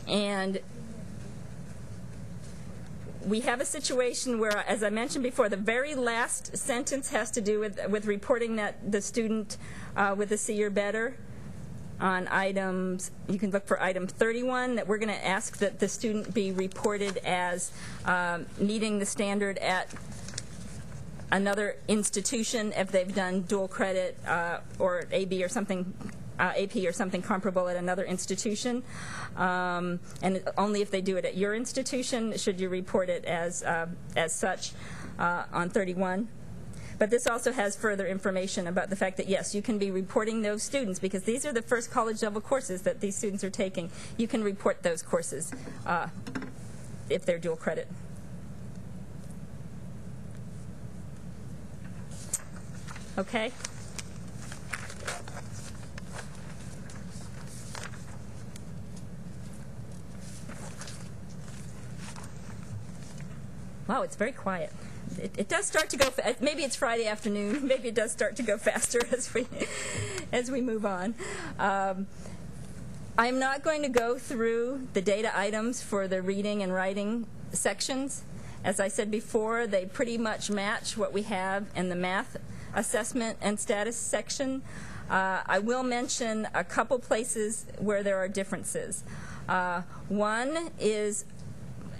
And we have a situation where, as I mentioned before, the very last sentence has to do with reporting that the student with a C or better. On items, you can look for item 31, that we're going to ask that the student be reported as meeting the standard at another institution if they've done dual credit or AB or something, AP or something comparable at another institution. And only if they do it at your institution should you report it as such on 31. But this also has further information about the fact that, yes, you can be reporting those students because these are the first college level courses that these students are taking. You can report those courses if they're dual credit. Okay? Wow, it's very quiet. It does start to go. Maybe it's Friday afternoon. Maybe it does start to go faster as we move on. I'm not going to go through the data items for the reading and writing sections. As I said before, they pretty much match what we have in the math assessment and status section. I will mention a couple places where there are differences. One is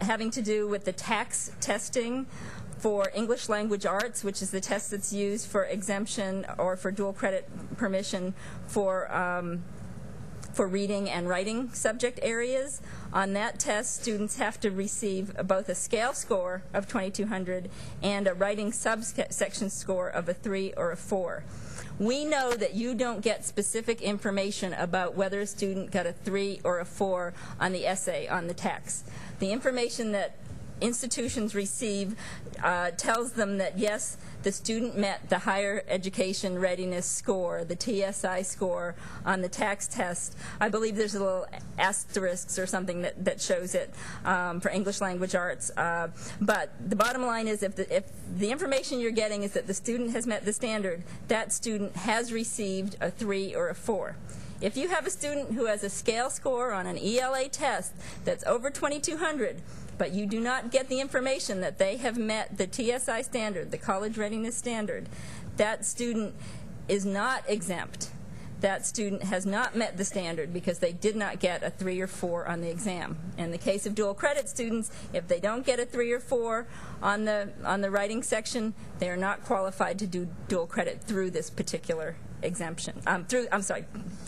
having to do with the tax testing for English language arts, which is the test that's used for exemption or for dual credit permission for reading and writing subject areas. On that test, students have to receive both a scale score of 2200 and a writing subsection score of a 3 or a 4. We know that you don't get specific information about whether a student got a 3 or a 4 on the essay on the text. The information that institutions receive tells them that, yes, the student met the higher education readiness score, the TSI score on the tax test. I believe there's a little asterisks or something that shows it for English language arts. But the bottom line is if the information you're getting is that the student has met the standard, that student has received a 3 or a 4. If you have a student who has a scale score on an ELA test that's over 2200, but you do not get the information that they have met the TSI standard, the college readiness standard, that student is not exempt. That student has not met the standard because they did not get a 3 or 4 on the exam. In the case of dual credit students, if they don't get a 3 or 4 on the writing section, they are not qualified to do dual credit through this particular exemption.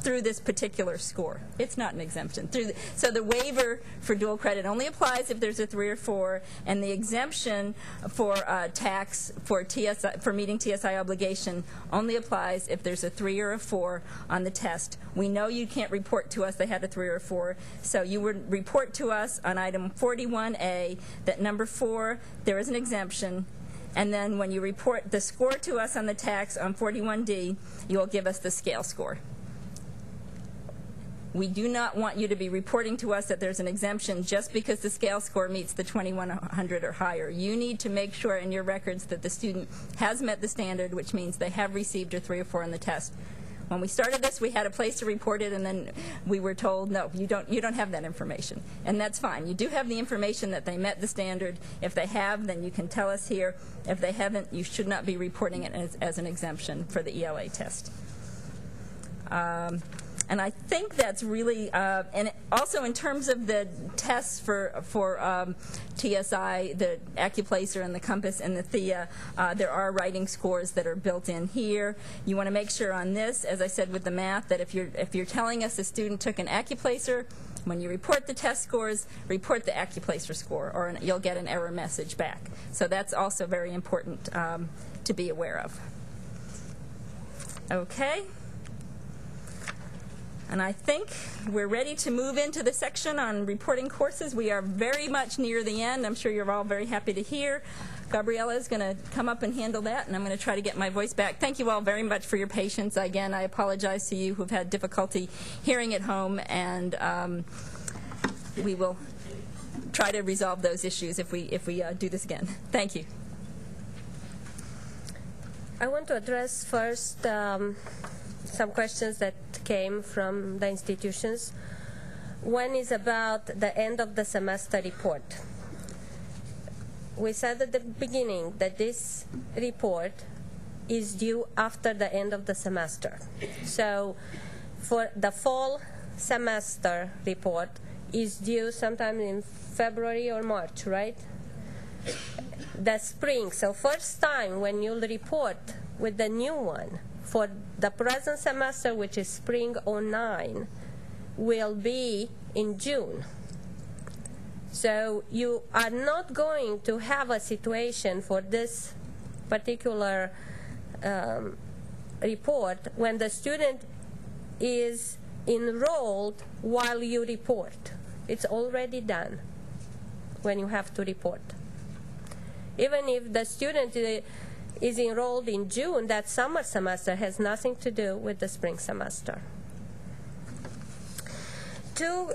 Through this particular score. It's not an exemption. So the waiver for dual credit only applies if there's a 3 or 4, and the exemption for tax for meeting TSI obligation only applies if there's a 3 or a 4 on the test. We know you can't report to us they had a 3 or a 4, so you would report to us on item 41A that number 4, there is an exemption. And then when you report the score to us on the tax on 41D, you will give us the scale score. We do not want you to be reporting to us that there's an exemption just because the scale score meets the 2100 or higher. You need to make sure in your records that the student has met the standard, which means they have received a 3 or 4 on the test. When we started this, we had a place to report it, and then we were told, no, you don't have that information. And that's fine. You do have the information that they met the standard. If they have, then you can tell us here. If they haven't, you should not be reporting it as an exemption for the ELA test. And I think that's really, and also in terms of the tests for TSI, the Accuplacer and the Compass and the Thea, there are writing scores that are built in here. You want to make sure on this, as I said with the math, that if you're telling us a student took an Accuplacer When you report the test scores, report the AccuPlacer score, or you'll get an error message back. So that's also very important to be aware of. Okay. And I think we're ready to move into the section on reporting courses. We are very much near the end. I'm sure you're all very happy to hear. Gabriella is going to come up and handle that, and I'm going to try to get my voice back. Thank you all very much for your patience. Again, I apologize to you who've had difficulty hearing at home, and we will try to resolve those issues if we do this again. Thank you. I want to address first some questions that came from the institutions. One is about the end of the semester report. We said at the beginning that this report is due after the end of the semester. So for the fall semester report is due sometime in February or March, right? The spring, so first time when you'll report with the new one for the present semester, which is spring 09, will be in June. So you are not going to have a situation for this particular report when the student is enrolled while you report. It's already done when you have to report. Even if the student is enrolled in June, that summer semester has nothing to do with the spring semester. Two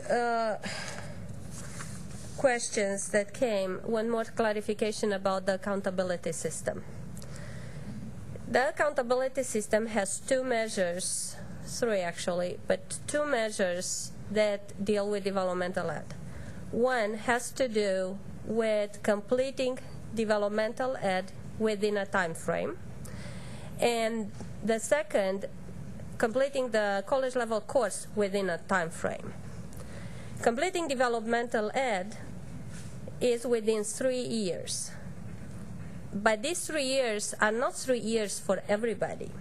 questions that came, one more clarification about the accountability system. The accountability system has two measures, three actually, but two measures that deal with developmental ed. One has to do with completing developmental ed within a time frame, and the second, completing the college level course within a time frame. Completing developmental ed is within 3 years, but these 3 years are not 3 years for everybody.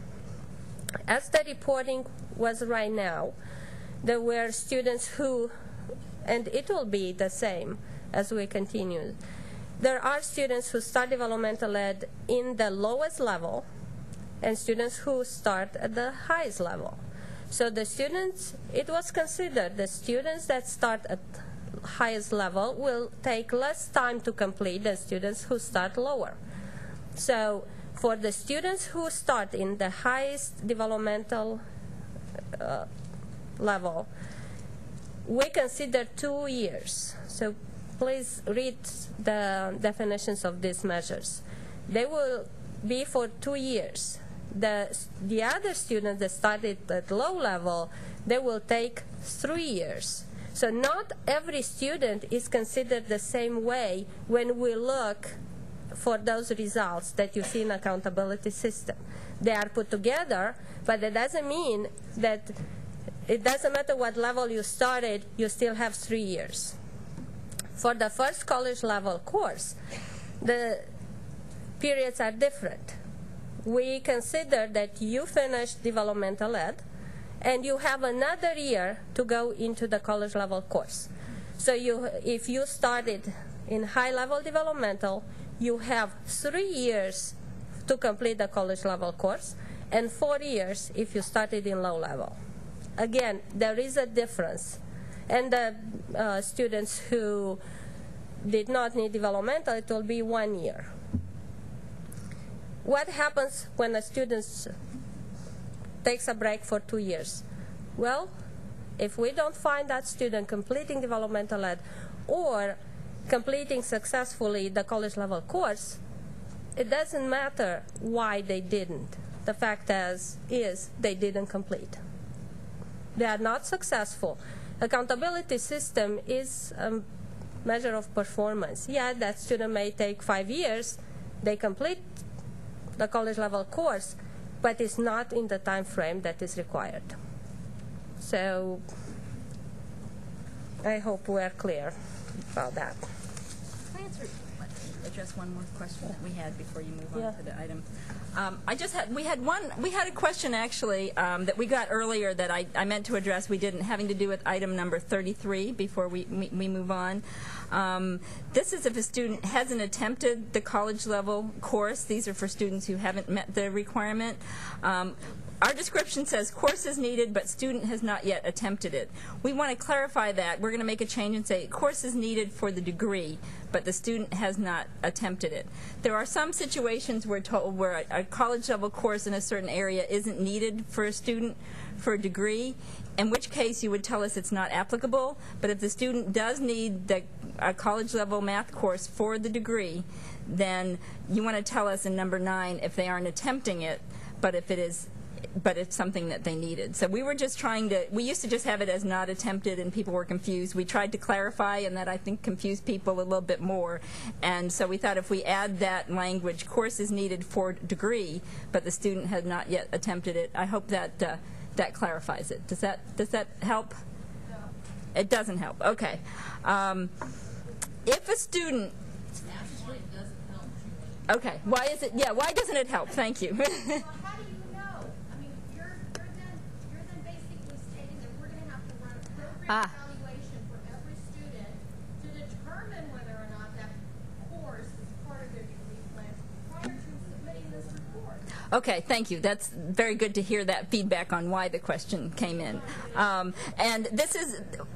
As the reporting was right now, there were students who, and it will be the same as we continue, there are students who start developmental ed in the lowest level and students who start at the highest level. So the students, it was considered the students that start at highest level will take less time to complete than students who start lower. So for the students who start in the highest developmental level, we consider 2 years. So please read the definitions of these measures. They will be for 2 years. The other students that started at low level, they will take 3 years. So not every student is considered the same way when we look for those results that you see in accountability system. They are put together, but it doesn't mean that it doesn't matter what level you started, you still have 3 years. For the first college level course, the periods are different. We consider that you finished developmental ed and you have another year to go into the college level course. So if you started in high level developmental, you have 3 years to complete the college level course and 4 years if you started in low level. Again, there is a difference. And the students who did not need developmental, it will be 1 year. What happens when a student takes a break for 2 years? Well, if we don't find that student completing developmental ed or completing successfully the college level course, it doesn't matter why they didn't. The fact is they didn't complete. They are not successful. Accountability system is a measure of performance. Yeah, that student may take 5 years, they complete the college level course, but it's not in the time frame that is required. So I hope we're clear about that. address one more question that we had before you move on to the item. We had a question actually that we got earlier that I meant to address. We didn't, having to do with item number 33 before we move on. This is if a student hasn't attempted the college level course. These are for students who haven't met the requirement. Our description says course is needed, but student has not yet attempted it. We want to clarify that. We're going to make a change and say course is needed for the degree, but the student has not attempted it. There are some situations where a college level course in a certain area isn't needed for a student for a degree, in which case you would tell us it's not applicable. But if the student does need a college level math course for the degree, then you want to tell us in number 9 if they aren't attempting it, but it's something that they needed. So we were just trying to, we used to just have it as not attempted and people were confused. We tried to clarify, and that I think confused people a little bit more. And so we thought if we add that language, course is needed for degree, but the student had not yet attempted it. I hope that that clarifies it. Does that help? No. It doesn't help. Okay. If a student, okay, why is it? Yeah, why doesn't it help? Thank you. Evaluation for every student to determine whether or not that course is part of their degree plan prior to submitting this report. Okay, thank you. That's very good to hear that feedback on why the question came in. And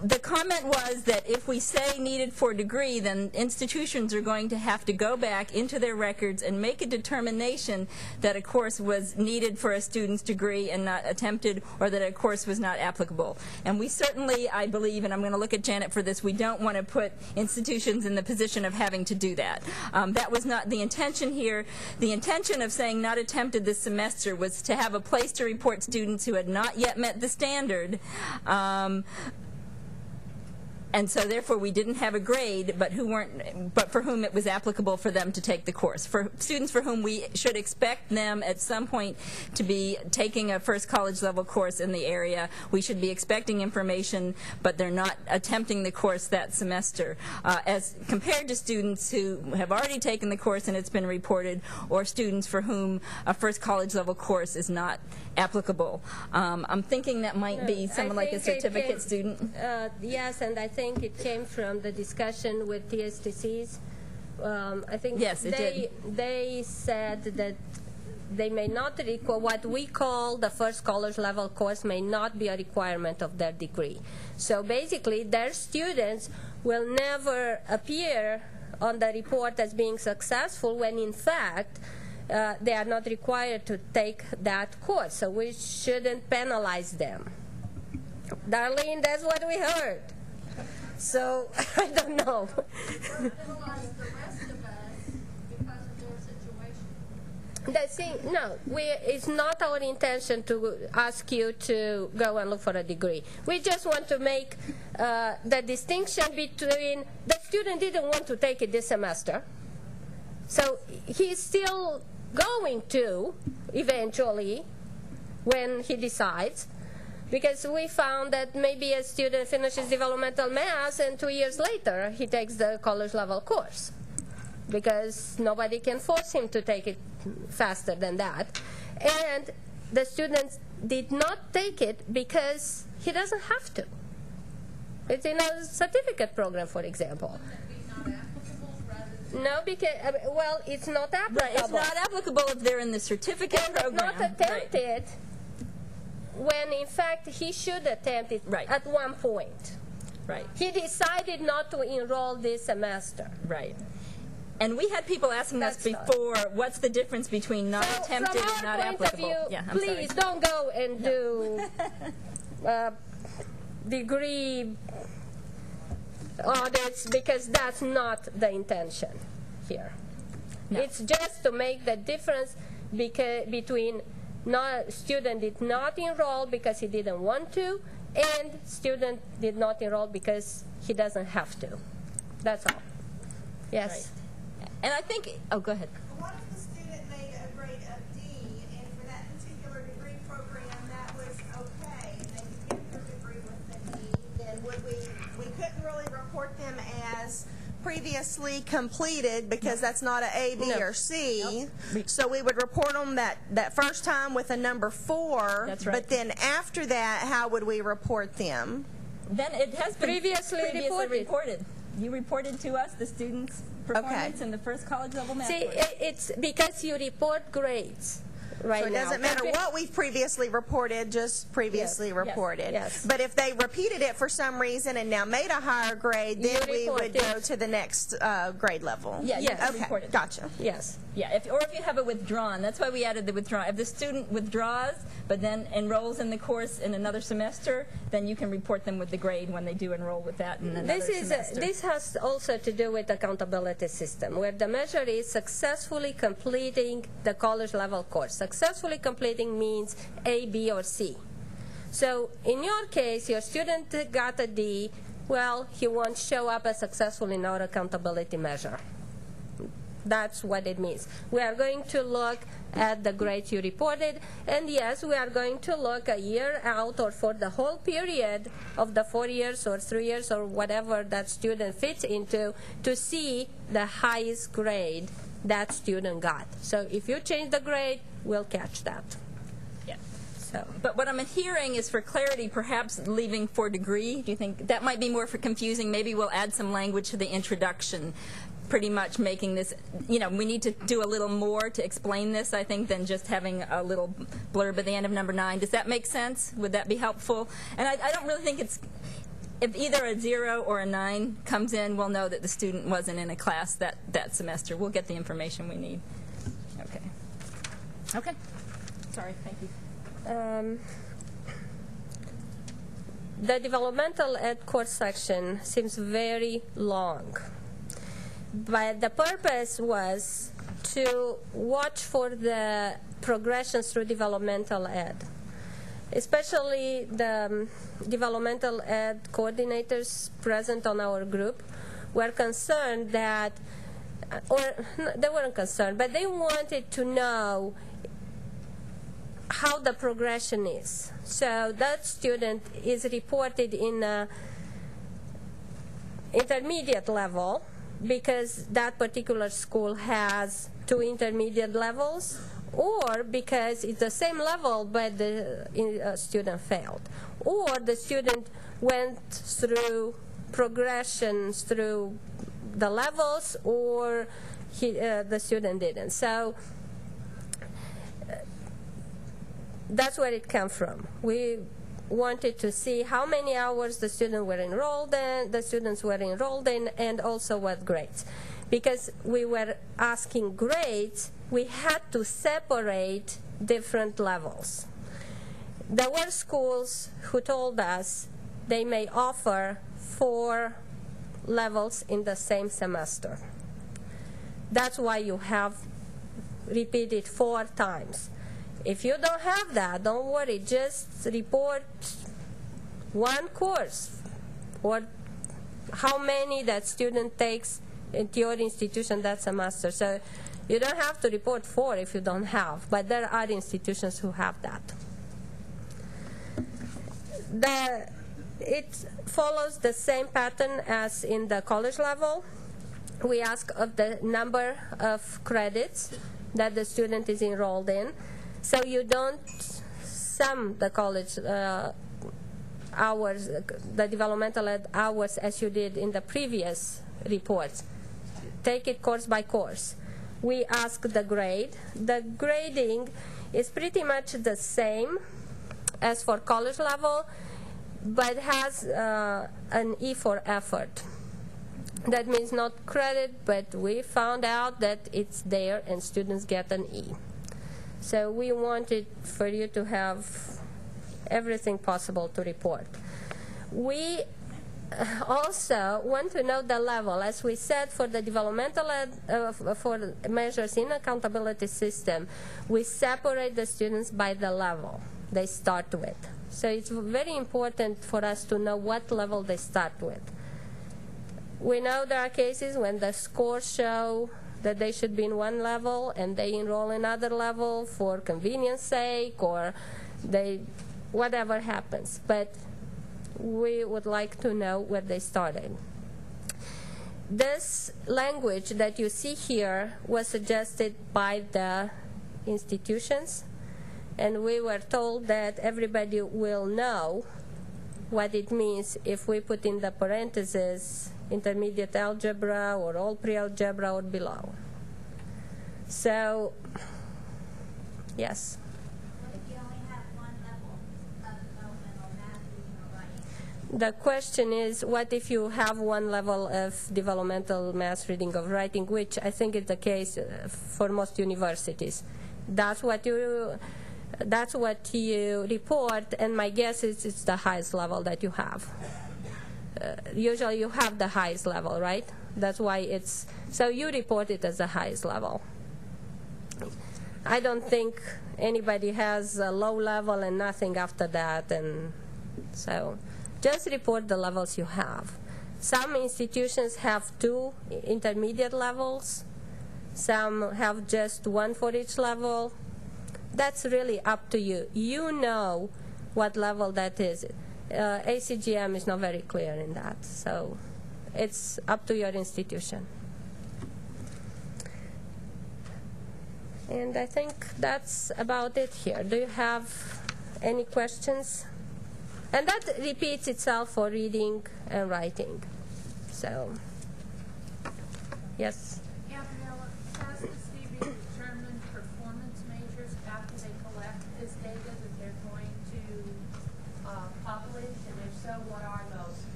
the comment was that if we say needed for degree, then institutions are going to have to go back into their records and make a determination that a course was needed for a student's degree and not attempted, or that a course was not applicable. And we certainly, I believe, and I'm going to look at Janet for this, we don't want to put institutions in the position of having to do that. That was not the intention here. The intention of saying not attempted this semester was to have a place to report students who had not yet met the standard, and so therefore we didn't have a grade, but for whom it was applicable for them to take the course. For students for whom we should expect them at some point to be taking a first college level course in the area, we should be expecting information, but they're not attempting the course that semester, as compared to students who have already taken the course and it's been reported, or students for whom a first college level course is not applicable. I'm thinking that might be someone like a certificate student. Yes, and I think it came from the discussion with TSTCs. I think yes, they said that they may not require what we call the first college level course may not be a requirement of their degree. So basically, their students will never appear on the report as being successful when in fact they are not required to take that course. So we shouldn't penalize them. Darlene, that's what we heard. So, I don't know. No, it's not our intention to ask you to go and look for a degree. We just want to make the distinction between the student didn't want to take it this semester, so he's still going to eventually when he decides. Because we found that maybe a student finishes developmental math and 2 years later he takes the college level course. Because nobody can force him to take it faster than that. And the student did not take it because he doesn't have to. It's in a certificate program, for example. No, because, well, it's not applicable. Right, it's not applicable if they're in the certificate program. Not attempted. Right. When in fact he should attempt it at one point. Right. He decided not to enroll this semester. Right. And we had people asking us before, what's the difference between not attempted and not applicable? Please don't go and do degree audits, because that's not the intention here. No. It's just to make the difference between student did not enroll because he didn't want to, and student did not enroll because he doesn't have to. That's all. Yes. Right. And I think, oh, go ahead. What if the student made a grade of D, and for that particular degree program that was okay, and they could get their degree with the D, then would we couldn't really report them as previously completed, because that's not an A, B, or C. So we would report them that first time with a number 4. That's right. But then after that, how would we report them? Then it has been Previously reported. You reported to us the students' performance in the first college level math See, course. it's because you report grades right So it now. doesn't matter what we've previously reported, just previously reported. yes. But if they repeated it for some reason and now made a higher grade, then we would go to the next grade level. Yeah, you can Okay, report it. gotcha. Yes. Yeah, or if you have it withdrawn, that's why we added the withdrawn. If the student withdraws but then enrolls in the course in another semester, then you can report them with the grade when they do enroll with that in another semester. This has also to do with accountability system, where the measure is successfully completing the college level course. Successfully completing means A, B, or C. So in your case, your student got a D. Well, he won't show up as successful in our accountability measure. That's what it means. We are going to look at the grades you reported, and yes, we are going to look a year out or for the whole period of the 4 years or 3 years or whatever that student fits into to see the highest grade that student got. So if you change the grade, we'll catch that. Yeah. So, but what I'm hearing is, for clarity, perhaps leaving for degree. Do you think that might be more for confusing? Maybe we'll add some language to the introduction, pretty much making this, we need to do a little more to explain this, I think, than just having a little blurb at the end of number 9. Does that make sense? Would that be helpful? And I don't really think it's, if either a 0 or a 9 comes in, we'll know that the student wasn't in a class that semester. We'll get the information we need. Okay. Okay. Sorry, thank you. The developmental ed course section seems very long. But the purpose was to watch for the progressions through developmental ed. Especially the developmental ed coordinators present on our group were concerned that, or they weren't concerned, but they wanted to know how the progression is. So that student is reported in a intermediate level, because that particular school has 2 intermediate levels, or because it's the same level but the student failed, or the student went through progressions through the levels, or the student didn't. So that's where it came from. We wanted to see how many hours the students were enrolled in, and also what grades. Because we were asking grades, we had to separate different levels. There were schools who told us they may offer 4 levels in the same semester. That's why you have repeated 4 times. If you don't have that, don't worry, just report 1 course, or how many that student takes into your institution that semester. So you don't have to report 4 if you don't have, but there are institutions who have that. It follows the same pattern as in the college level. We ask of the number of credits that the student is enrolled in. So you don't sum the college hours, the developmental ed hours, as you did in the previous reports. Take it course by course. We ask the grade. The grading is pretty much the same as for college level, but has an E for effort. That means not credit, but we found out that it's there and students get an E. So we wanted for you to have everything possible to report. We also want to know the level. As we said, for the developmental for measures in accountability system, we separate the students by the level they start with. So it's very important for us to know what level they start with. We know there are cases when the scores show that they should be in one level and they enroll in another level for convenience sake, or whatever happens. But we would like to know where they started. this language that you see here was suggested by the institutions, and we were told that everybody will know what it means if we put in the parentheses intermediate algebra or all pre-algebra or below. So, yes. What if you only have one level of developmental math, reading, or writing? The question is, what if you have one level of developmental math, reading, or writing, which I think is the case for most universities. That's what you report, and my guess is it's the highest level that you have. Usually you have the highest level, right? That's why it's, so you report it as the highest level. I don't think anybody has a low level and nothing after that, and so just report the levels you have. Some institutions have 2 intermediate levels. Some have just 1 for each level. That's really up to you. You know what level that is. ACGM is not very clear in that, so it's up to your institution. And I think that's about it here. Do you have any questions? And that repeats itself for reading and writing. So, yes? Gabriella, has the CBM determined performance measures after they collect this data that they're going to publish? And if so, what are those?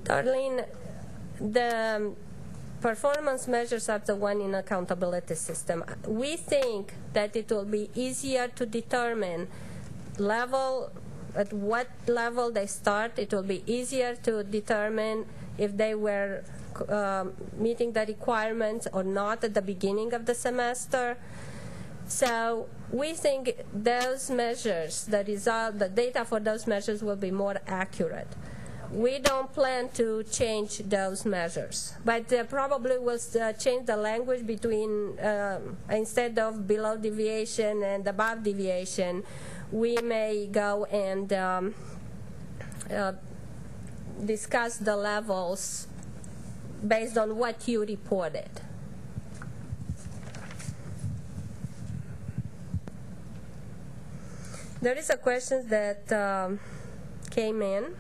Darlene, the performance measures are the one in accountability system. We think that it will be easier to determine at what level they start. It will be easier to determine if they were meeting the requirements or not at the beginning of the semester. So we think those measures, the data for those measures will be more accurate. We don't plan to change those measures, but probably we'll change the language between, instead of below deviation and above deviation, we may go and discuss the levels based on what you reported. There is a question that came in.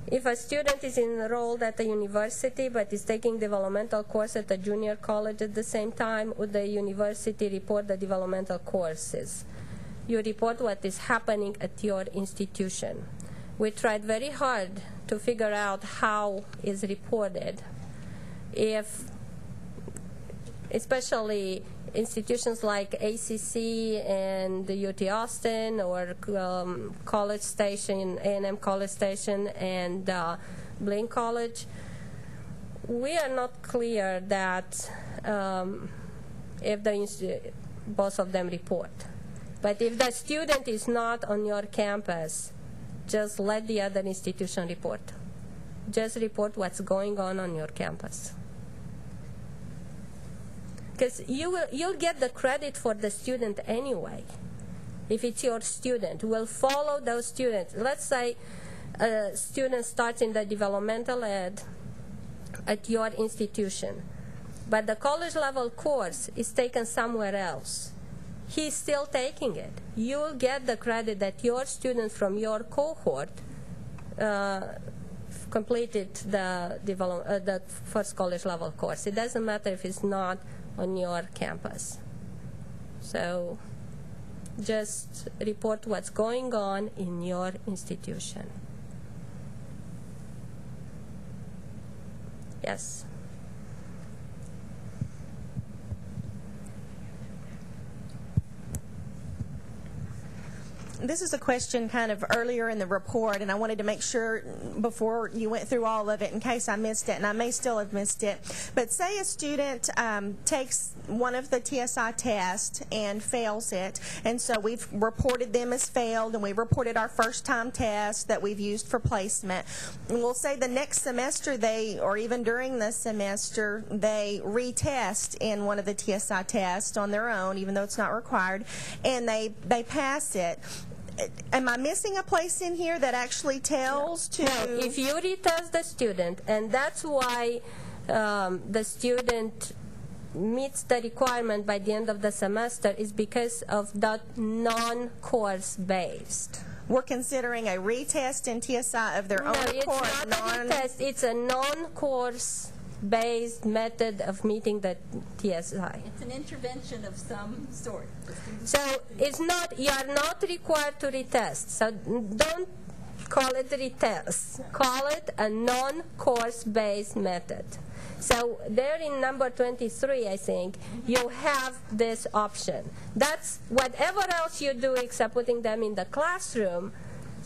If a student is enrolled at a university but is taking developmental course at a junior college at the same time, would the university report the developmental courses? You report what is happening at your institution. We tried very hard to figure out how is reported. If, especially institutions like ACC and the UT Austin or College Station, A&M College Station and Blinn College, we are not clear that if both of them report. But if the student is not on your campus, just let the other institution report. Just report what's going on your campus. Because you'll get the credit for the student anyway. If it's your student, we'll follow those students. Let's say a student starts in the developmental ed at your institution, but the college level course is taken somewhere else. He's still taking it. You'll get the credit that your student from your cohort completed the first college level course. It doesn't matter if it's not on your campus. So just report what's going on in your institution. Yes? This is a question kind of earlier in the report, and I wanted to make sure before you went through all of it in case I missed it, and I may still have missed it. But say a student takes one of the TSI tests and fails it, and so we've reported them as failed, and we reported our first-time test that we've used for placement. And we'll say the next semester or even during the semester, they retest in one of the TSI tests on their own, even though it's not required, and they pass it. am I missing a place in here that actually tells to? No, if you retest the student, and that's why the student meets the requirement by the end of the semester, is because of that non-course based. We're considering a retest in TSI of their own course. No, it's not a retest. It's a non-course based method of meeting the TSI. It's an intervention of some sort. So it's not, you are not required to retest. So don't call it retest. Call it a non-course based method. So there in number 23, I think, you have this option. That's whatever else you do except putting them in the classroom,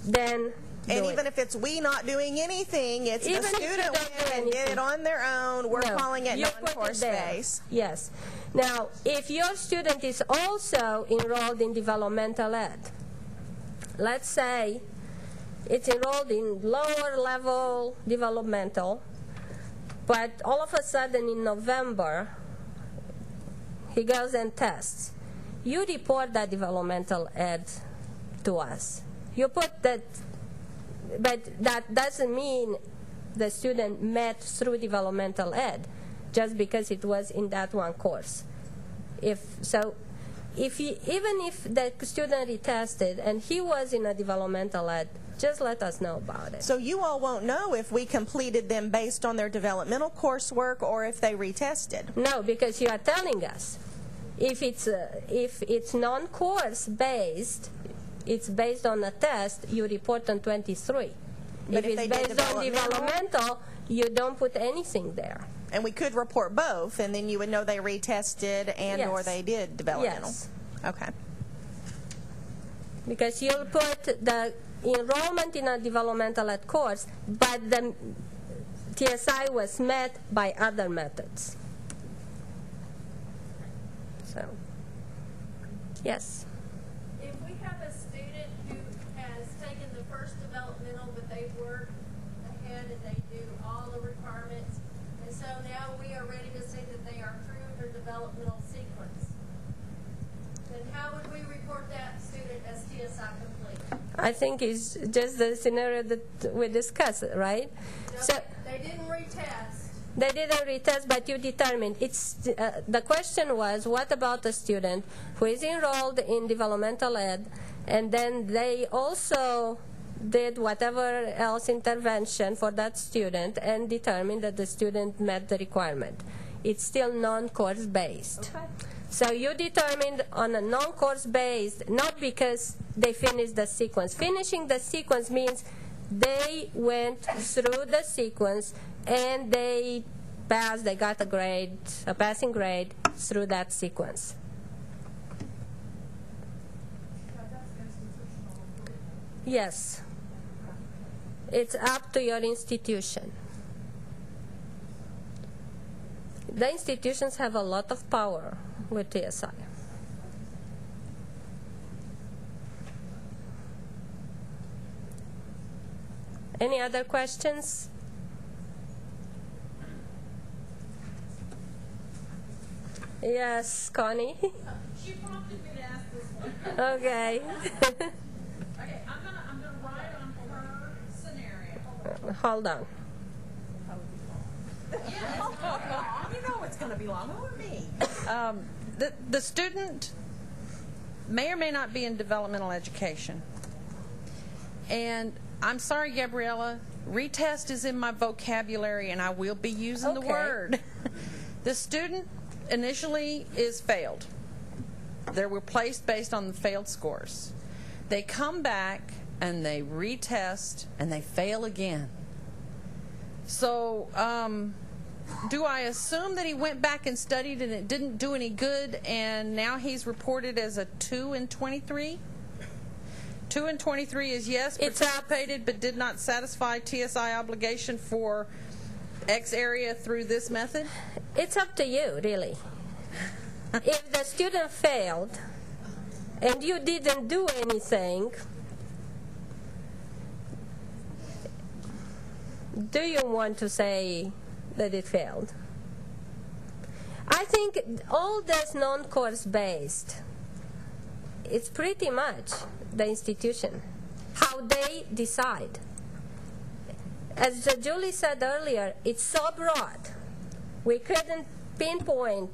then and even if it's we not doing anything, it's the student went and did it on their own. We're calling it non-course based. Yes. Now, if your student is also enrolled in developmental ed, let's say it's enrolled in lower level developmental, but all of a sudden in November, he goes and tests. You report that developmental ed to us. You put that. But that doesn't mean the student met through developmental ed just because it was in that one course. Even if the student retested and he was in a developmental ed, just let us know about it. So you all won't know if we completed them based on their developmental coursework or if they retested? No, because you are telling us. If it's non-course based, it's based on a test, you report on 23. But if it's based on developmental, you don't put anything there. And we could report both, and then you would know they retested and or they did developmental. Yes. Okay. Because you'll put the enrollment in a developmental ed course, but the TSI was met by other methods. So, yes. If we have a student who has taken the first developmental, but they work ahead and they do all the requirements, and so now we are ready to say that they are through their developmental sequence, then how would we report that student as TSI complete? I think it's just the scenario that we discussed, right? No, so they didn't retest. They didn't retest, but you determined. The question was, what about a student who is enrolled in developmental ed, and then they also did whatever else intervention for that student and determined that the student met the requirement. It's still non-course based. Okay. So you determined on a non-course based, not because they finished the sequence. Finishing the sequence means they went through the sequence and they passed, they got a passing grade through that sequence. Yes. It's up to your institution. The institutions have a lot of power with TSI. Any other questions? Yes, Connie. She prompted me to ask this one. Okay. Okay, I'm gonna write on her scenario. Hold on. Yeah, you know it's going to be long. Who are me? The student may or may not be in developmental education. And I'm sorry, Gabriella, retest is in my vocabulary, and I will be using the word. The student initially is failed. They were placed based on the failed scores. They come back and they retest and they fail again. So do I assume that he went back and studied and it didn't do any good and now he's reported as a 2 in 23? 2 in 23 is yes, participated but did not satisfy TSI obligation for X area through this method? It's up to you, really. If the student failed and you didn't do anything, do you want to say that it failed? I think all that's non-course based it's pretty much the institution, how they decide. As Julie said earlier, it's so broad. We couldn't pinpoint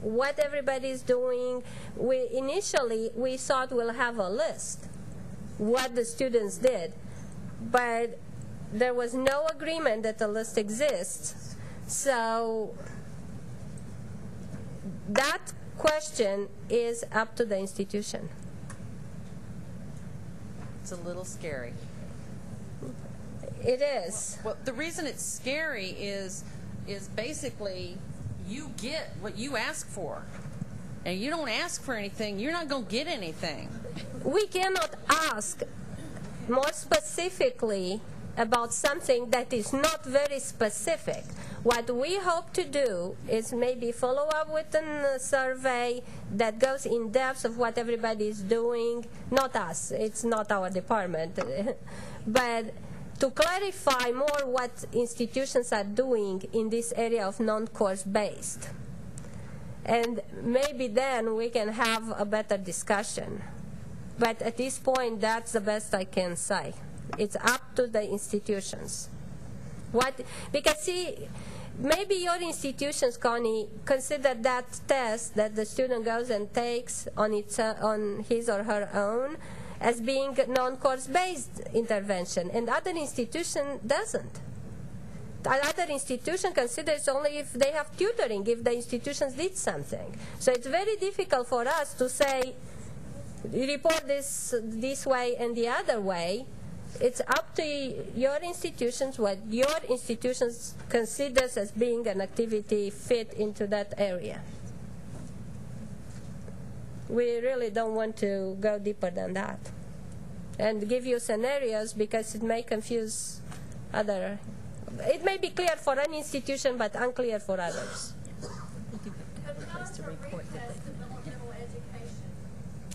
what everybody's doing. Initially, we thought we'll have a list, what the students did, but there was no agreement that the list exists. So that question is up to the institution. It's a little scary. It is. Well, the reason it's scary is basically you get what you ask for. And you don't ask for anything, you're not going to get anything. We cannot ask more specifically about something that is not very specific. What we hope to do is maybe follow up with a survey that goes in depth of what everybody is doing. Not us, it's not our department. But to clarify more what institutions are doing in this area of non-course based. And maybe then we can have a better discussion. But at this point, that's the best I can say. It's up to the institutions. Because see, maybe your institutions, Connie, consider that test that the student goes and takes on his or her own as being non-course based intervention, and other institution doesn't. Other institution considers only if they have tutoring, if the institutions did something. So it's very difficult for us to say, report this way and the other way. It's up to your institutions, what your institutions considers as being an activity fit into that area. We really don't want to go deeper than that and give you scenarios because it may confuse other. It may be clear for an institution but unclear for others.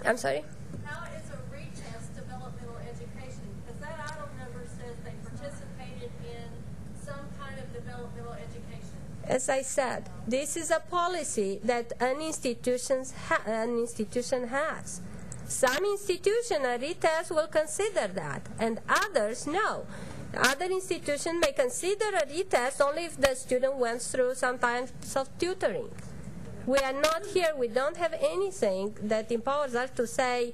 I'm sorry? How is a retest developmental education? Because that item number says they participated in some kind of developmental education. As I said, this is a policy that an institution has. Some institutions, a retest will consider that, and others no. Other institutions may consider a retest only if the student went through some types of tutoring. We are not here, we don't have anything that empowers us to say,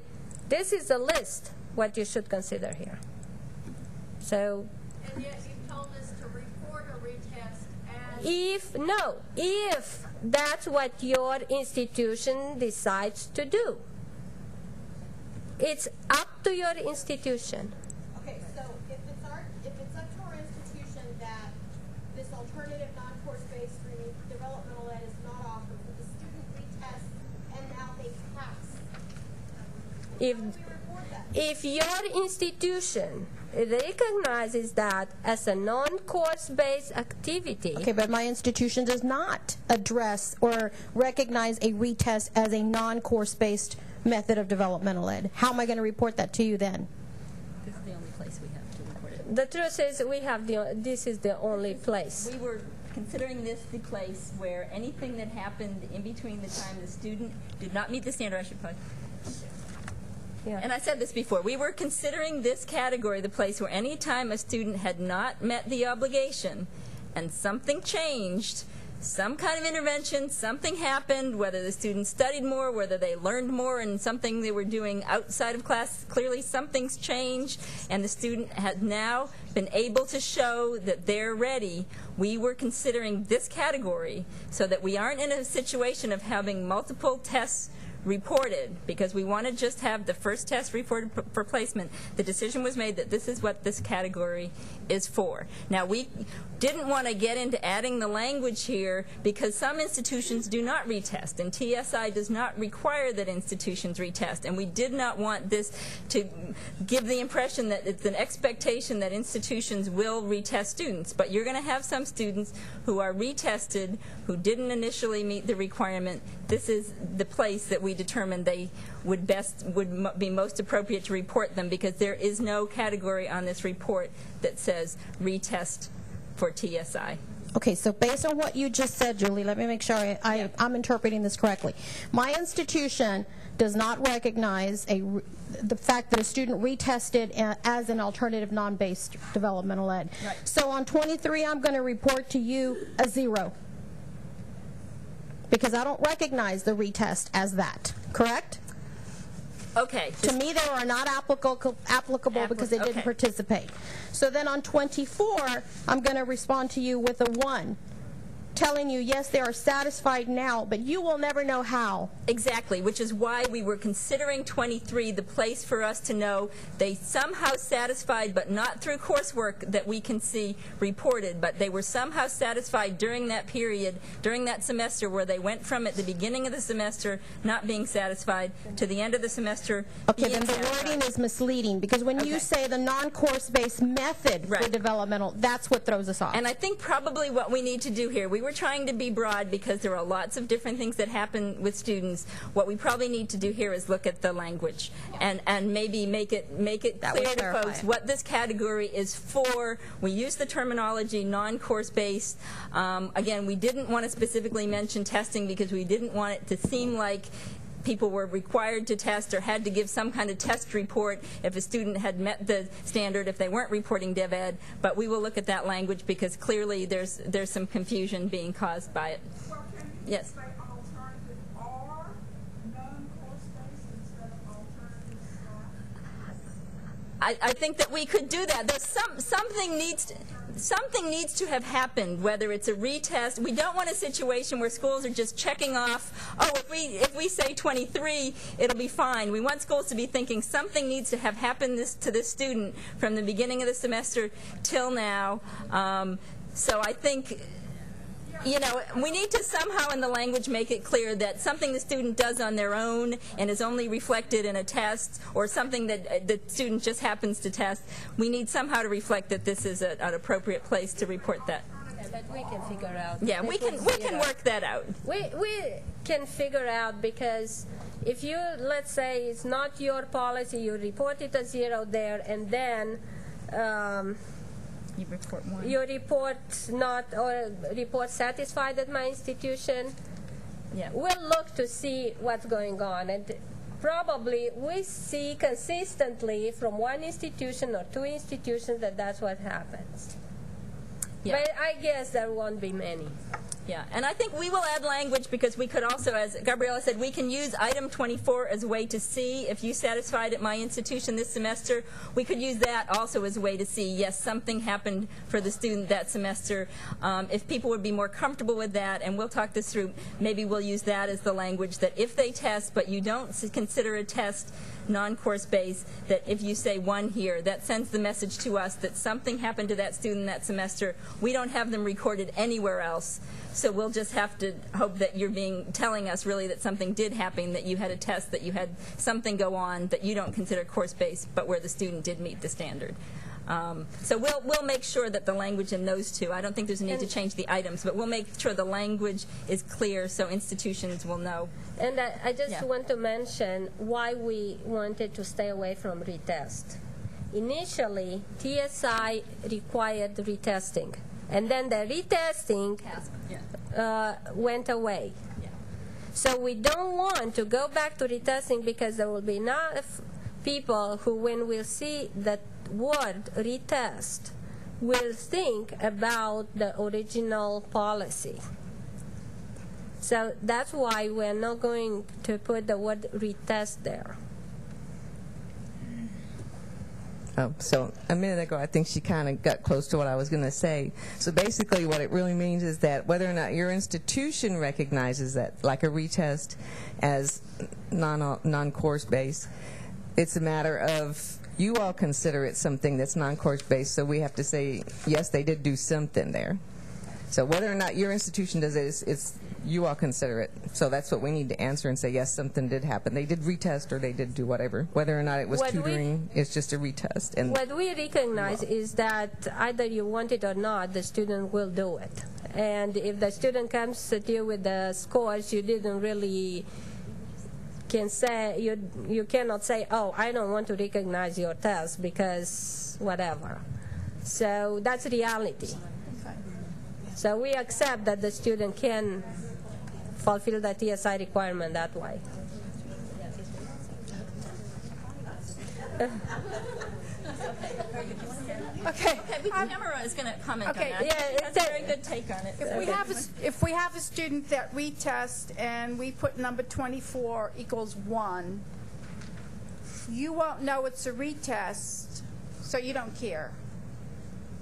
this is the list, what you should consider here. So. And yet you told us to report a retest as. If that's what your institution decides to do. It's up to your institution. Okay, so if it's up to our institution that this alternative non-course-based developmental ed is not offered, but the student retests and now they pass, how do we report that? If your institution recognizes that as a non-course based activity. Okay, but my institution does not address or recognize a retest as a non-course based method of developmental ed. How am I going to report that to you then? This is the only place we have to report it. The truth is this is the only place. We were considering this the place where anything that happened in between the time the student did not meet the standard, I should put. Yeah. And I said this before, we were considering this category the place where any time a student had not met the obligation and something changed, some kind of intervention, something happened, whether the student studied more, whether they learned more in something they were doing outside of class, clearly something's changed, and the student has now been able to show that they're ready. We were considering this category so that we aren't in a situation of having multiple tests reported, because we want to just have the first test reported for placement. The decision was made that this is what this category is for. Now, we didn't want to get into adding the language here because some institutions do not retest, and TSI does not require that institutions retest, and we did not want this to give the impression that it's an expectation that institutions will retest students. But you're going to have some students who are retested who didn't initially meet the requirement. This is the place that we determined they would be most appropriate to report them, because there is no category on this report that says retest for TSI. Okay, so based on what you just said, Julie, let me make sure I'm interpreting this correctly. My institution does not recognize the fact that a student retested as an alternative non-based developmental ed. Right. So on 23, I'm going to report to you a 0 because I don't recognize the retest as that, correct? Okay. To me, they are not applicable because they didn't participate. So then on 24, I'm going to respond to you with a 1, telling you, yes, they are satisfied now, but you will never know how. Exactly, which is why we were considering 23 the place for us to know they somehow satisfied, but not through coursework that we can see reported, but they were somehow satisfied during that period, during that semester, where they went from at the beginning of the semester not being satisfied to the end of the semester. Okay, then the wording is misleading, because when you say the non-course-based method for developmental, that's what throws us off. And I think probably what we need to do here, we were trying to be broad because there are lots of different things that happen with students. What we probably need to do here is look at the language and maybe make it clear to folks what this category is for. We use the terminology non-course based. Again, we didn't want to specifically mention testing because we didn't want it to seem like people were required to test or had to give some kind of test report if a student had met the standard if they weren't reporting Dev Ed, but we will look at that language because clearly there's some confusion being caused by it. Well, can you yes. say alternative or non-course-based instead of alternative staff? I think that we could do that. There's something needs to have happened, whether it's a retest. We don't want a situation where schools are just checking off, oh, if we say 23, it'll be fine. We want schools to be thinking something needs to have happened to this student from the beginning of the semester till now. So I think, you know, we need to somehow in the language make it clear that something the student does on their own and is only reflected in a test, or something that the student just happens to test, we need somehow to reflect that this is an appropriate place to report that. Yeah, but we can figure out. Yeah, we can work that out. We can figure out, because if you, let's say it's not your policy, you report it as 0 there, and then you report 1. You report not, or report satisfied at my institution. Yeah. We'll look to see what's going on, and probably we see consistently from one institution or 2 institutions that that's what happens. Yeah. But I guess there won't be many. Yeah, and I think we will add language because we could also, as Gabriella said, we can use item 24 as a way to see if you satisfied at my institution this semester. We could use that also as a way to see, yes, something happened for the student that semester. If people would be more comfortable with that, and we'll talk this through, maybe we'll use that as the language that if they test but you don't consider a test non-course based, that if you say 1 here, that sends the message to us that something happened to that student that semester. We don't have them recorded anywhere else. So we'll just have to hope that you're telling us really that something did happen, that you had a test, that you had something go on that you don't consider course-based, but where the student did meet the standard. So we'll make sure that the language in those 2, I don't think there's a need to change the items, but we'll make sure the language is clear so institutions will know. And I just want to mention why we wanted to stay away from retest. Initially, TSI required retesting, and then the retesting went away. Yeah. So we don't want to go back to retesting, because there will be enough people who, when we see that word retest, will think about the original policy. So that's why we're not going to put the word retest there. Oh, so a minute ago, I think she kind of got close to what I was going to say. So basically what it really means is that whether or not your institution recognizes that, like a retest, as non-course based, it's a matter of you all consider it something that's non-course based, so we have to say, yes, they did do something there. So whether or not your institution does it, it's you all consider it. So that's what we need to answer and say, yes, something did happen. They did retest or they did do whatever. Whether or not it was tutoring, it's just a retest. And what we recognize is that either you want it or not, the student will do it. And if the student comes to you with the scores, you didn't really can say, you cannot say, oh, I don't want to recognize your test because whatever. So that's reality. So we accept that the student can fulfill the TSI requirement that way. Okay, Tamara is going to comment on that. Yeah, that's a very good take on it. If we have a student that retest and we put number 24 equals 1, you won't know it's a retest, so you don't care.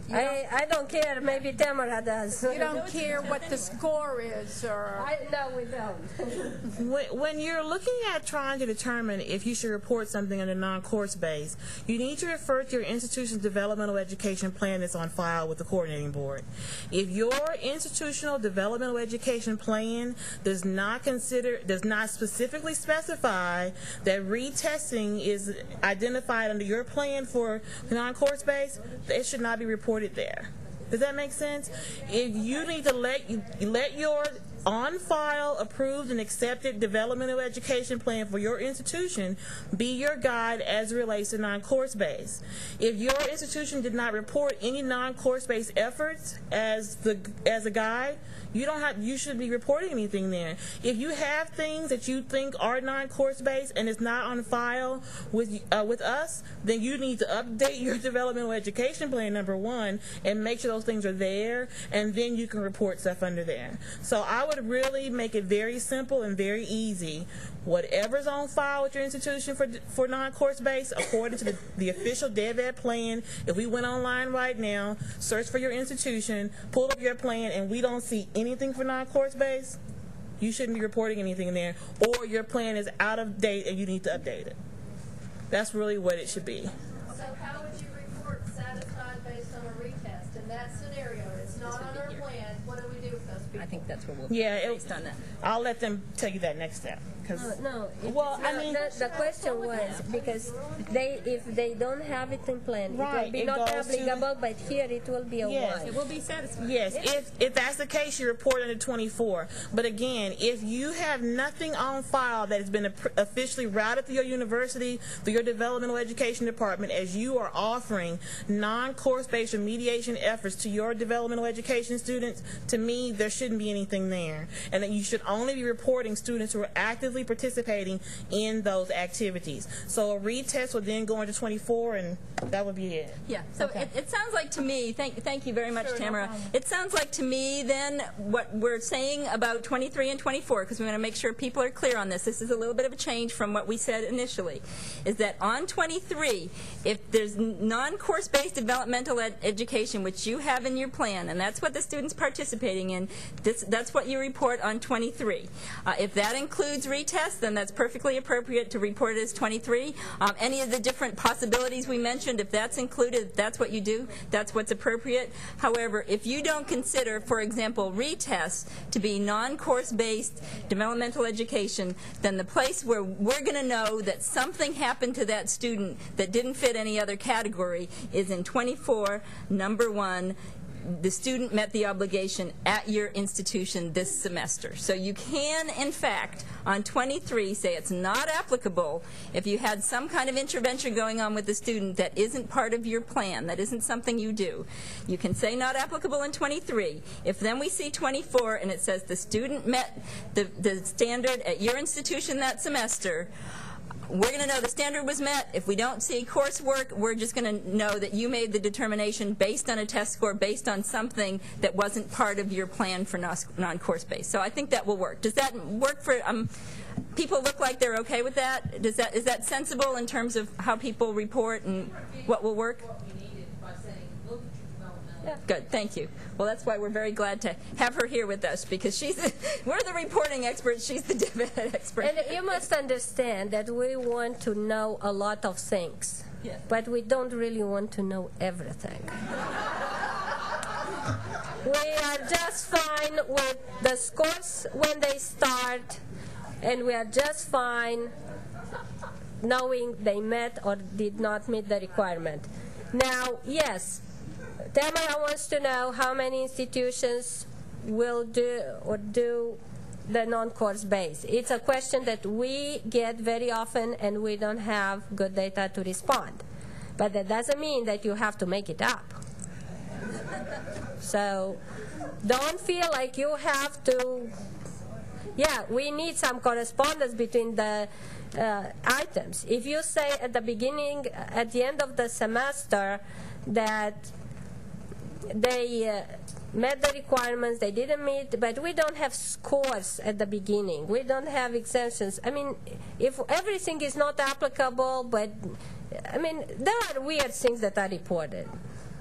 I don't care. Maybe Tamara does. You don't care what the score is, or no, we don't. When you're looking at trying to determine if you should report something on a non-course base, you need to refer to your institution's developmental education plan that's on file with the coordinating board. If your institutional developmental education plan does not specifically specify that retesting is identified under your plan for non-course base, it should not be reported there. Does that make sense? If you need to let your on-file, approved, and accepted developmental education plan for your institution be your guide as it relates to non-course base. If your institution did not report any non-course based efforts as a guide, you should be reporting anything there. If you have things that you think are non-course based and it's not on file with us, then you need to update your developmental education plan, number one, and make sure those things are there, and then you can report stuff under there. So I would really make it very simple and very easy. Whatever's on file with your institution for non-course based, according to the official DevEd plan, if we went online right now, search for your institution, pull up your plan, and we don't see anything for non-course based, you shouldn't be reporting anything there, or your plan is out of date and you need to update it. That's really what it should be. So how would you report satisfied based on a retest? In that scenario, it's not on our plan. What do we do with those people? I think that's where we'll based on that. I'll let them tell you that next step. No. Well, I mean, the question was because if they don't have it in plan, right, it will be not applicable, but here it will be a 1. It will be satisfied. Yes, if that's the case, you report under 24. But again, if you have nothing on file that has been officially routed to your university, through your developmental education department, as you are offering non-course-based remediation efforts to your developmental education students, to me, there shouldn't be anything there. And that you should only be reporting students who are actively participating in those activities. So a retest would then go into 24, and that would be it. Yeah. So it sounds like to me, thank you very much, Tamara. It sounds like to me then what we're saying about 23 and 24, because we want to make sure people are clear on this. This is a little bit of a change from what we said initially, is that on 23, if there's non-course based developmental education, which you have in your plan, and that's what the student's participating in, that's what you report on 23. If that includes retest, then that's perfectly appropriate to report it as 23. Any of the different possibilities we mentioned, if that's included, if that's what you do, that's what's appropriate. However, if you don't consider, for example, retest to be non-course based developmental education, then the place where we're going to know that something happened to that student that didn't fit any other category is in 24, number 1. The student met the obligation at your institution this semester. So you can, in fact, on 23 say it's not applicable if you had some kind of intervention going on with the student that isn't part of your plan, that isn't something you do. You can say not applicable in 23. If then we see 24 and it says the student met the standard at your institution that semester, we're going to know the standard was met. If we don't see coursework, we're just going to know that you made the determination based on a test score, based on something that wasn't part of your plan for non-course based. So I think that will work. Does that work for people? Look like they're okay with that? Is that sensible in terms of how people report and what will work? Yeah. Good, thank you. Well, that's why we're very glad to have her here with us, because we're the reporting experts, she's the DevEd expert. And you must understand that we want to know a lot of things, but we don't really want to know everything. We are just fine with the scores when they start, and we are just fine knowing they met or did not meet the requirement. Now, yes, Tamara wants to know how many institutions will do the non-course base. It's a question that we get very often, and we don't have good data to respond. But that doesn't mean that you have to make it up. So don't feel like you have to, yeah, we need some correspondence between the items. If you say at the beginning, at the end of the semester, that they met the requirements, they didn't meet, but we don't have scores at the beginning. We don't have exemptions. I mean, if everything is not applicable, but, I mean, there are weird things that are reported.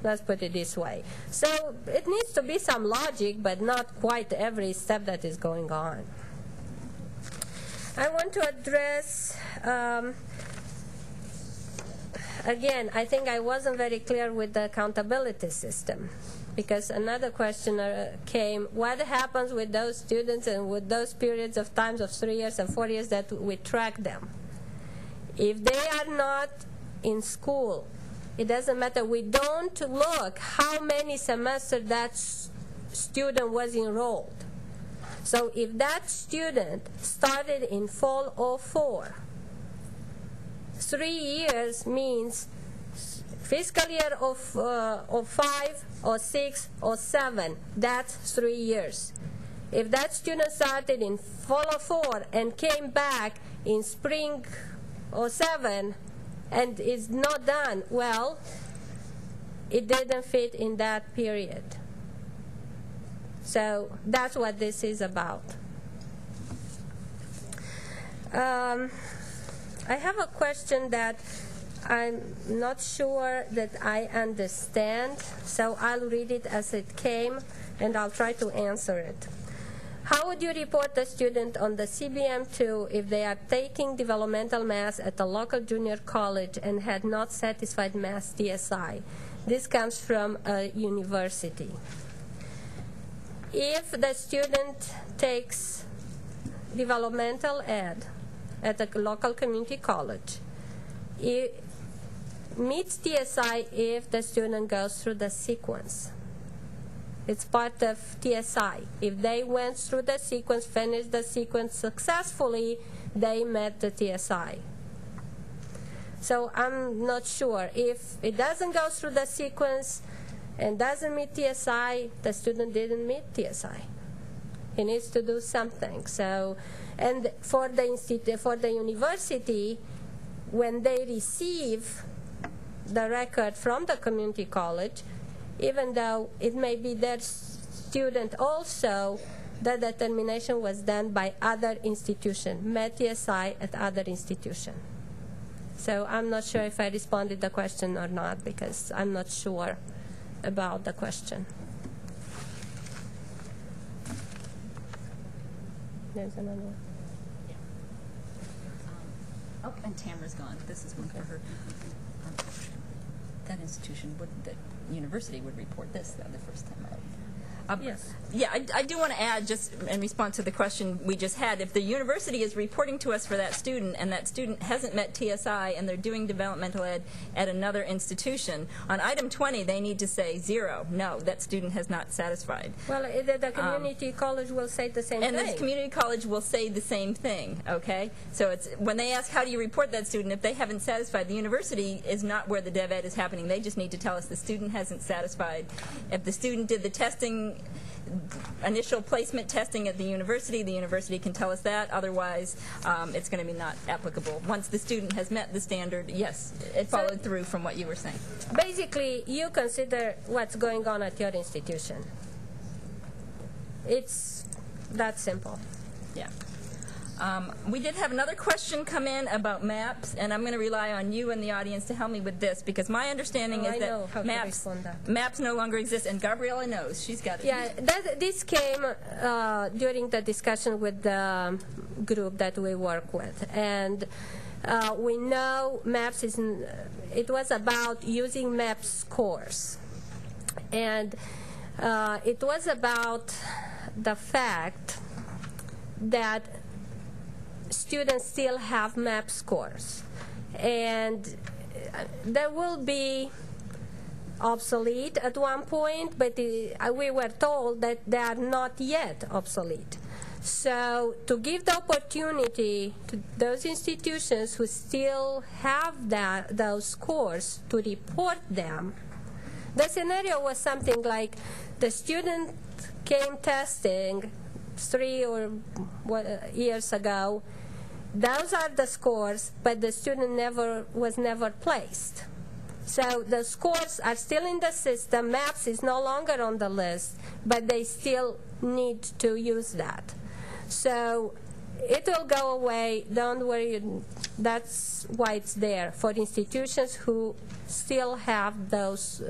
Let's put it this way. So it needs to be some logic, but not quite every step that is going on. I want to address, again, I think I wasn't very clear with the accountability system, because another question came, what happens with those students and with those periods of times of 3 years and 4 years that we track them? If they are not in school, it doesn't matter. We don't look how many semesters that student was enrolled. So if that student started in fall of 4, 3 years means fiscal year of 5 or 6 or 7, that's 3 years. If that student started in fall of 4 and came back in spring of 7 and is not done, well, it didn't fit in that period. So that's what this is about. I have a question that I'm not sure that I understand, so I'll read it as it came, and I'll try to answer it. How would you report a student on the CBM2 if they are taking developmental math at a local junior college and had not satisfied math TSI? This comes from a university. If the student takes developmental ed at a local community college, it meets TSI if the student goes through the sequence. It's part of TSI. If they went through the sequence, finished the sequence successfully, they met the TSI. So I'm not sure. If it doesn't go through the sequence and doesn't meet TSI, the student didn't meet TSI. He needs to do something. So, and for the university, when they receive the record from the community college, even though it may be their student also, the determination was done by other institution, met TSI at other institution. So I'm not sure if I responded to the question or not, because I'm not sure about the question. There's another one. Oh, and Tamara's gone. This is one for her. That institution that university would report this though the first time out. Yes. Yeah, I do want to add, just in response to the question we just had, if the university is reporting to us for that student and that student hasn't met TSI and they're doing developmental ed at another institution, on item 20 they need to say 0. No, that student has not satisfied. Well, the community college will say the same thing. And the community college will say the same thing, okay? So it's when they ask how do you report that student, if they haven't satisfied, the university is not where the dev ed is happening. They just need to tell us the student hasn't satisfied. If the student did the testing, initial placement testing at the university can tell us that. Otherwise, it's going to be not applicable. Once the student has met the standard, yes, it followed through from what you were saying. Basically, you consider what's going on at your institution. It's that simple. Yeah. We did have another question come in about maps, and I'm going to rely on you and the audience to help me with this, because my understanding is that maps no longer exist, and Gabriella knows. She's got it. Yeah, this came during the discussion with the group that we work with, and we know maps it was about using MAP scores, and it was about the fact that students still have MAP scores, and they will be obsolete at one point, but we were told that they are not yet obsolete. So to give the opportunity to those institutions who still have those scores to report them, the scenario was something like the student came testing 3 or years ago, those are the scores, but the student was never placed. So the scores are still in the system. MAPS is no longer on the list, but they still need to use that. So it will go away. Don't worry. That's why it's there for institutions who still have those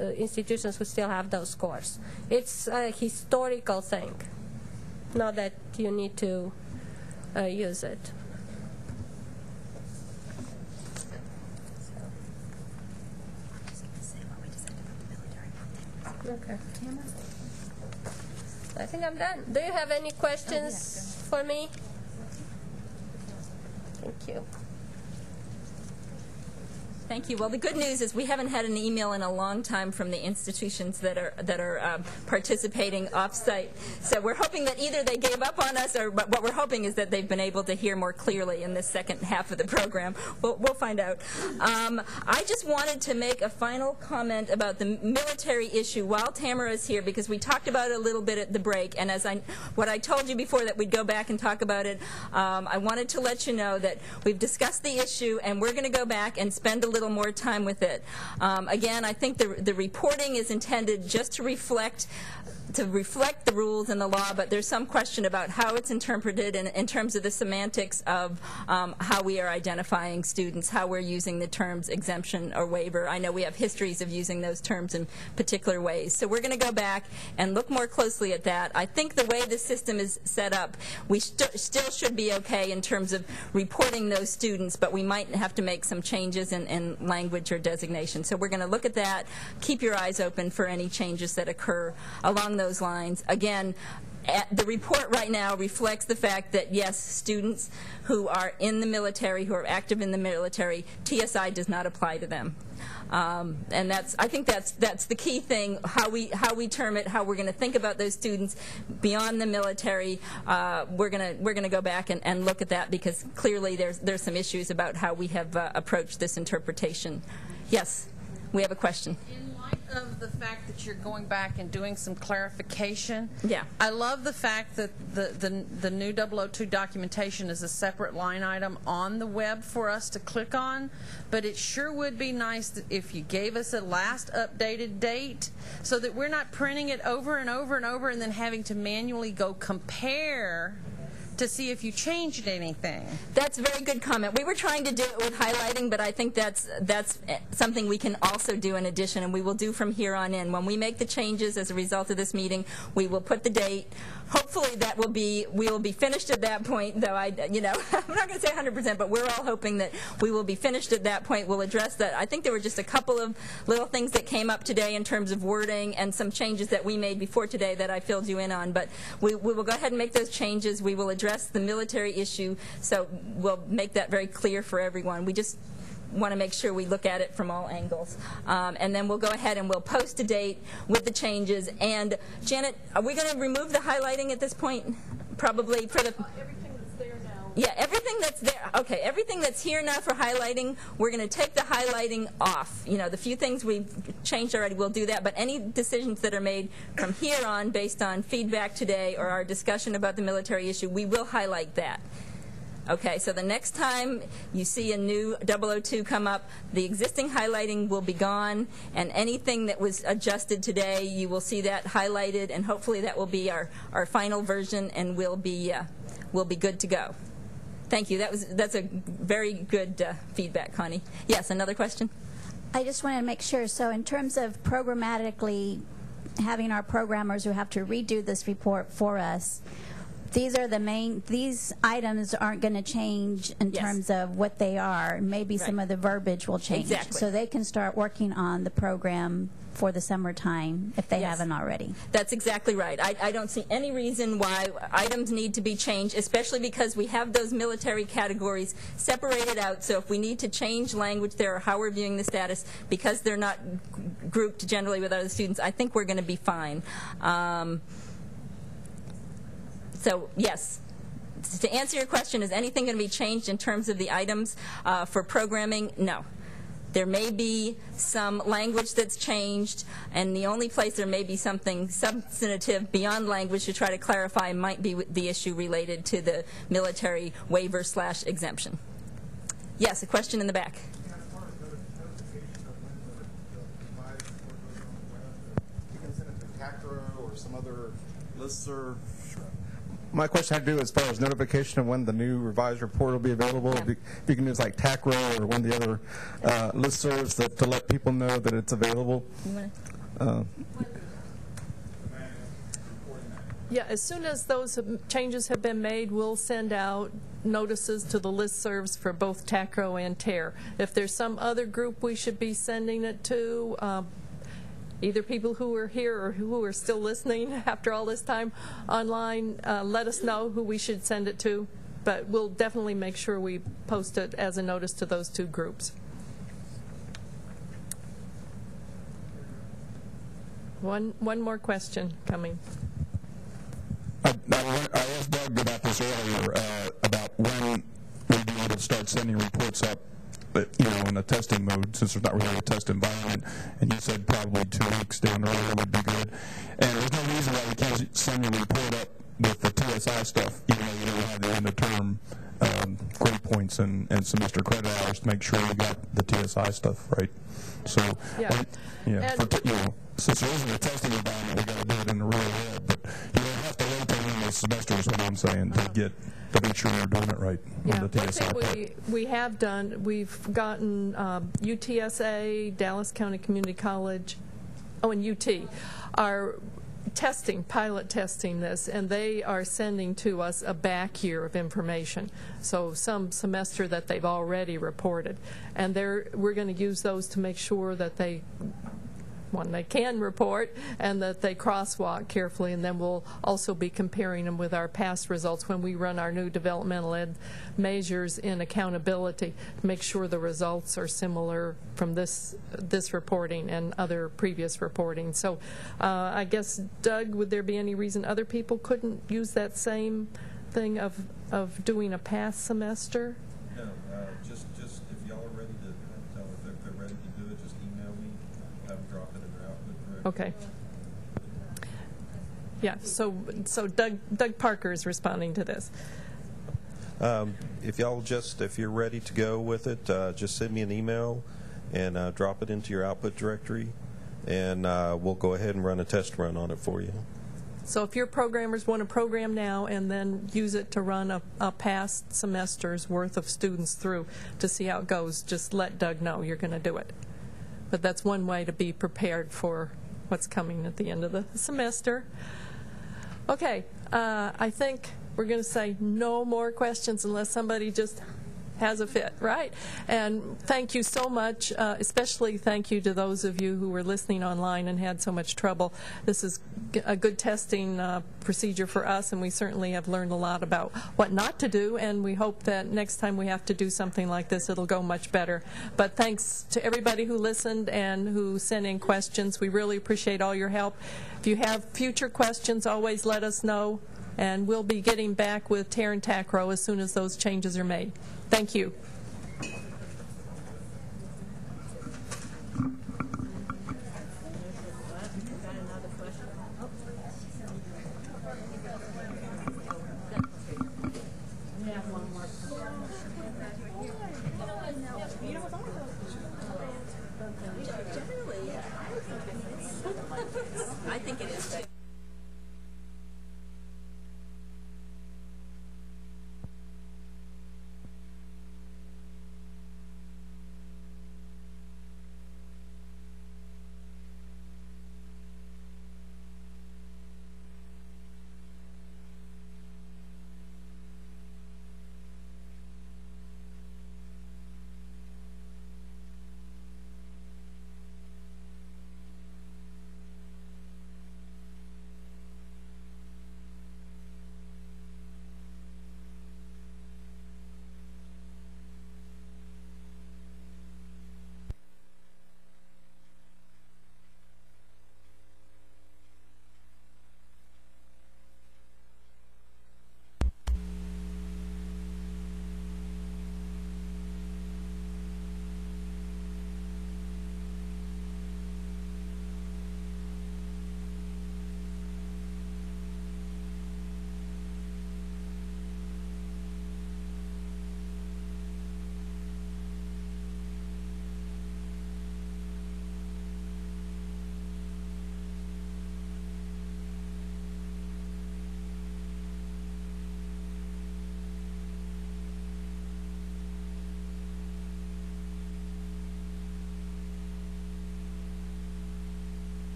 scores. It's a historical thing. Not that you need to use it. Okay. I think I'm done. Do you have any questions for me? Thank you. Thank you. Well, the good news is we haven't had an email in a long time from the institutions that are participating off-site. So we're hoping that either they gave up on us, or what we're hoping is that they've been able to hear more clearly in this second half of the program. We'll find out. I just wanted to make a final comment about the military issue while Tamara is here, because we talked about it a little bit at the break. And as what I told you before that we'd go back and talk about it, I wanted to let you know that we've discussed the issue, and we're going to go back and spend a little more time with it. Again, I think the reporting is intended just to reflect the rules and the law, but there's some question about how it's interpreted in terms of the semantics of how we are identifying students, how we're using the terms exemption or waiver. I know we have histories of using those terms in particular ways. So we're going to go back and look more closely at that. I think the way the system is set up, we still should be okay in terms of reporting those students, but we might have to make some changes in language or designation. So we're going to look at that. Keep your eyes open for any changes that occur along those lines. Again, the report right now reflects the fact that, yes, students who are in the military, who are active in the military, TSI does not apply to them. And I think that's the key thing, how we term it, how we're going to think about those students beyond the military. We're going to go back and look at that, because clearly there's some issues about how we have approached this interpretation. Yes, we have a question. Of the fact that you're going back and doing some clarification. Yeah. I love the fact that the new 002 documentation is a separate line item on the web for us to click on, but it sure would be nice if you gave us a last updated date so that we're not printing it over and over and over and then having to manually go compare to see if you changed anything. That's a very good comment. We were trying to do it with highlighting, but I think that's something we can also do in addition, and we will do from here on in. When we make the changes as a result of this meeting, we will put the date. Hopefully we will be finished at that point, though I'm not going to say 100%, but we're all hoping that we will be finished at that point. We'll address that. I think there were just a couple of little things that came up today in terms of wording and some changes that we made before today that I filled you in on, but we will go ahead and make those changes. We will address the military issue, so we'll make that very clear for everyone. We just want to make sure we look at it from all angles. And then we'll go ahead and we'll post a date with the changes. And Janet, are we going to remove the highlighting at this point? Probably for the... Everything that's there now. Yeah, everything that's there. Okay, everything that's here now for highlighting, we're going to take the highlighting off. You know, the few things we've changed already, we'll do that. But any decisions that are made from here on based on feedback today or our discussion about the military issue, we will highlight that. Okay, so the next time you see a new 002 come up, the existing highlighting will be gone, and anything that was adjusted today, you will see that highlighted, and hopefully that will be our final version, and we'll be good to go. Thank you. That's a very good feedback, Connie. Yes, another question? I just wanted to make sure. So in terms of programmatically having our programmers who have to redo this report for us, these items aren't going to change in terms of what they are. Maybe some of the verbiage will change. Exactly. So they can start working on the program for the summertime if they haven't already. That's exactly right. I don't see any reason why items need to be changed, especially because we have those military categories separated out. So if we need to change language there or how we're viewing the status, because they're not grouped generally with other students, I think we're going to be fine. So, yes, to answer your question, is anything going to be changed in terms of the items for programming? No. There may be some language that's changed, and the only place there may be something substantive beyond language to try to clarify might be the issue related to the military waiver/exemption. Yes, a question in the back. Or some other listserv. My question had to do as far as notification of when the new revised report will be available. Yeah. If you can use like TACRO or one of the other listservs to let people know that it's available. Yeah, as soon as those changes have been made, we'll send out notices to the listservs for both TACRO and TARE. If there's some other group we should be sending it to, either people who are here or who are still listening after all this time online, let us know who we should send it to. But we'll definitely make sure we post it as a notice to those two groups. One more question coming. I asked Doug about this earlier, about when we'd be able to start sending reports up, in a testing mode, since there's not really a test environment, and you said probably 2 weeks down the road would be good. And there's no reason why we can't send your report up with the TSI stuff, even though you don't have the end-of-term grade points and semester credit hours, to make sure you got the TSI stuff right. So, since there isn't a testing environment, we got to do it in the real world. But you don't have to wait till the end of the semester, is what I'm saying, to make sure you're doing it right on the TSI part. We have done. We've gotten UTSA, Dallas County Community College, and UT are pilot testing this, and they are sending to us a back year of information. So some semester that they've already reported, and we're going to use those to make sure that they can report and that they crosswalk carefully, and then we'll also be comparing them with our past results when we run our new developmental ed measures in accountability to make sure the results are similar from this reporting and other previous reporting. So I guess, Doug, would there be any reason other people couldn't use that same thing of doing a past semester? No, just if y'all are ready to tell if they're ready to do it, just email me. Have them drop it in their output directly. Okay. Yeah. So Doug Parker is responding to this. If you're ready to go with it, just send me an email and drop it into your output directory, and we'll go ahead and run a test run on it for you. So if your programmers want to program now and then use it to run a past semester's worth of students through to see how it goes, just let Doug know you're going to do it. But that's one way to be prepared for what's coming at the end of the semester. Okay, I think we're going to say no more questions unless somebody just has a fit, right? And thank you so much, especially thank you to those of you who were listening online and had so much trouble. This is a good testing procedure for us, and we certainly have learned a lot about what not to do, and we hope that next time we have to do something like this, it'll go much better. But thanks to everybody who listened and who sent in questions. We really appreciate all your help. If you have future questions, always let us know, and we'll be getting back with TARE and TACRO as soon as those changes are made. Thank you.